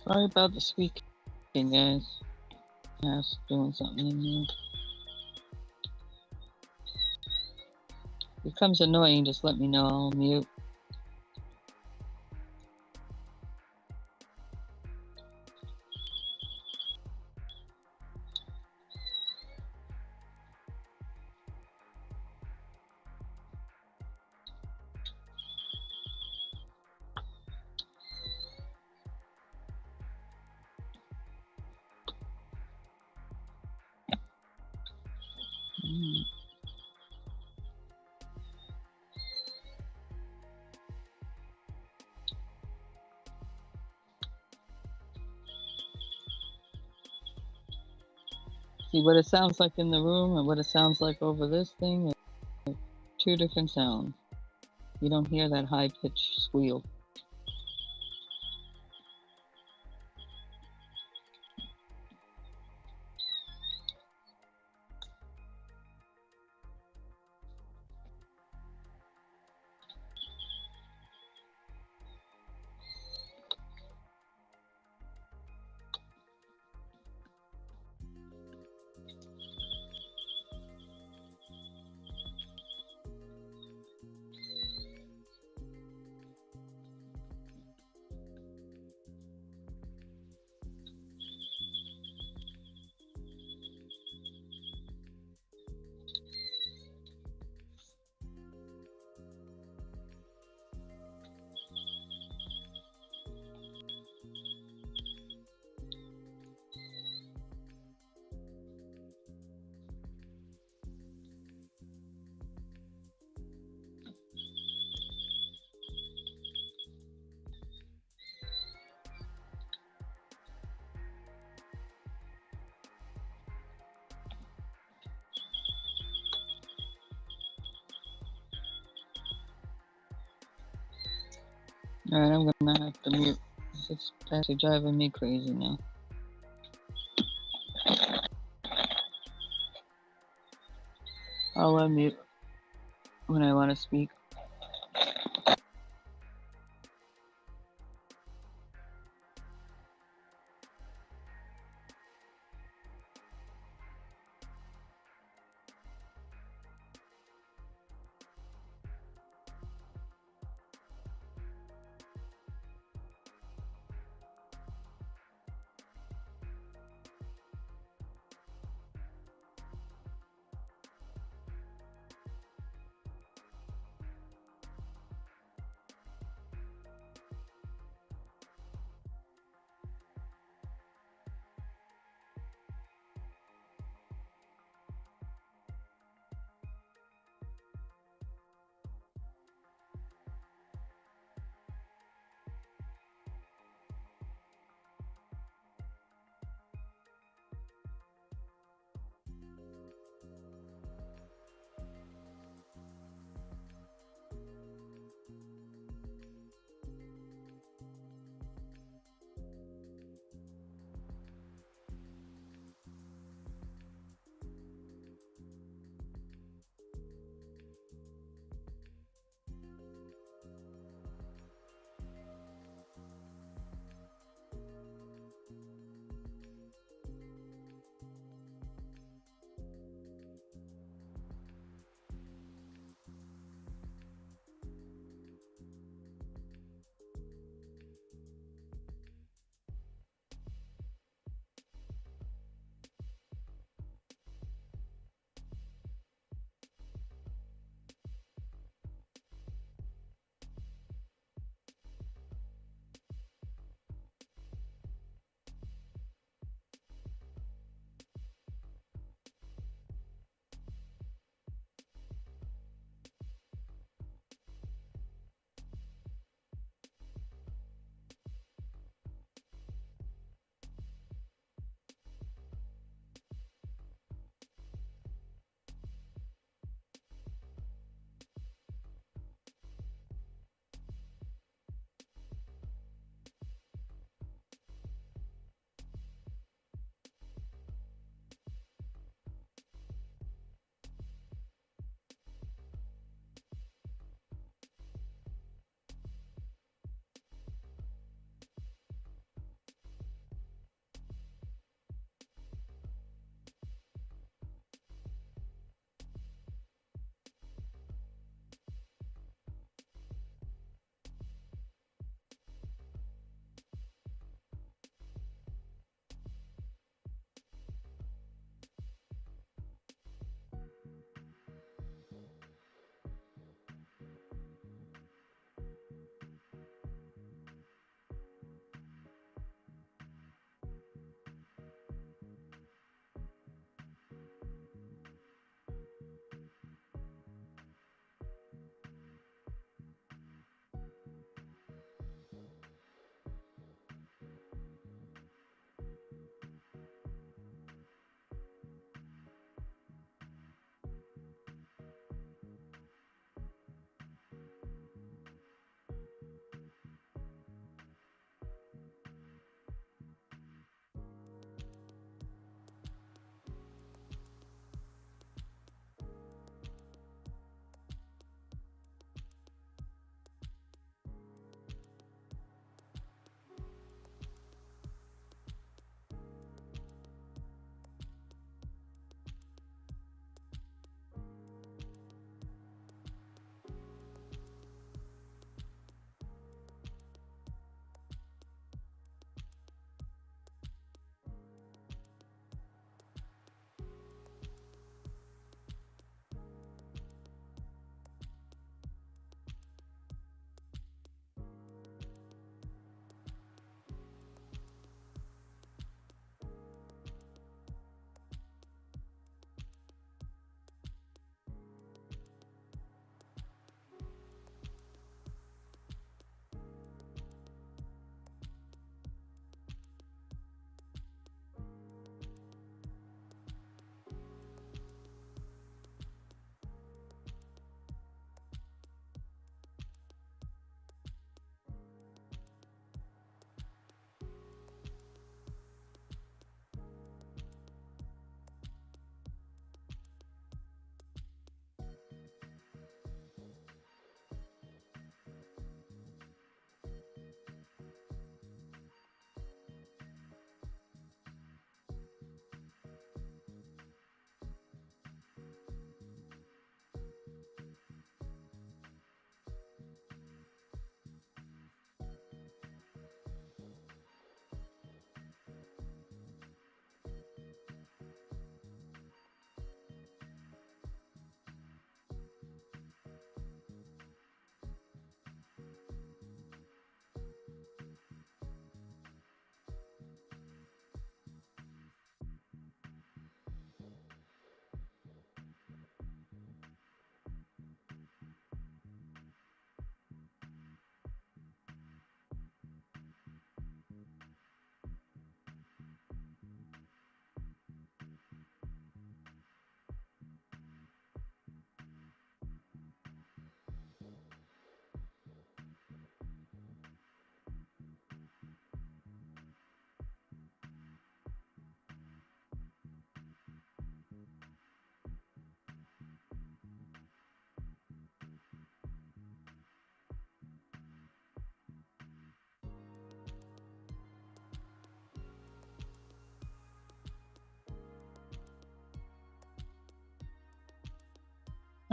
Sorry about the squeaking, guys. I was doing something in here. If it becomes annoying, just let me know. I'll mute. See what it sounds like in the room and what it sounds like over this thing are two different sounds. You don't hear that high-pitched squeal. Alright, I'm gonna have to mute. It's actually driving me crazy now. I'll unmute when I want to speak.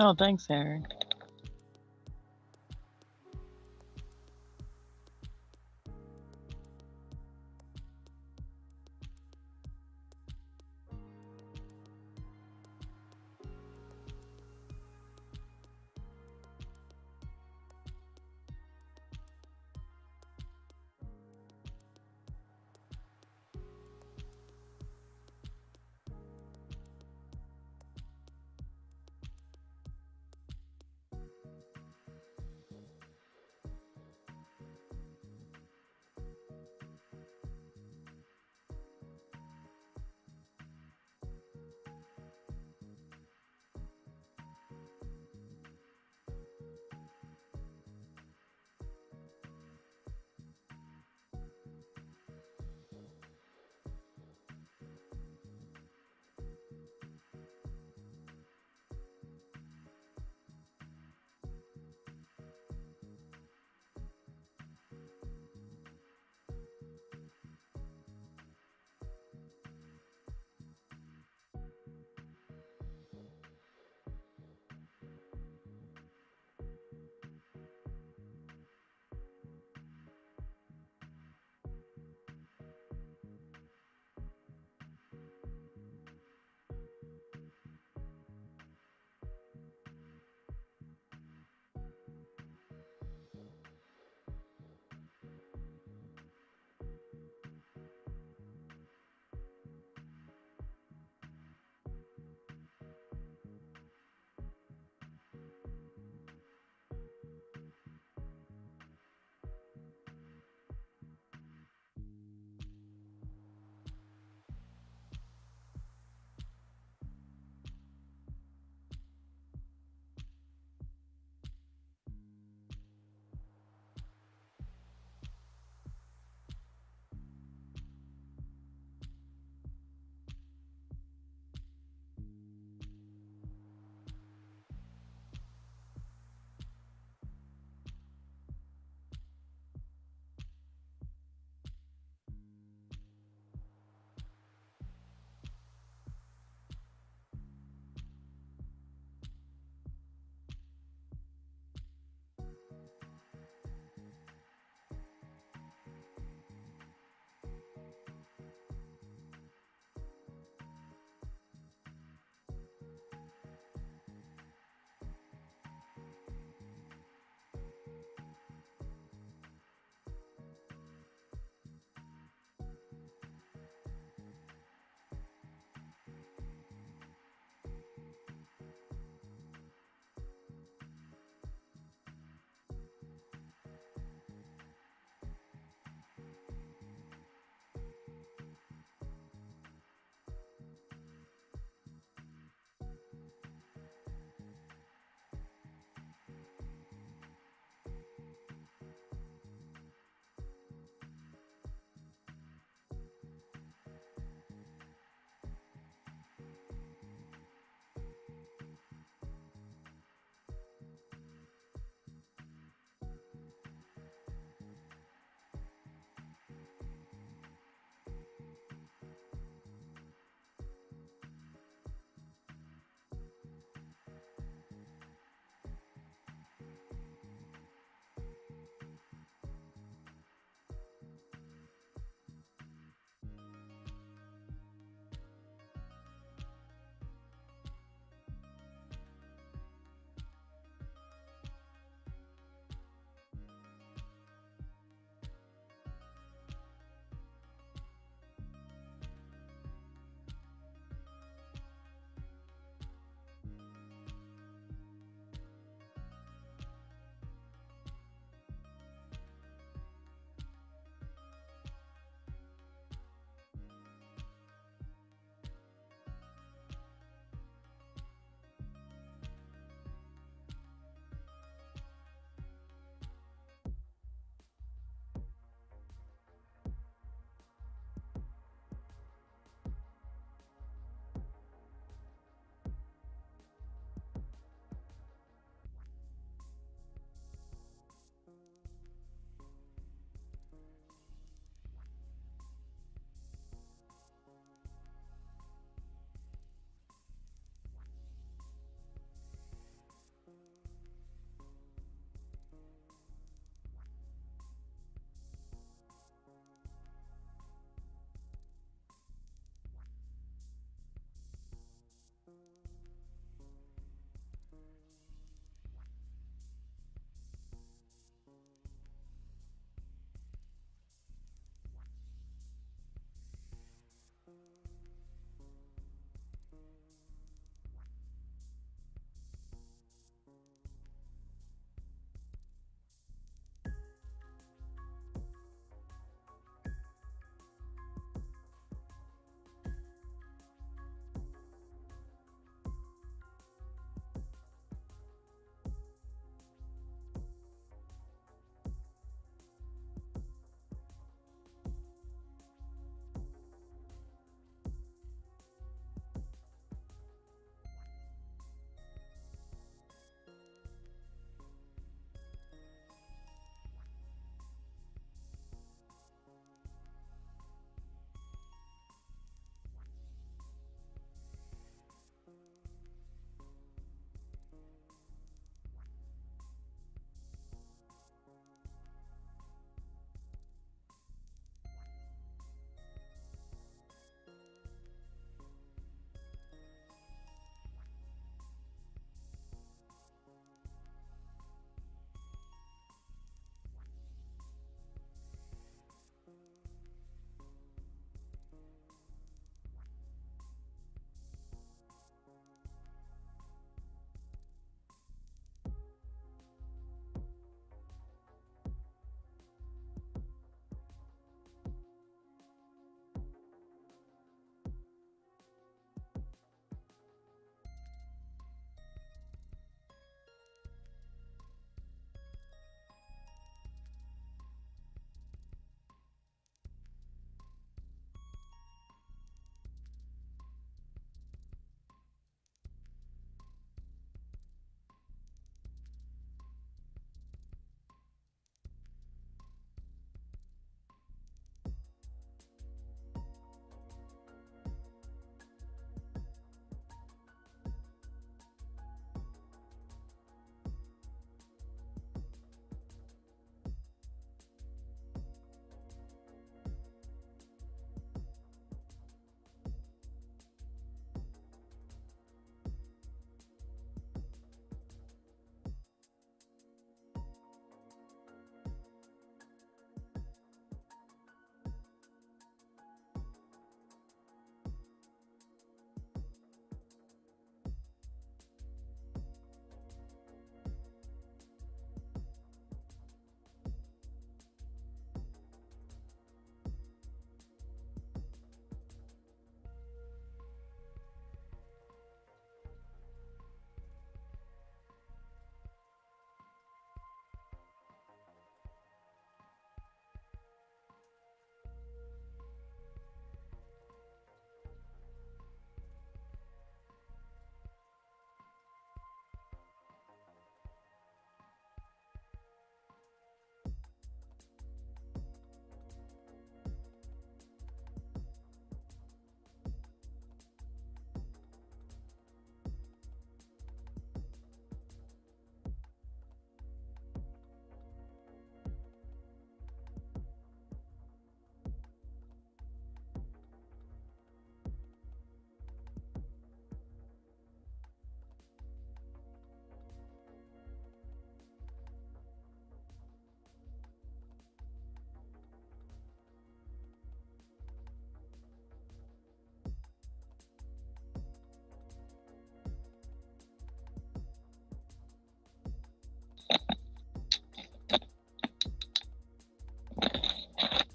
Oh, thanks, Harry.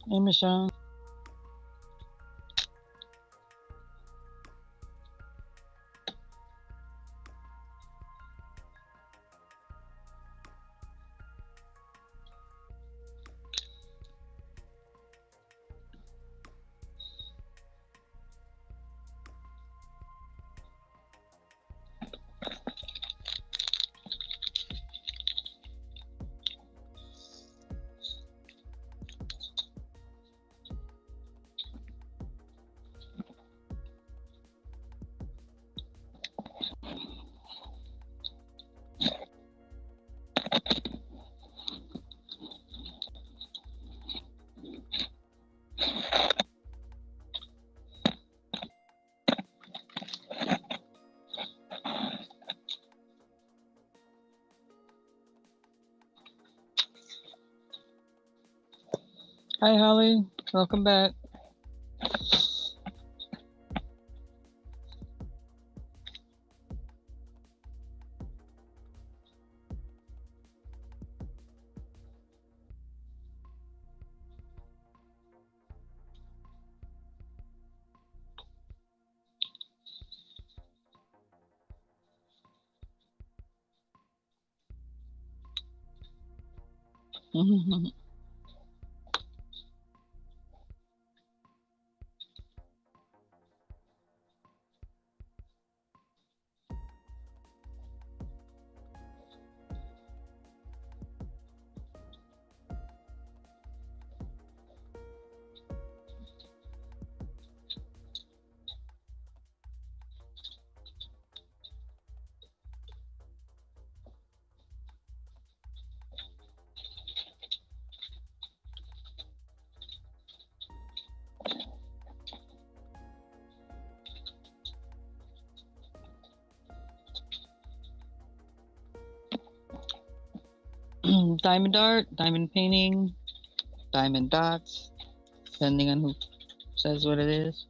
Hey, Michelle. Hi, Holly. Welcome back. Diamond art, diamond painting, diamond dots, depending on who says what it is.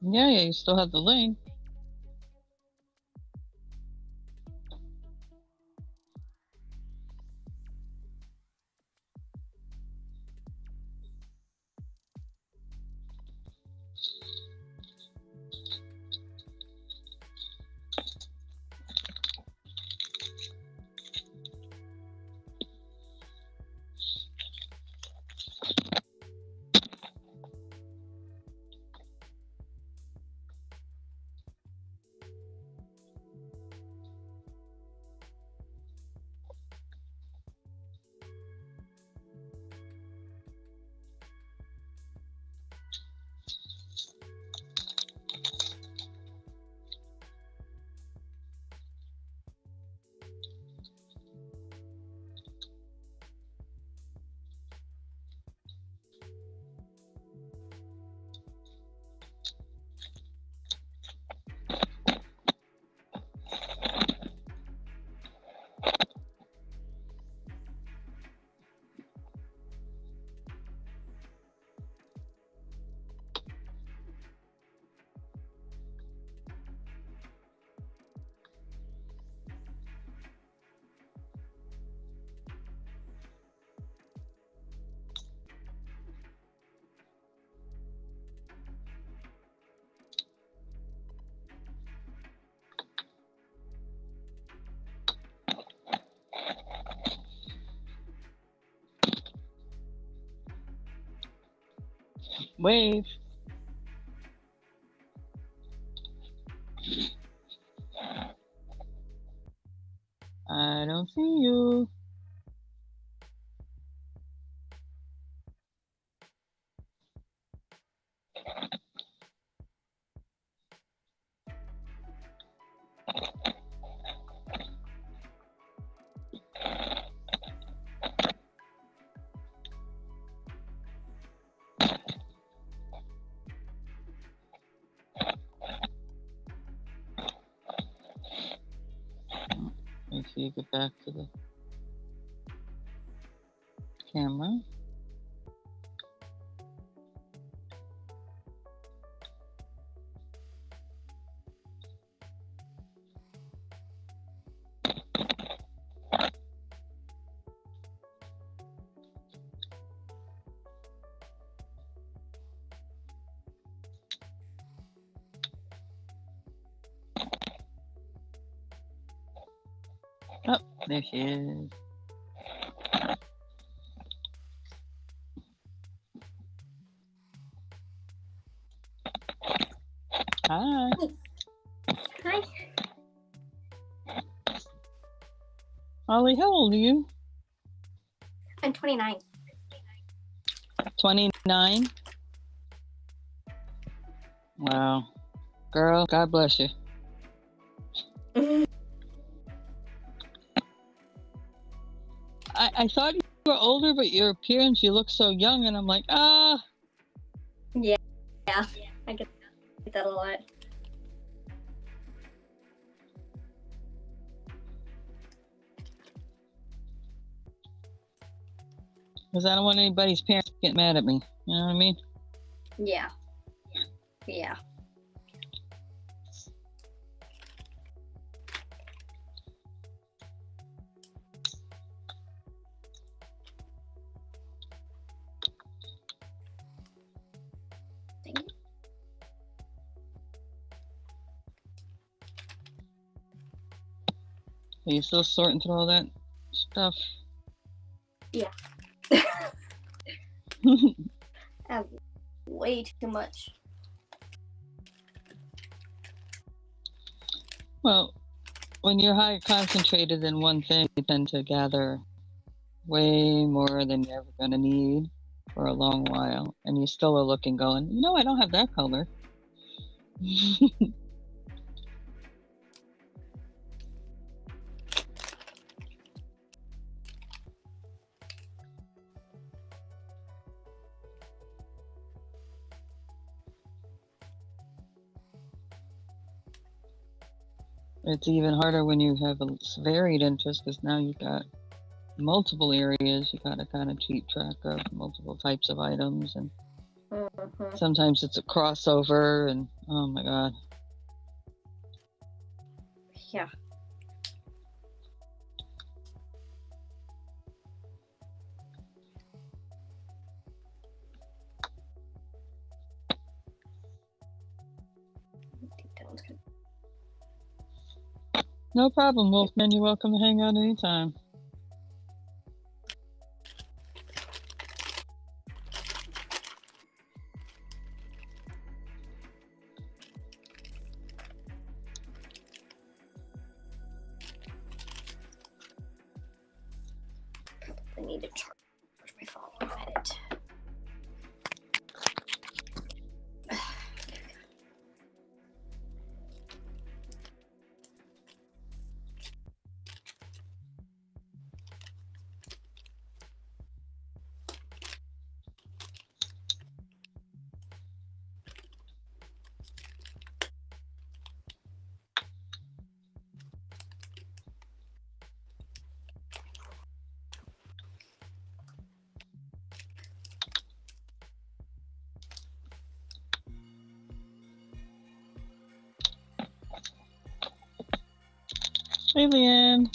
Yeah, yeah, you still have the link. Wave. I don't see you. Let me see you get back to the camera. Oh, there she is. Hi. Hi. Ollie, how old are you? I'm 29. 29? Wow. Girl, God bless you. I thought you were older, but your appearance, you look so young, and I'm like, ah. Yeah, I get that a lot. Because I don't want anybody's parents to get mad at me. You know what I mean? Yeah. Yeah. Are you still sorting through all that stuff? Yeah. I have way too much. Well, when you're high concentrated in one thing, you tend to gather way more than you're ever going to need for a long while. And you still are looking going, you know, I don't have that color. It's even harder when you have a varied interest because now you've got multiple areas you got to kind of keep track of, multiple types of items. And Mhm. Sometimes it's a crossover, and oh my god. Yeah. I think that one's good. No problem, Wolfman. You're welcome to hang out anytime. I need to charge my phone. A minute. Hey, Leanne.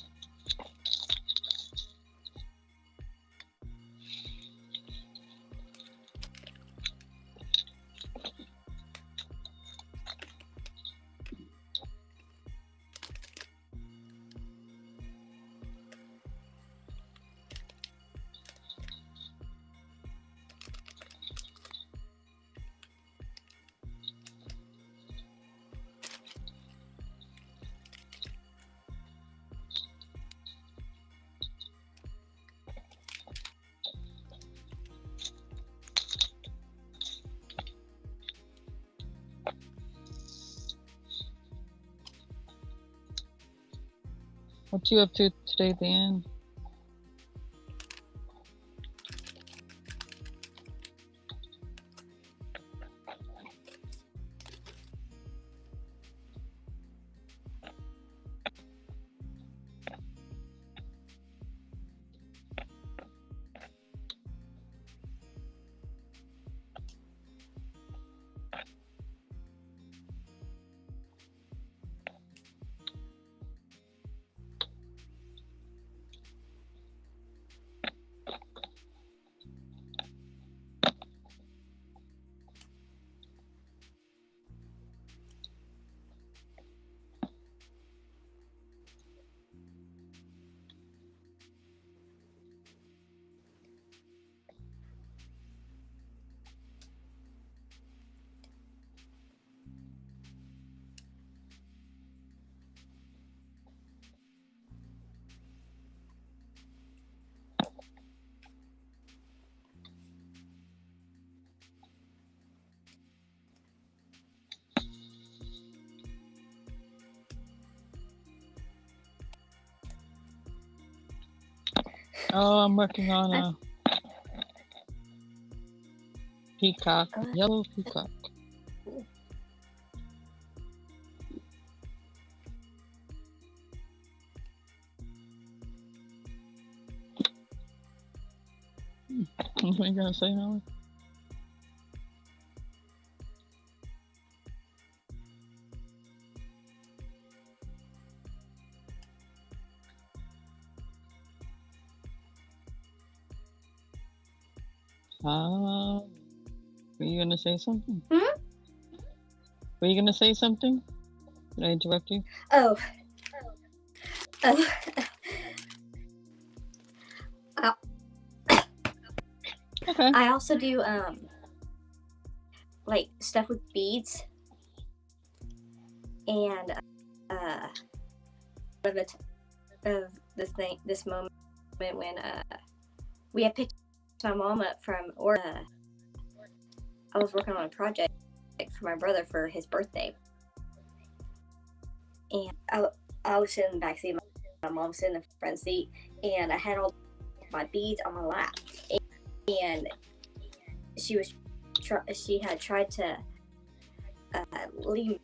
What you up to today, Leanne? Oh, I'm working on a peacock, yellow peacock. What are you gonna say, Howard? Were you gonna say something? Hmm? Were you gonna say something? Did I interrupt you? Oh. Okay. I also do like stuff with beads, and of this moment when we had picked my mom up from Oregon. I was working on a project for my brother for his birthday, and I was sitting in the back seat, my mom was sitting in the front seat, and I had all my beads on my lap, and she had tried to leave me,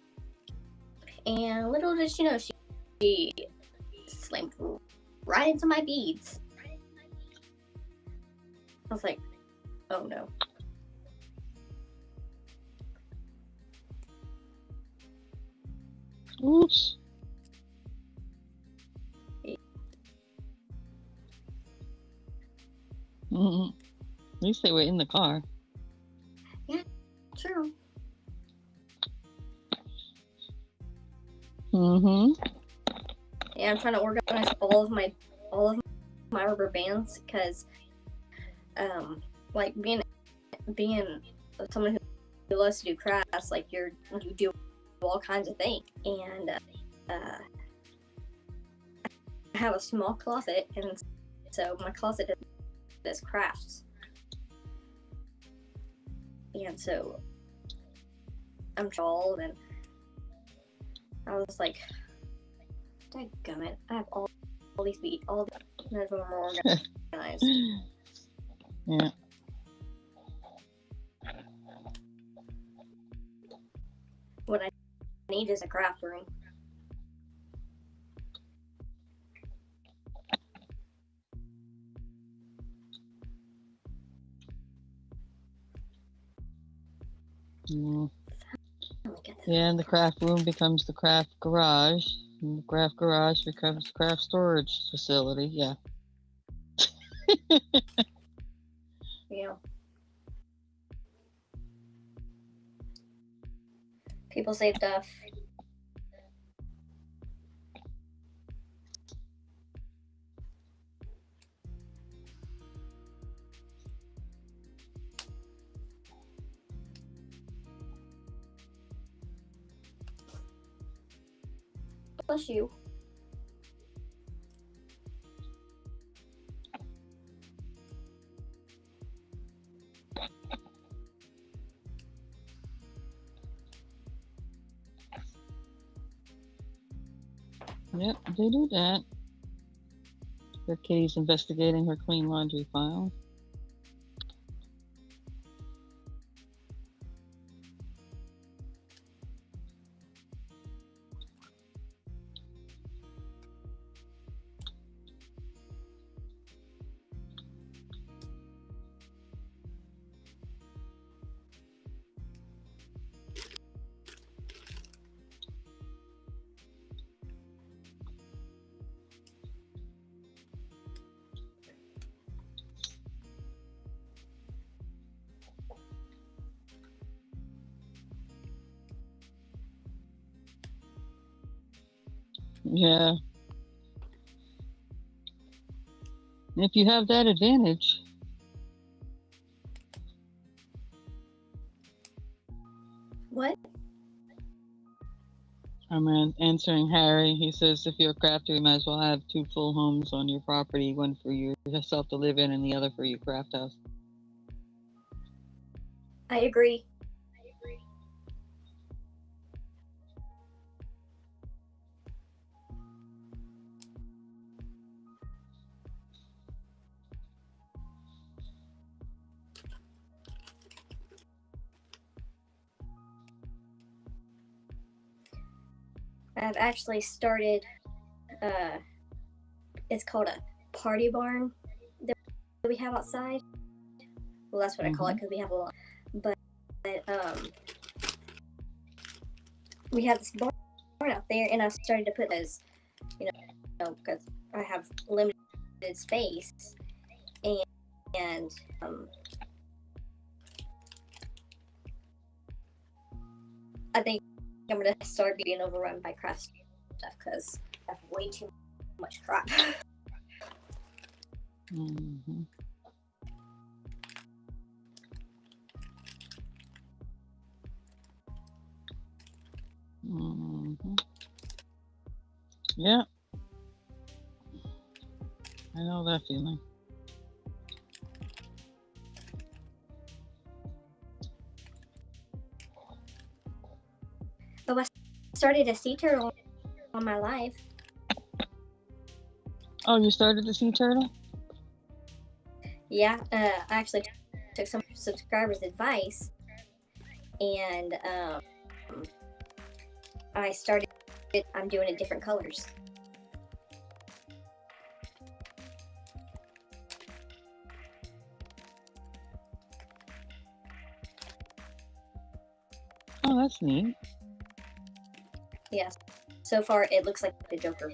and little did she know, she slammed right into my beads. I was like, oh no. Oops. Mm-hmm. At least they were in the car. True. Mm-hmm. Yeah, I'm trying to organize all of my rubber bands because, like being someone who loves to do crafts, like you do all kinds of things, and I have a small closet, and so my closet has crafts, and so I'm tall, and I was like, dadgummit, I have all these beats, all none of them are organized. Yeah. What I need is a craft room. Mm. Yeah, and the craft room becomes the craft garage, and the craft garage becomes the craft storage facility. Yeah. Yeah. People say stuff. Bless you. Yep, they do that. Their kitty's investigating her clean laundry file. Yeah. If you have that advantage. What? I'm answering Harry. He says if you're a crafter, you might as well have 2 full homes on your property, one for yourself to live in and the other for your craft house. I agree. I've actually started, it's called a party barn that we have outside. Well, that's what I call it because we have a lot. But we have this barn out there, and I've started to put those, because I have limited space, and I think I'm gonna start being overrun by craft stuff because I have way too much crap. Mm-hmm. Mm-hmm. Yeah. I know that feeling. Oh, I started a sea turtle on my live. Oh, you started the sea turtle? Yeah, I actually took some subscribers' advice, and I started. I'm doing it different colors. Oh, that's neat. Yes, so far it looks like the Joker.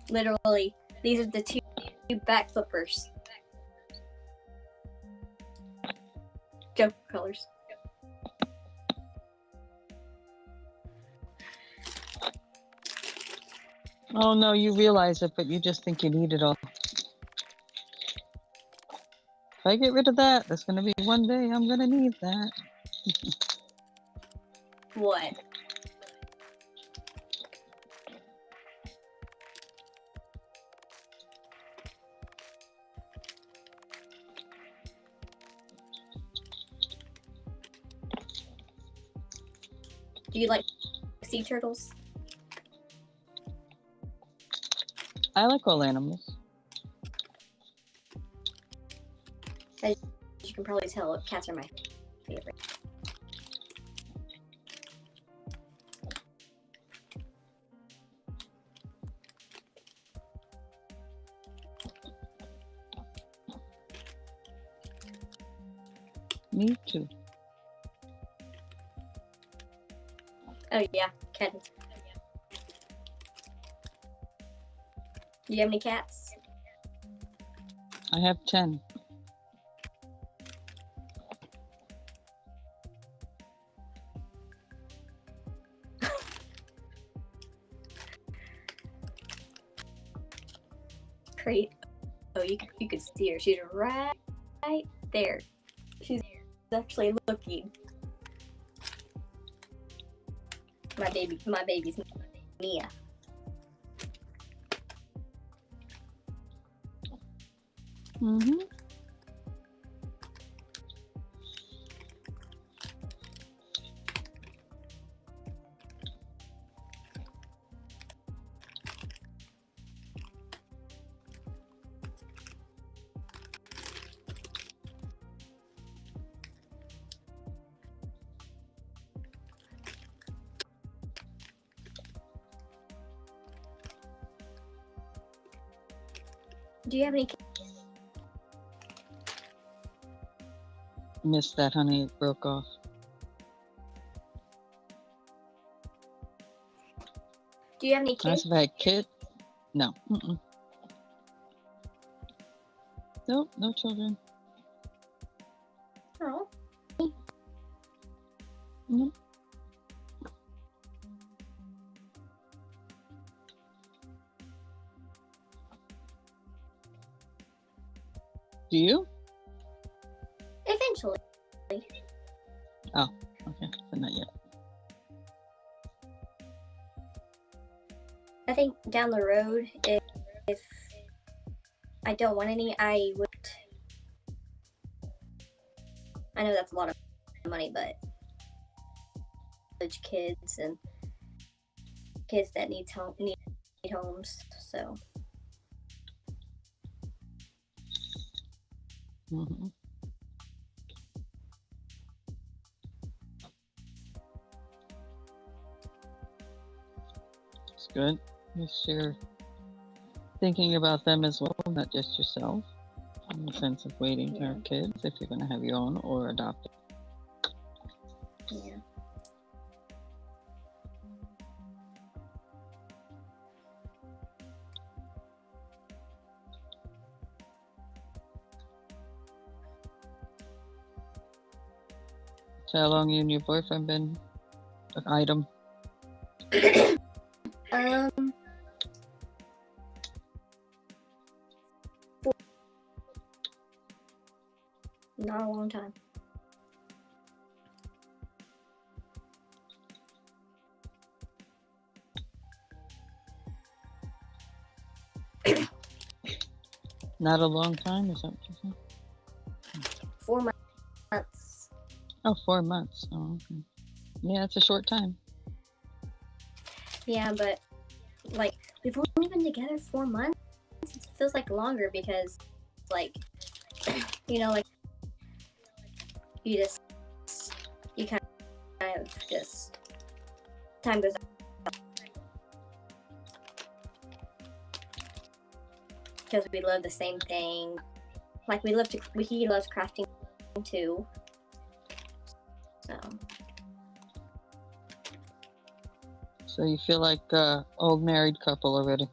Literally, these are the two back flippers. Joker colors. Oh no, you realize it, but you just think you need it all. If I get rid of that, there's gonna be one day I'm gonna need that. What? Do you like sea turtles? I like all animals. As you can probably tell, cats are my favorite. Me too. Oh yeah, cats. Do you have any cats? I have 10. Great. Oh, you could see her. She's right there. She's actually looking. My baby's Mia. Mm-hmm. Do you have any? Missed that, honey. It broke off. Do you have any kids? Asked if I had kids. No. Mm-mm. Nope, no children. Oh. Nope. Do you? Eventually. Oh, okay. But not yet. I think down the road, if I don't want any, I would. I know that's a lot of money, but college kids and kids that need homes, so. Mm-hmm. It's good. At least you're thinking about them as well, not just yourself. In the sense of waiting to have kids, if you're going to have your own or adopt. Yeah. So how long you and your boyfriend been an item? Not a long time. Not a long time, is that what you said? 4 months. Oh, 4 months. Oh, okay. Yeah, it's a short time. Yeah, but like we've only been together 4 months. It feels like longer because, like, you know, like you kind of just time goes on. Because we love the same thing. Like he loves crafting too. So So you feel like old married couple already.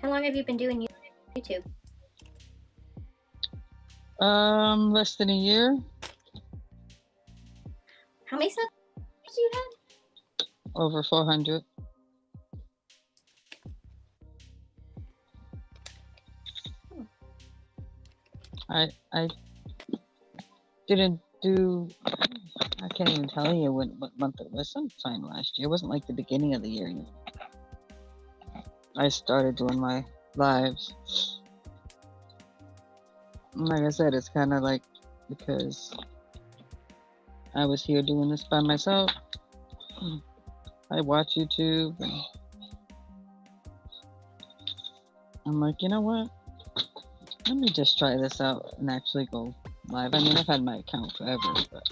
How long have you been doing YouTube? Less than a year. How many subs do you have? Over 400. I didn't do. I can't even tell you what month it was. Sometime last year. It wasn't like the beginning of the year. I started doing my lives. And like I said, it's kind of like because I was here doing this by myself. I watch YouTube and I'm like, you know what? Let me just try this out and actually go live. I mean, I've had my account forever, but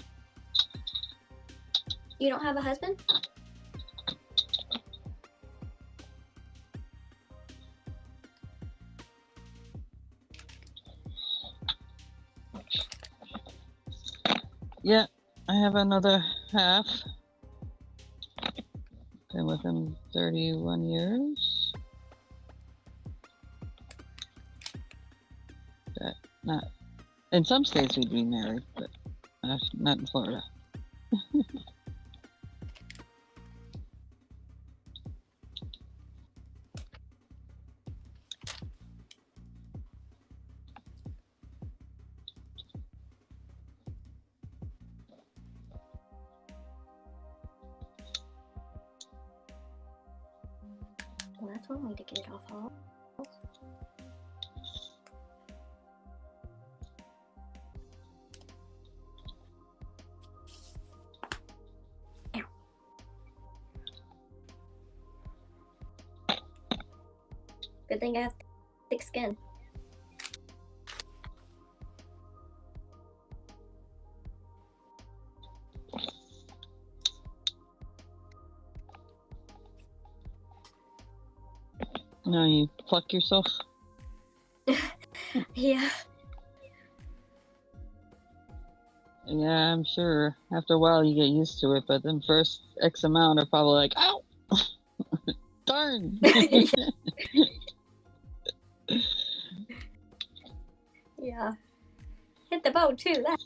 You don't have a husband? yeah, I have another half. Been with him 31 years. But not in some states we'd be married, but not in Florida. Well, that's one way to get it off all. Ow. Good thing I have thick skin. Now you pluck yourself. Yeah. Yeah, I'm sure. After a while, you get used to it, but then first X amount are probably like, "Ow, darn." Yeah. Hit the boat too. That.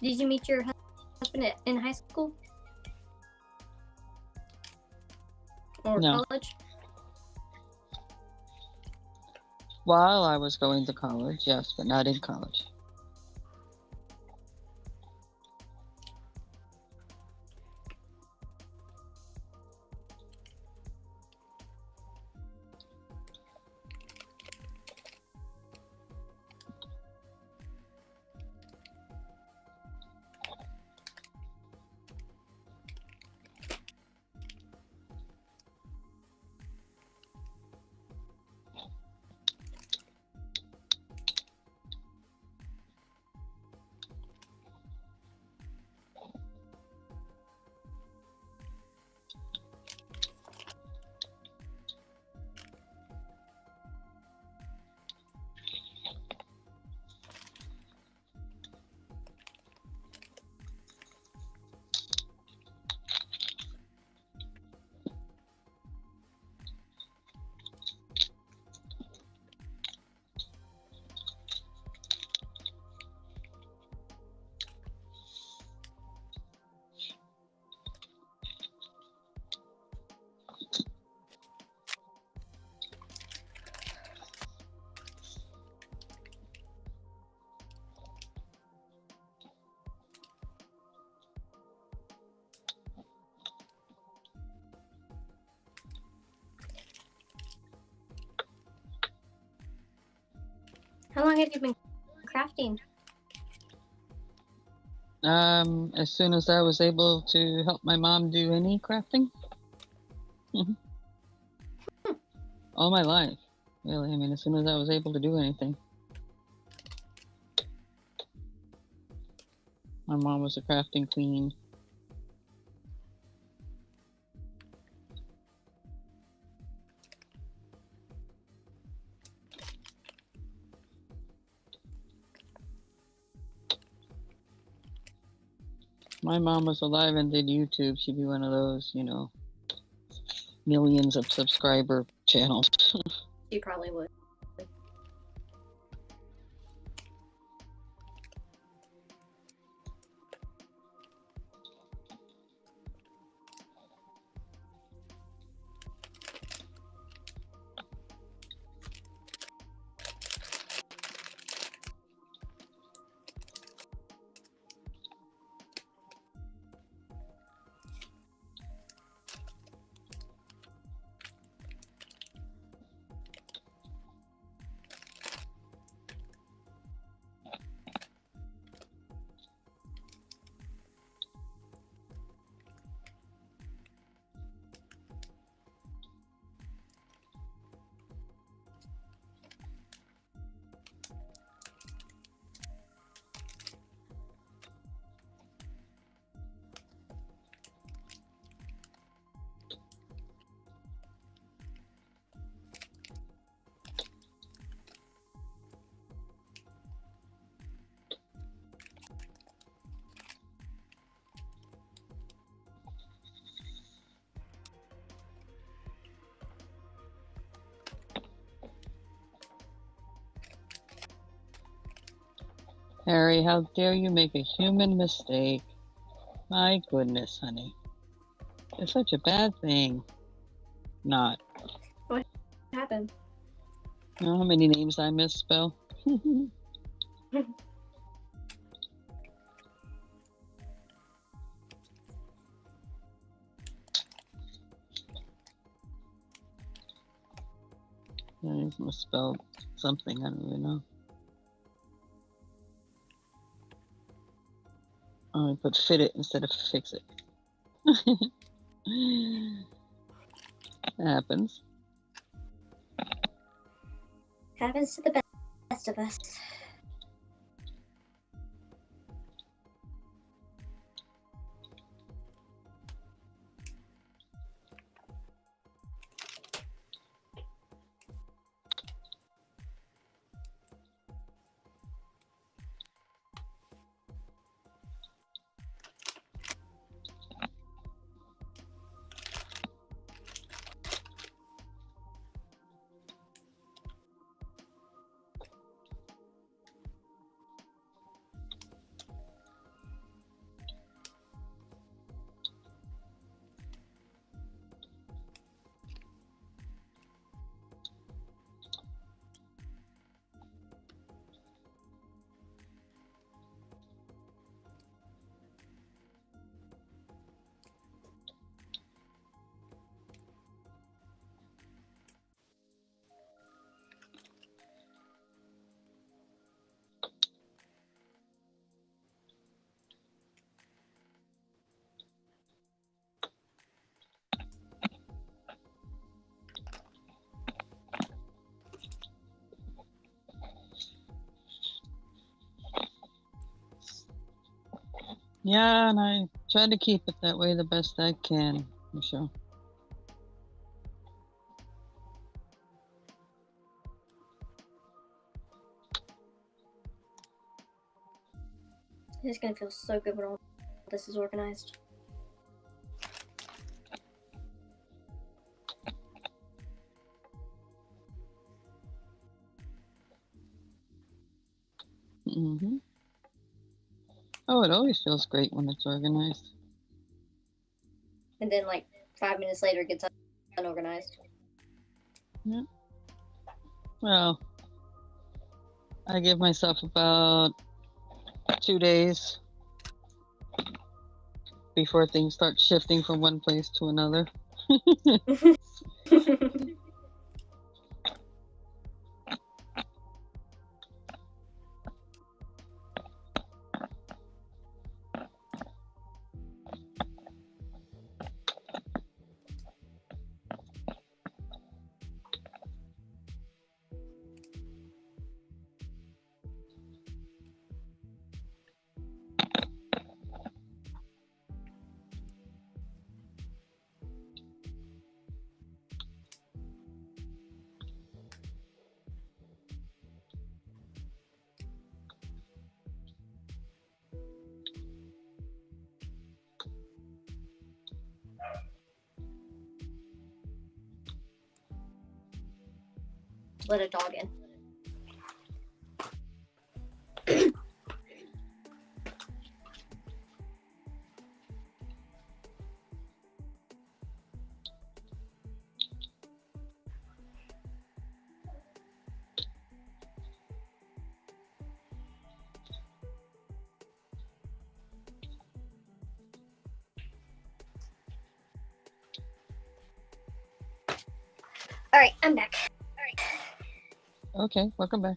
Did you meet your husband in high school? Or No. college? While I was going to college, yes, but not in college. How long have you been crafting? As soon as I was able to help my mom do any crafting. All my life, really. I mean, as soon as I was able to do anything. My mom was a crafting queen. My mom was alive and did YouTube. She'd be one of those, you know, millions of subscriber channels. She probably would. Harry, how dare you make a human mistake? My goodness, honey. It's such a bad thing. Not. What happened? You know how many names I misspell? I misspelled something, I don't even know. Oh, I put fit it instead of fix it. Happens. Happens to the best of us. Yeah, and I try to keep it that way the best I can, Michelle. It's gonna feel so good when all this is organized. Mm-hmm. Oh, it always feels great when it's organized. And then, like, 5 minutes later, it gets unorganized. Yeah. Well, I give myself about 2 days before things start shifting from one place to another. let a dog in. All right, I'm back. Okay, welcome back.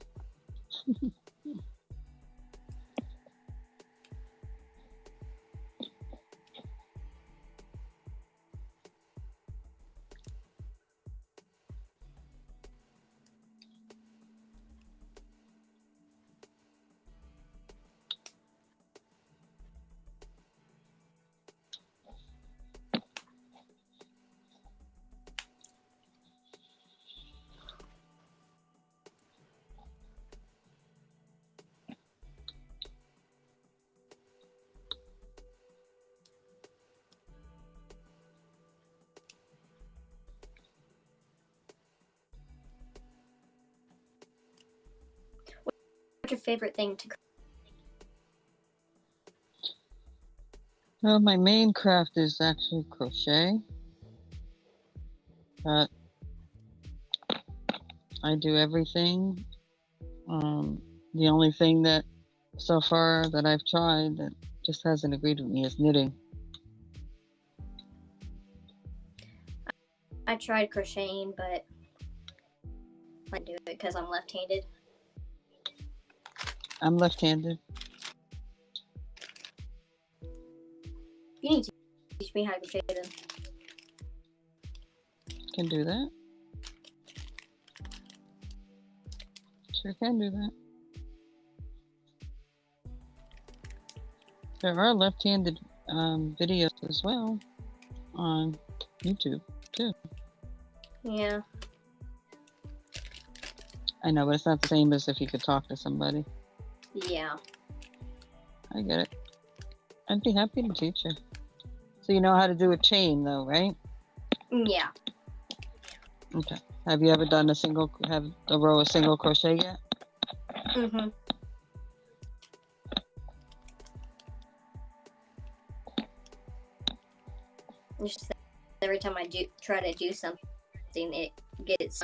What's your favorite thing to Well, my main craft is actually crochet. But I do everything. The only thing that so far that I've tried that just hasn't agreed with me is knitting. I tried crocheting, but I do it because I'm left-handed. I'm left-handed. You need to teach me how to crochet then. Can do that. Sure can do that. There are left-handed videos as well on YouTube too. Yeah. I know, but it's not the same as if you could talk to somebody. Yeah. I get it. I'd be happy to teach you. So you know how to do a chain though, right? Yeah. Okay. Have you ever done a row of single crochet yet? Mhm. Just every time I try to do something, it gets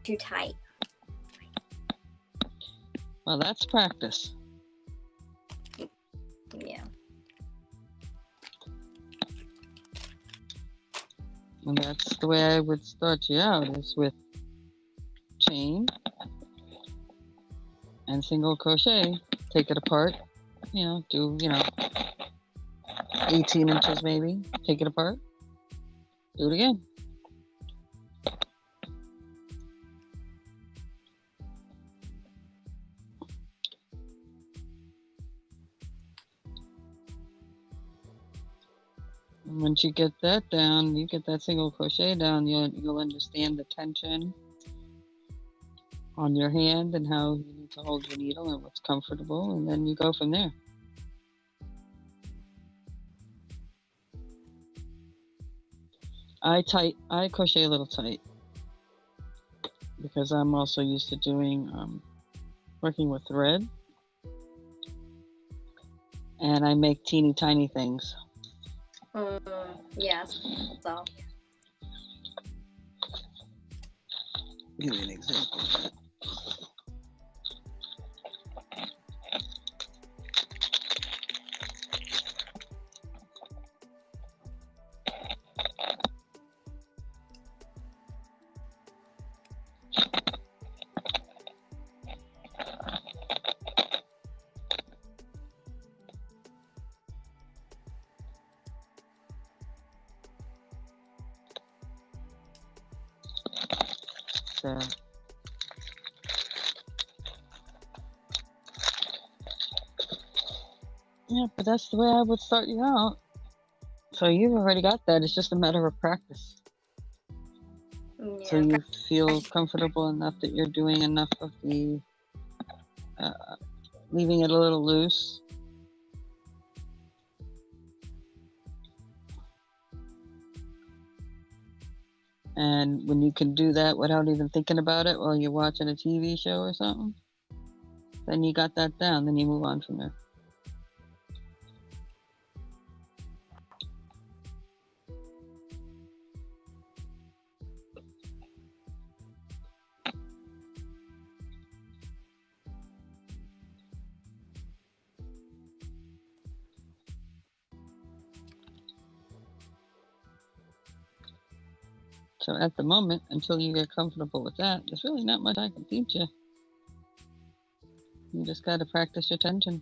too tight. Well, that's practice. Yeah. And that's the way I would start you out, is with chain and single crochet. Take it apart, do 18 inches maybe. Take it apart, do it again. And once you get that down, you get that single crochet down, you'll understand the tension on your hand and how you need to hold your needle and what's comfortable, and then you go from there. I crochet a little tight because I'm also used to doing working with thread, and I make teeny tiny things. Yeah. So. Give me an example of that. So, yeah, but that's the way I would start you out. So you've already got that. It's just a matter of practice. Yeah. So you feel comfortable enough that you're doing enough of the, leaving it a little loose. And when you can do that without even thinking about it while you're watching a TV show or something, then you got that down. Then you move on from there. So at the moment, until you get comfortable with that, there's really not much I can teach you. You just got to practice your tension.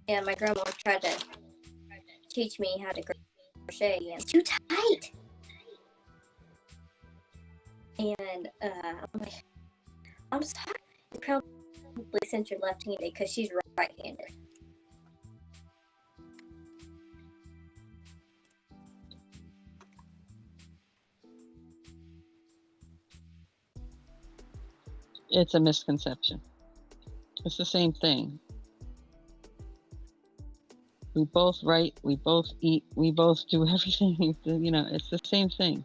And my grandma tried to teach me how to crochet, and it's too tight. And I'm like, I'm sorry. It's probably since you're left-handed, because she's right-handed. It's a misconception. It's the same thing. We both write, we both eat, we both do everything. You know, it's the same thing.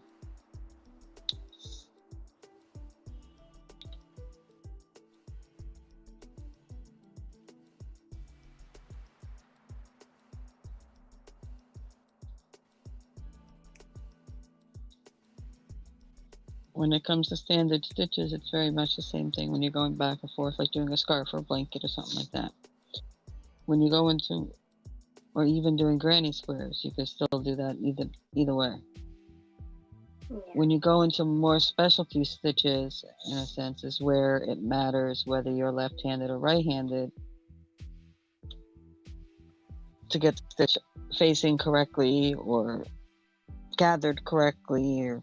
When it comes to standard stitches, it's very much the same thing when you're going back and forth, like doing a scarf or a blanket or something like that. When you go into, or even doing granny squares, you can still do that either way. Yeah. When you go into more specialty stitches, in a sense, is where it matters whether you're left-handed or right-handed to get the stitch facing correctly or gathered correctly, or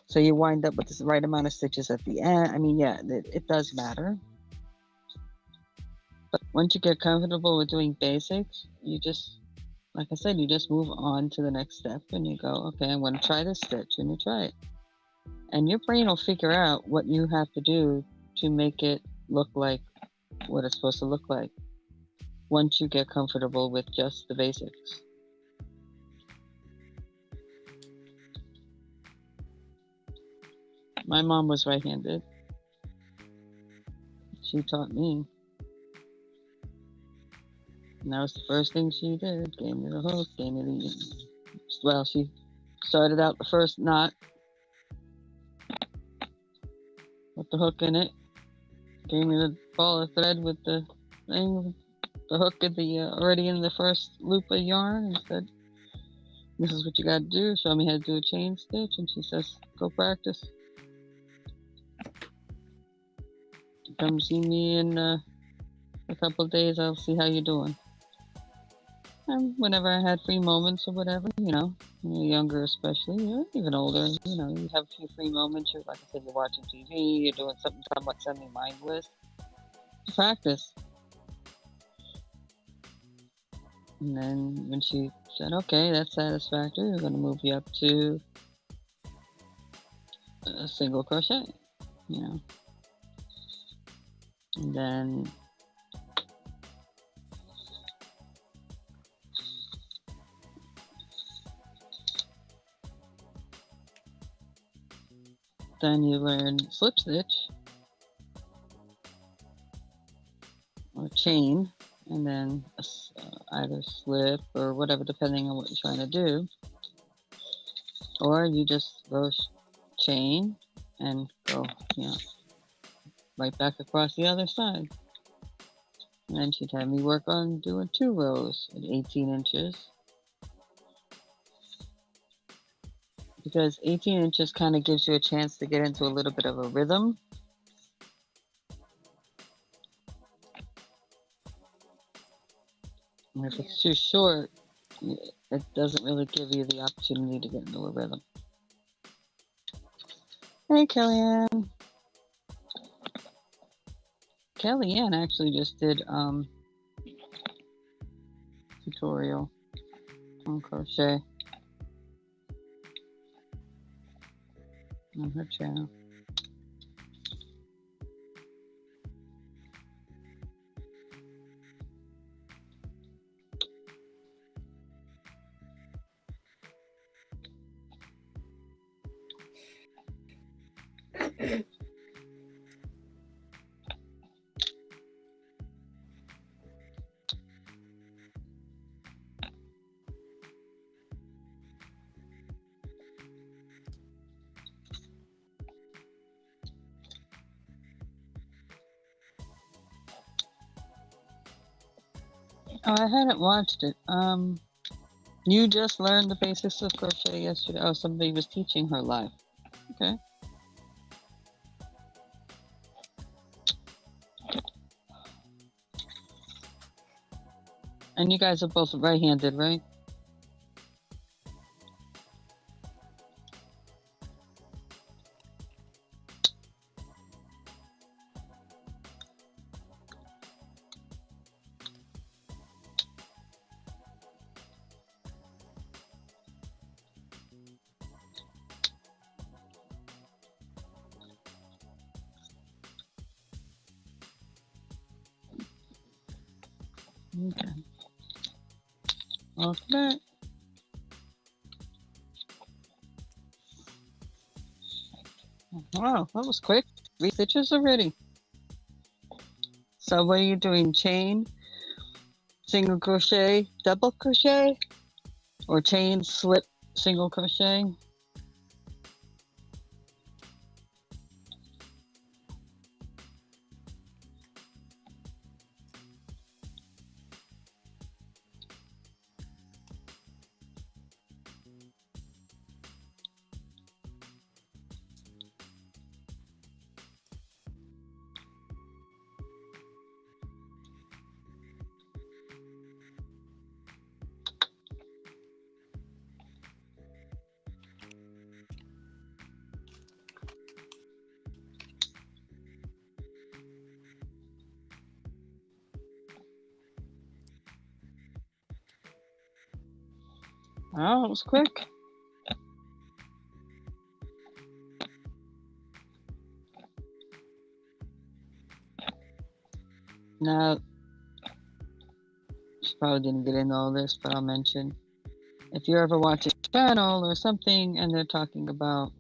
so you wind up with the right amount of stitches at the end. I mean, yeah, it does matter. But once you get comfortable with doing basics, you just, like I said, you just move on to the next step and you go, okay, I'm going to try this stitch, and you try it. And your brain will figure out what you have to do to make it look like what it's supposed to look like once you get comfortable with just the basics. My mom was right-handed. She taught me. And that was the first thing she did. Gave me the hook, gave me the... Well, she started out the first knot with the hook in it. Gave me the ball of thread with the thing, the hook at the already in the first loop of yarn, and said, "This is what you got to do. Show me how to do a chain stitch." And she says, "Go practice. Come see me in a couple of days. I'll see how you're doing." And whenever I had free moments or whatever, you know, when you're younger especially, even older, you know, you have a few free moments. You're, like I said, you're watching TV, you're doing something somewhat semi-mindless. Practice. And then when she said, "Okay, that's satisfactory, we're going to move you up to a single crochet," you know. And then you learn slip stitch or chain, and then either slip or whatever, depending on what you're trying to do, or you just go chain and go, you know, right back across the other side. And then she'd have me work on doing 2 rows at 18 inches, because 18 inches kind of gives you a chance to get into a little bit of a rhythm. And if it's too short, it doesn't really give you the opportunity to get into a rhythm. Hey, Kellyanne. Kellyanne actually just did tutorial on crochet on her channel. Oh, I hadn't watched it. You just learned the basics of crochet yesterday. Oh, somebody was teaching her live. Okay. And you guys are both right-handed, right? Okay. Okay. Wow, that was quick. 3 stitches already. So what are you doing? Chain, single crochet, double crochet, or chain, slip, single crochet? Oh, it was quick. Now, she probably didn't get into all this, but I'll mention. If you ever watch a channel or something and they're talking about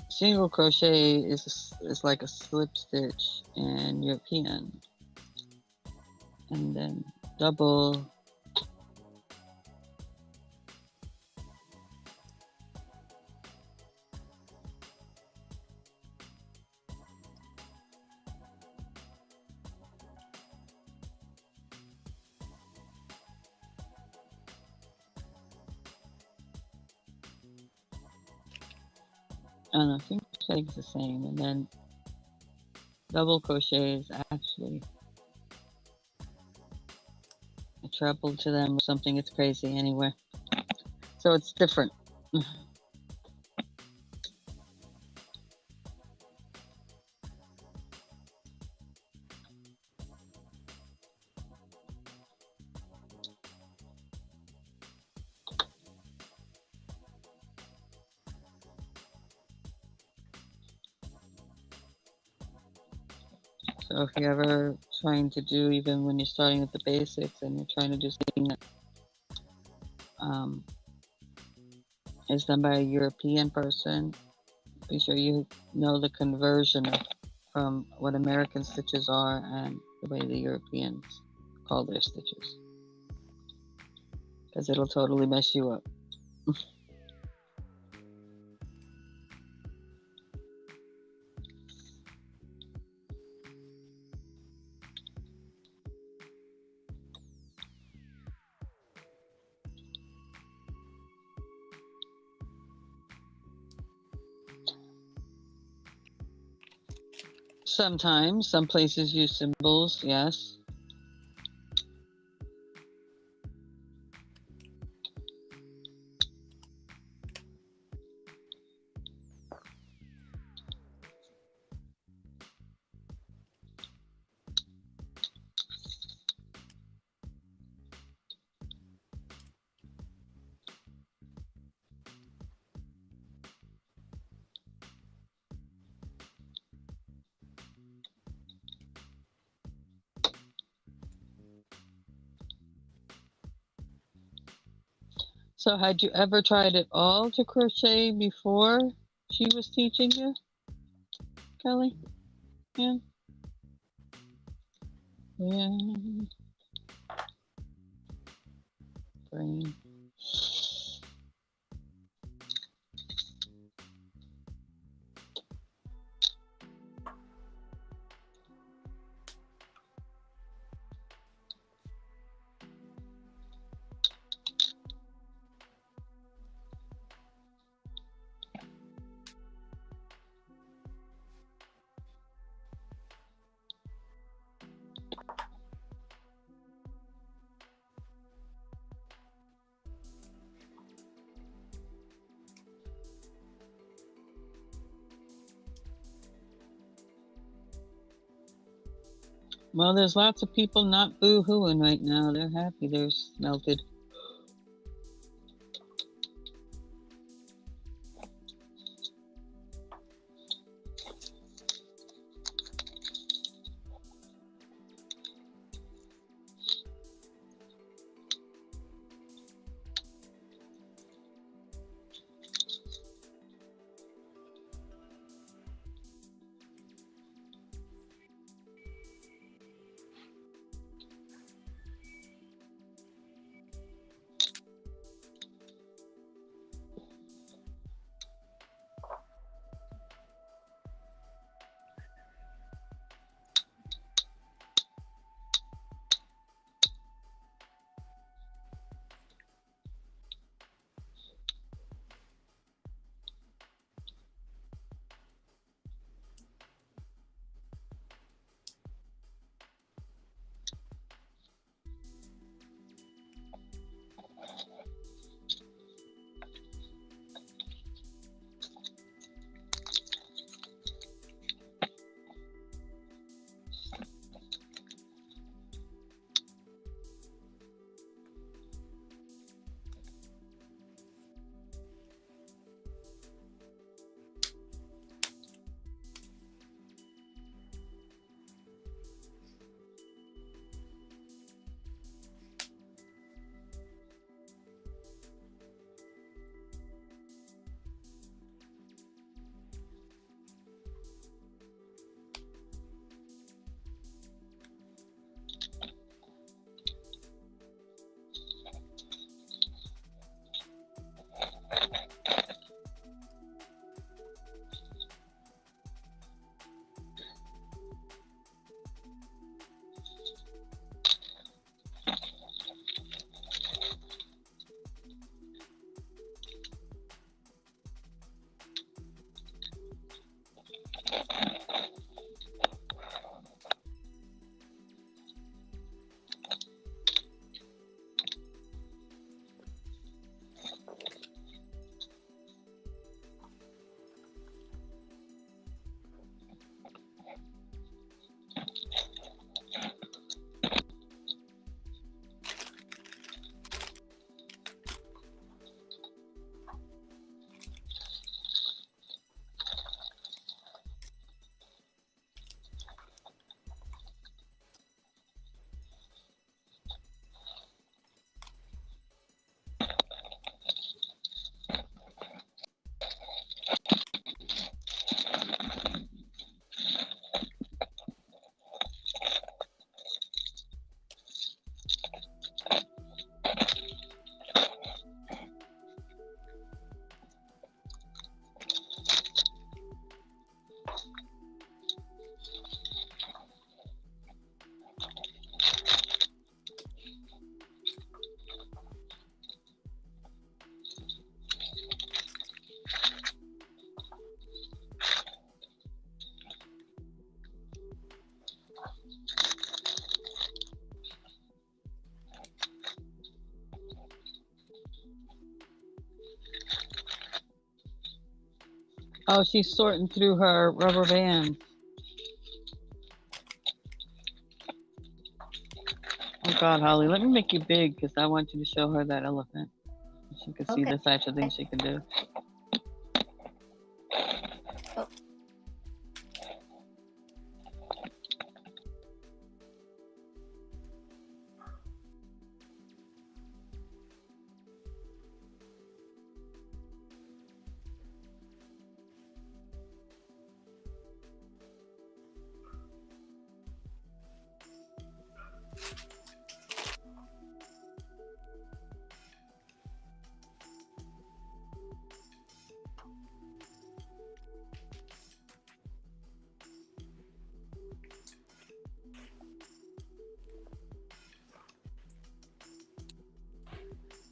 single crochet is like a slip stitch in European, and then double and I think it's the same, and then double crochet is actually a treble to them or something. It's crazy anyway. So it's different. So if you're ever trying to do, even when you're starting with the basics and you're trying to do something that is done by a European person, be sure you know the conversion from what American stitches are and the way the Europeans call their stitches, because it'll totally mess you up. Sometimes, some places use symbols, yes. So had you ever tried at all to crochet before she was teaching you, Kelly? Yeah. Yeah. Brain. Well, there's lots of people not boo-hooing right now. They're happy they're melted. Oh, she's sorting through her rubber band. Oh God, Holly, let me make you big because I want you to show her that elephant. She can see Okay. the types of things she can do. Oh.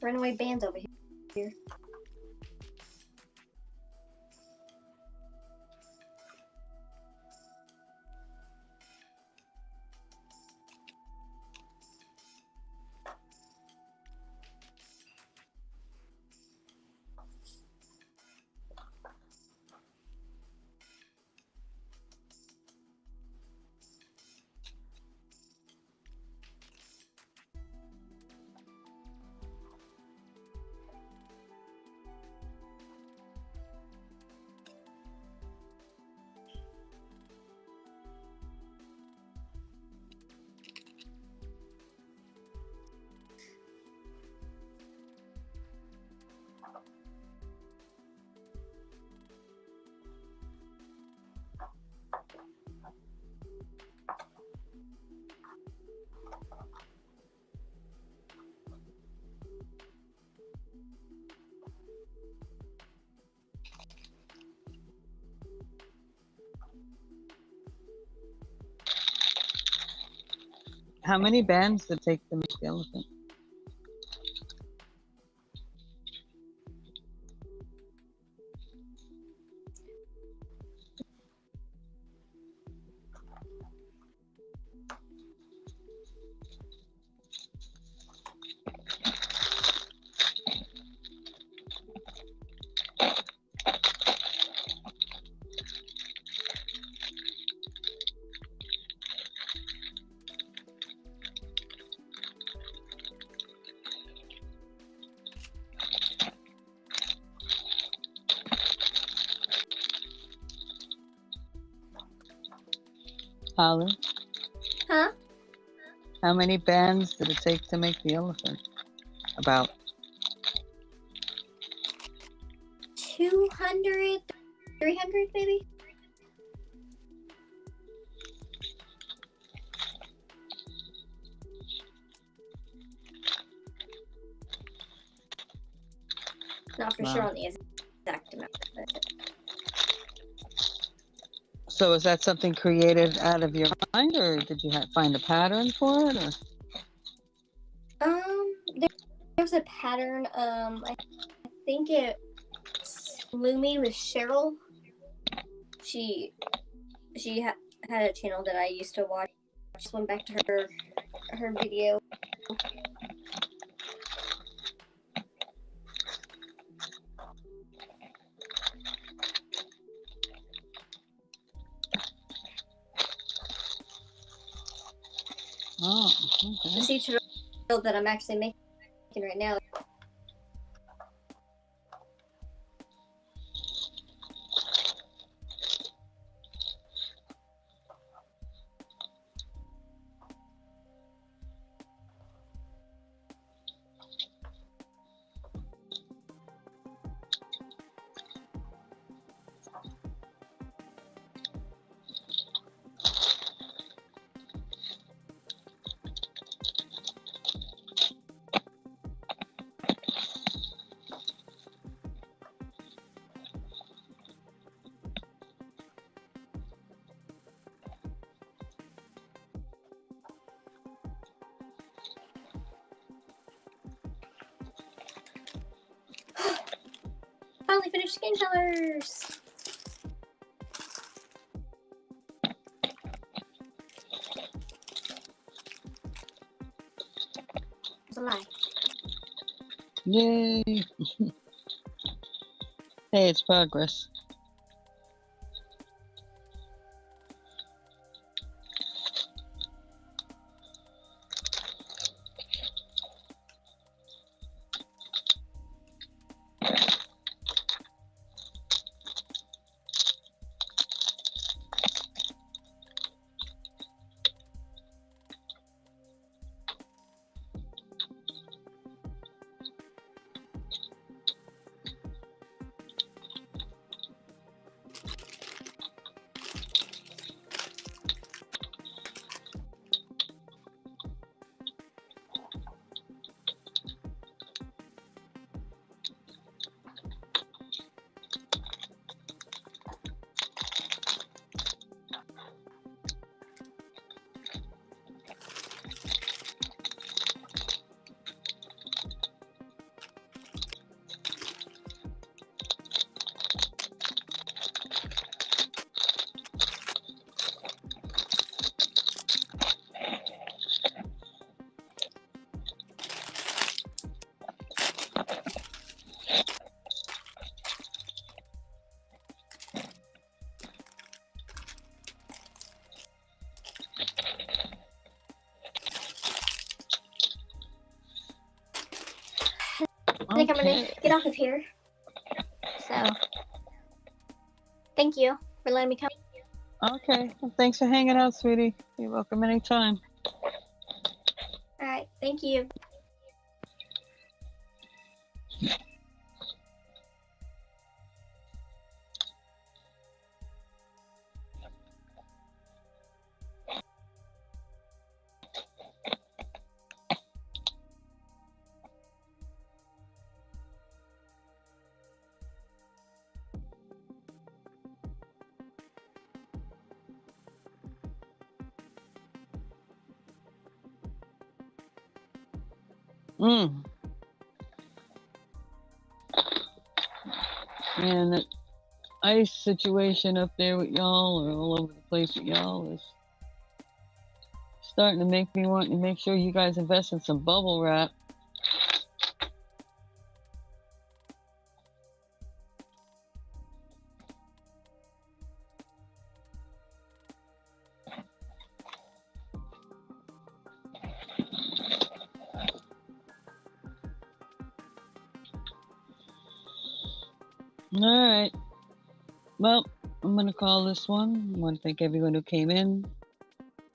Runaway bands over here. How many bands did it take to make the elephant? Holly, Huh? how many bands did it take to make the elephant? About 200, 300 maybe? Not for sure Wow. on the exact amount. But So is that something created out of your mind, or did you find a pattern for it? Or? there's a pattern. I think it's Lumi with Cheryl. She had a channel that I used to watch. Just went back to her video. Oh, The okay. sea turtle that I'm actually making right now. Finally finished skin colors. It's a lie. Yay! Hey, it's progress. think I'm gonna Okay. get off of here. So, thank you for letting me come. Okay. Well, thanks for hanging out, sweetie. You're welcome anytime. All right, thank you. Mm. And the ice situation up there with y'all, or all over the place with y'all, is starting to make me want to make sure you guys invest in some bubble wrap. All right. Well, I'm going to call this one. I want to thank everyone who came in.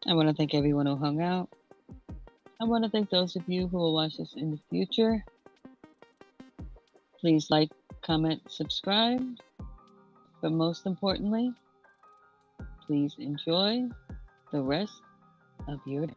I want to thank everyone who hung out. I want to thank those of you who will watch this in the future. Please like, comment, subscribe. But most importantly, please enjoy the rest of your day.